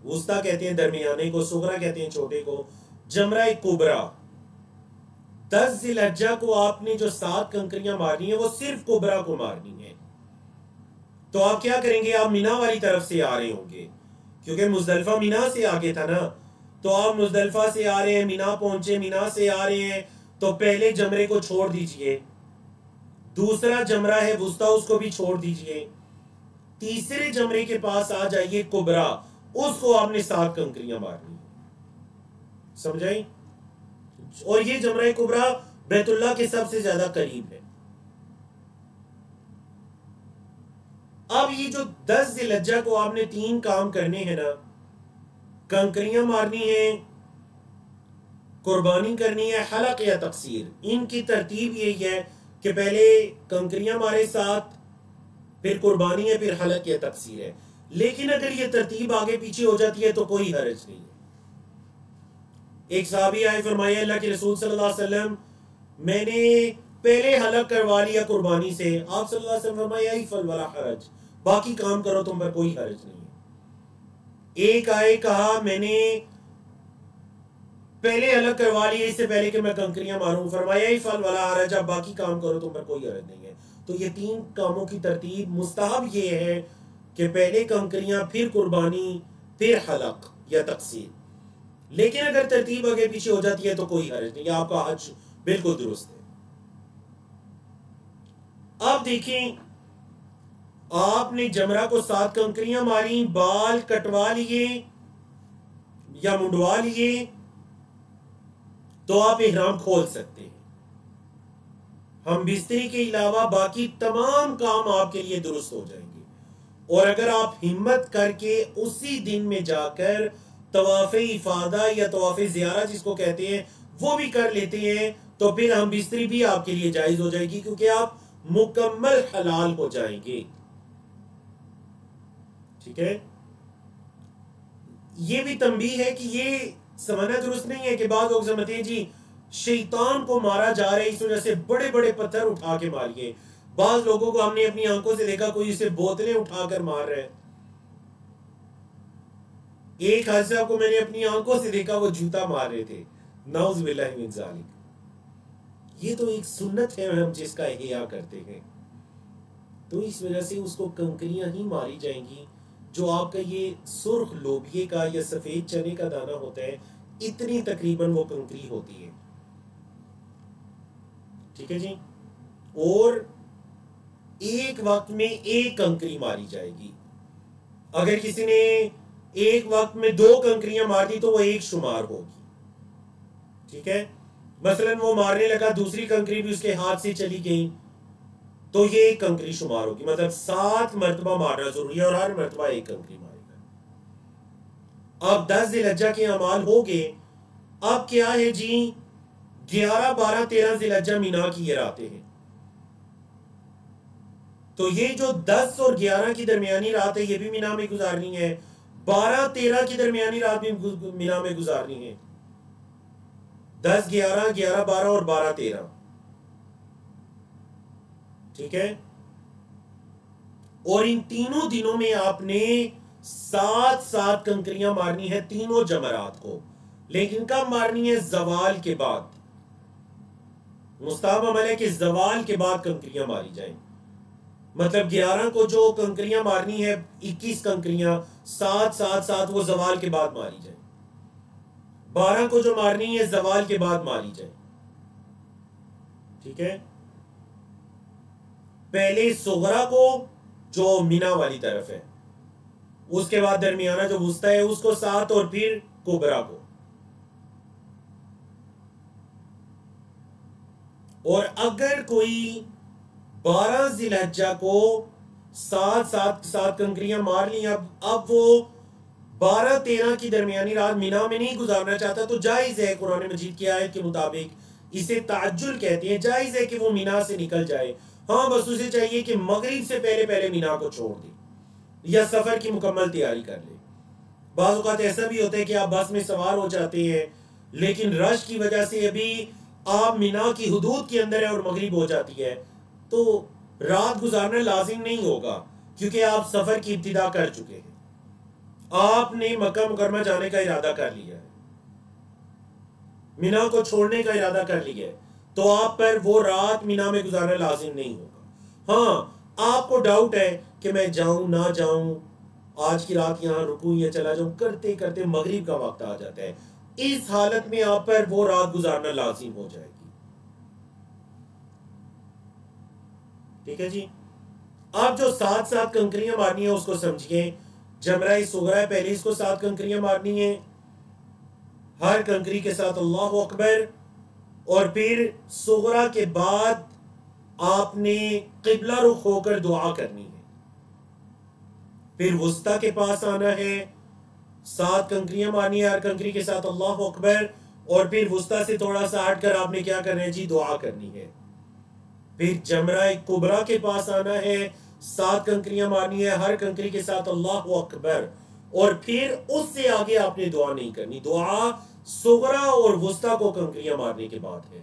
वुस्ता कहते हैं दरमियाने को, सुगरा कहते हैं छोटे को, जमरा कुबरा। 10 जिलहज्जा को आपने जो 7 कंकरियां मारनी है वो सिर्फ कुबरा को मारनी है। तो आप क्या करेंगे, आप मीना वाली तरफ से आ रहे होंगे क्योंकि मुजदलिफा मीना से आगे था ना, तो आप मुजदलिफा से आ रहे हैं, मीना पहुंचे, मीना से आ रहे हैं, तो पहले जमरे को छोड़ दीजिए, दूसरा जमरा है वुस्ता उसको भी छोड़ दीजिए, तीसरे जमरे के पास आ जाइए कुबरा, उसको आपने 7 कंकरियां मारनी, समझाई? और ये जमरा कुबरा बैतुल्लाह के सबसे ज्यादा करीब है। अब ये जो 10 जिलहज्जा को आपने 3 काम करने हैं ना, कंकरियां मारनी है, कुर्बानी करनी है, हलक या तकसीर, इनकी तरतीब यही है कि पहले कंकरियां मारे 7, फिर कुर्बानी है, फिर हलक या तकसीर है। लेकिन अगर ये तरतीब आगे पीछे हो जाती है तो कोई हर्ज नहीं है। एक साहबी आए, फरमाया अल्लाह के रसूल सल्लल्लाहु अलैहि वसल्लम, मैंने पहले हलक करवा लिया कुर्बानी से। आप सल्लल्लाहु अलैहि वसल्लम फरमाया फल वला हरज, बाकी काम करो, तुम पर कोई हर्ज नहीं है। एक आए, कहा मैंने पहले हलक करवा लिया इससे पहले कि मैं कंकरियां मारूं, फरमाया फल वला हरज, अब बाकी काम करो, तुम पर कोई हर्ज नहीं है। तो ये 3 कामों की तरतीब मुस्तहब ये है कि पहले कंकरियां, फिर कुर्बानी, फिर हलक या तकसीर। लेकिन अगर तरतीब आगे पीछे हो जाती है तो कोई हर्ज नहीं, आपका हज बिल्कुल दुरुस्त है। अब देखें आपने जमरा को 7 कंकरियां मारी, बाल कटवा लिए या मुंडवा लिए, तो आप इहराम खोल सकते हैं। हम बिस्तरी के अलावा बाकी तमाम काम आपके लिए दुरुस्त हो जाएंगे। और अगर आप हिम्मत करके उसी दिन में जाकर तवाफ़े इफादा या तवाफ़े ज़ियारा जिसको कहते हैं वो भी कर लेते हैं, तो फिर हम बिस्तरी भी आपके लिए जायज हो जाएगी, क्योंकि आप मुकम्मल हलाल हो जाएंगे। ठीक है, ये भी तंबीह है कि ये समझना दुरुस्त नहीं है कि बाद लोग समझते हैं जी शैतान को मारा जा रहा है, इस वजह से बड़े बड़े पत्थर उठा के मारिए। बाज लोगों को हमने अपनी आंखों से देखा, कोई इसे बोतलें उठाकर मार रहे हैं। एक हादसा को मैंने अपनी आंखों से देखा, वो जूता मार रहे थे। नाउज़ बिल्लाहि मिन ज़ालिक। ये तो एक सुन्नत है, हम जिसका इह्या करते हैं, तो इस वजह से उसको कंकरियां ही मारी जाएंगी। जो आपका ये सुर्ख लोबिये का या सफेद चने का दाना होता है, इतनी तकरीबन वो कंकरी होती है। ठीक है जी। और एक वक्त में एक कंकरी मारी जाएगी। अगर किसी ने एक वक्त में 2 कंकरियां मार दी तो वो एक शुमार होगी। ठीक है, मसलन वो मारने लगा, दूसरी कंकरी भी उसके हाथ से चली गई, तो ये एक कंकरी शुमार होगी। मतलब 7 मरतबा मारना जरूरी है और हर मरतबा एक कंकरी मारेगा। अब 10 ज़िलहज्जा के अमाल हो गए। अब क्या है जी, 11, 12, 13 ज़िलहज्जा मीना की ये रातें हैं। तो ये जो 10 और 11 की दरमियानी रात है, ये भी मीना में गुजारनी है। 12, 13 की दरमियानी रात भी मीना में गुजारनी है। 10, 11, 11, 12 और 12, 13। ठीक है, और इन तीनों दिनों में आपने 7-7 कंकरियां मारनी है तीनों जमरात को। लेकिन कब मारनी है? जवाल के बाद। मुस्ताहब अमल है कि जवाल के बाद कंकरियां मारी जाएं। मतलब 11 को जो कंकरियां मारनी है, 21 कंकरियां 7-7-7 वो जवाल के बाद मारी जाए। 12 को जो मारनी है जवाल के बाद मारी जाए। ठीक है, पहले सुगरा को जो मीना वाली तरफ है, उसके बाद दरमियाना जो वुस्ता है उसको 7 और फिर कुबरा को। और अगर कोई 12 ज़िलहज्जा को 7-7 कंकरियां मार ली, अब वो 12-13 की दरमियानी रात मीना में नहीं गुजारना चाहता, तो जायज है कुरान मजीद की आयत के मुताबिक, इसे ताज्जुल कहते हैं, जायज है कि वो मीना से निकल जाए। हाँ, बस उसे चाहिए कि मगरिब से पहले पहले मीना को छोड़ दे या सफर की मुकम्मल तैयारी कर ले। बाज़ औक़ात ऐसा भी होता है कि आप बस में सवार हो जाते हैं, लेकिन रश की वजह से अभी आप मीना की हुदूद के अंदर है और मगरिब हो जाती है, तो रात गुजारना लाजिम नहीं होगा, क्योंकि आप सफर की इब्तिदा कर चुके हैं। आपने मक्का मुकरमा जाने का इरादा कर लिया है, मीना को छोड़ने का इरादा कर लिया है, तो आप पर वो रात मीना में गुजारना लाजिम नहीं होगा। हाँ, आपको डाउट है कि मैं जाऊं ना जाऊं, आज की रात यहां रुकूं या चला जाऊं, करते करते मगरिब का वक्त आ जाता है। इस हालत में आप पर वो रात गुजारना लाजिम हो जाएगी। ठीक है जी। अब जो 7-7 कंकरियां मारनी है उसको समझिए। जमरा सुगरा है, पहले इसको 7 कंकरियां मारनी है, हर कंकरी के साथ अल्लाहु अकबर, और फिर सुगरा के बाद आपने किबला रुख होकर दुआ करनी है। फिर वुस्ता के पास आना है, 7 कंकरियां मारनी है, हर कंकरी के साथ अल्लाहु अकबर, और फिर वुस्ता से थोड़ा सा हटकर आपने क्या करना है जी, दुआ करनी है। फिर जमरा कुबरा के पास आना है, 7 कंकरियां मारनी है, हर कंकरी के साथ अल्लाहु अकबर, और फिर उससे आगे आपने दुआ नहीं करनी। दुआ सुगरा और वुस्ता को कंकरियां मारने के बाद है।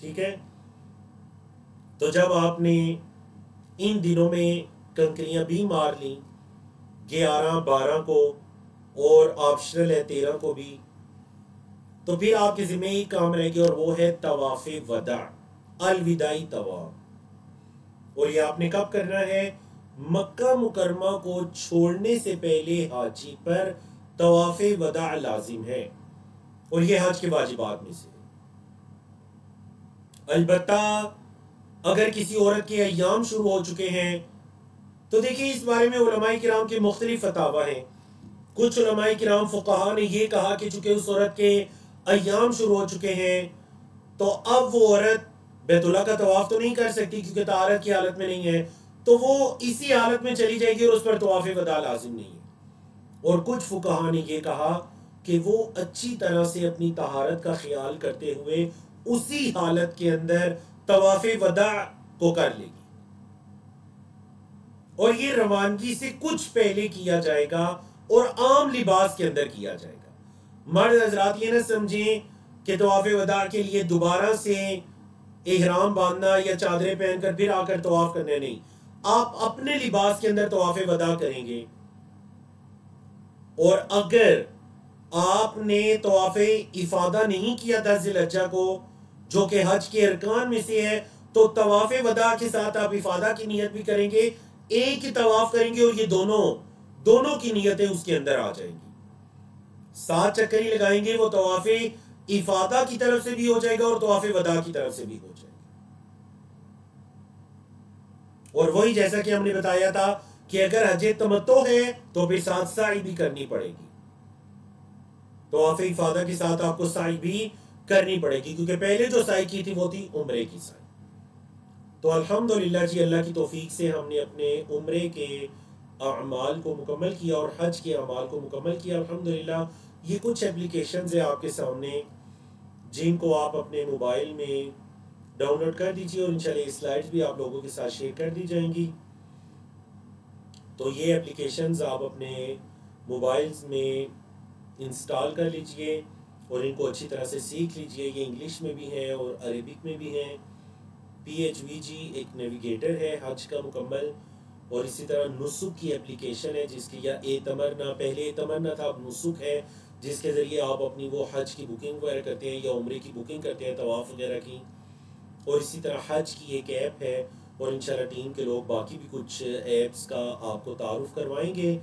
ठीक है, तो जब आपने इन दिनों में कंकरियां भी मार ली, 11, 12 को, और ऑप्शनल है 13 को भी, तो फिर आपके जिम्मे ही काम रहेगी, और वो है तवाफ़े वदा, अलविदाई तवाफ। और ये आपने कब करना है? मक्का मुकरमा को छोड़ने से पहले हाजी पर तवाफ़े वदा लाजिम है, और ये हज के वाजिबात में से। अलबत्ता अगर किसी औरत के अय्याम शुरू हो चुके हैं, तो देखिए इस बारे में उलमाए किराम के मुख्तलिफ फतावा हैं। कुछ उलमाए किराम फुक़हा ने यह कहा कि चूंकि उस औरत के अय्याम शुरू हो चुके हैं, तो अब वो औरत बैतुल्लाह का तवाफ तो नहीं कर सकती क्योंकि तारत की हालत में नहीं है, तो वो इसी हालत में चली जाएगी और उस पर तवाफ़ वदा लाजिम नहीं है। और कुछ फुक़हा ने यह कहा कि वो अच्छी तरह से अपनी तहारत का ख्याल करते हुए उसी हालत के अंदर तवाफ़ वदा को कर लेगी, और ये रवानगी से कुछ पहले किया जाएगा और आम लिबास के अंदर किया जाएगा। मर्द हजरात ये ना समझें कि तवाफ़ वदा के लिए दोबारा से इहराम बांधना या चादरें पहनकर फिर आकर तवाफ करने, नहीं, आप अपने लिबास के अंदर तवाफ़ वदा करेंगे। और अगर आपने तवाफ़ इफादा नहीं किया था ज़िलहज्जा को, जो कि हज के अरकान में से है, तो तवाफ़ वदा के साथ आप इफादा की नियत भी करेंगे, एक ही तवाफ करेंगे और ये दोनों की नियतें उसके अंदर आ जाएंगी। 7 चक्कर ही लगाएंगे, वो तवाफ़ इफादा की तरफ से भी हो जाएगा और तवाफ़ वदा की तरफ से भी हो जाएगा। और वही जैसा कि हमने बताया था कि अगर हज तमत्तो है तो फिर साथ साई भी करनी पड़ेगी, तवाफ़ इफादा के साथ आपको साई भी करनी पड़ेगी, क्योंकि पहले जो साई की थी वो थी उम्रे की साई। तो अल्हम्दुलिल्लाह जी, अल्लाह की तौफीक से हमने अपने उम्रे के अमाल को मुकम्मल किया और हज के अमाल को मुकम्मल किया अल्हम्दुलिल्लाह। ये कुछ एप्लीकेशंस है आपके सामने, जिनको आप अपने मोबाइल में डाउनलोड कर दीजिए और इंशाल्लाह स्लाइड्स भी आप लोगों के साथ शेयर कर दी जाएंगी। तो ये एप्लीकेशंस आप अपने मोबाइल्स में इंस्टॉल कर लीजिए और इनको अच्छी तरह से सीख लीजिए। ये इंग्लिश में भी हैं और अरेबिक में भी हैं। PHVG एक नेविगेटर है हज का मुकम्मल, और इसी तरह नुसुक की एप्लीकेशन है जिसकी, या एतमरना, पहले एतमरना था, अब नुसुक है, जिसके ज़रिए आप अपनी वो हज की बुकिंग वगैरह करते हैं या उम्रे की बुकिंग करते हैं, तवाफ़ वगैरह की। और इसी तरह हज की एक ऐप है, और इंशाल्लाह टीम के लोग बाकी भी कुछ ऐप्स का आपको तारुफ करवाएंगे।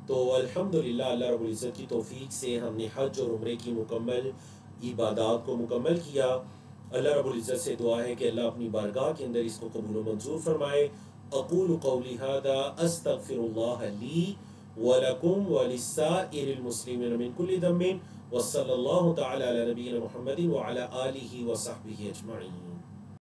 तो अल्हम्दुलिल्लाह अल्लाह रब्बुल इज़्ज़त की तौफीक से हमने हज और उम्रे की मुकम्मल इबादात को मुकम्मल किया। अल्लाह रब्बुल इज़्ज़त से दुआ है कि अल्लाह अपनी बारगाह के अंदर इसको कबूल व मंजूर फरमाए। अक़ूलु क़ौली हाज़ा अस्तग़फ़िरुल्लाह ली व लकुम व लिस्साइरिल मुस्लिमीन मिन कुल्लि ज़म्बिन व सल्लल्लाहु तआला अला नबिय्यिना मुहम्मदिन व अला आलिहि व सहबिहि अजमईन।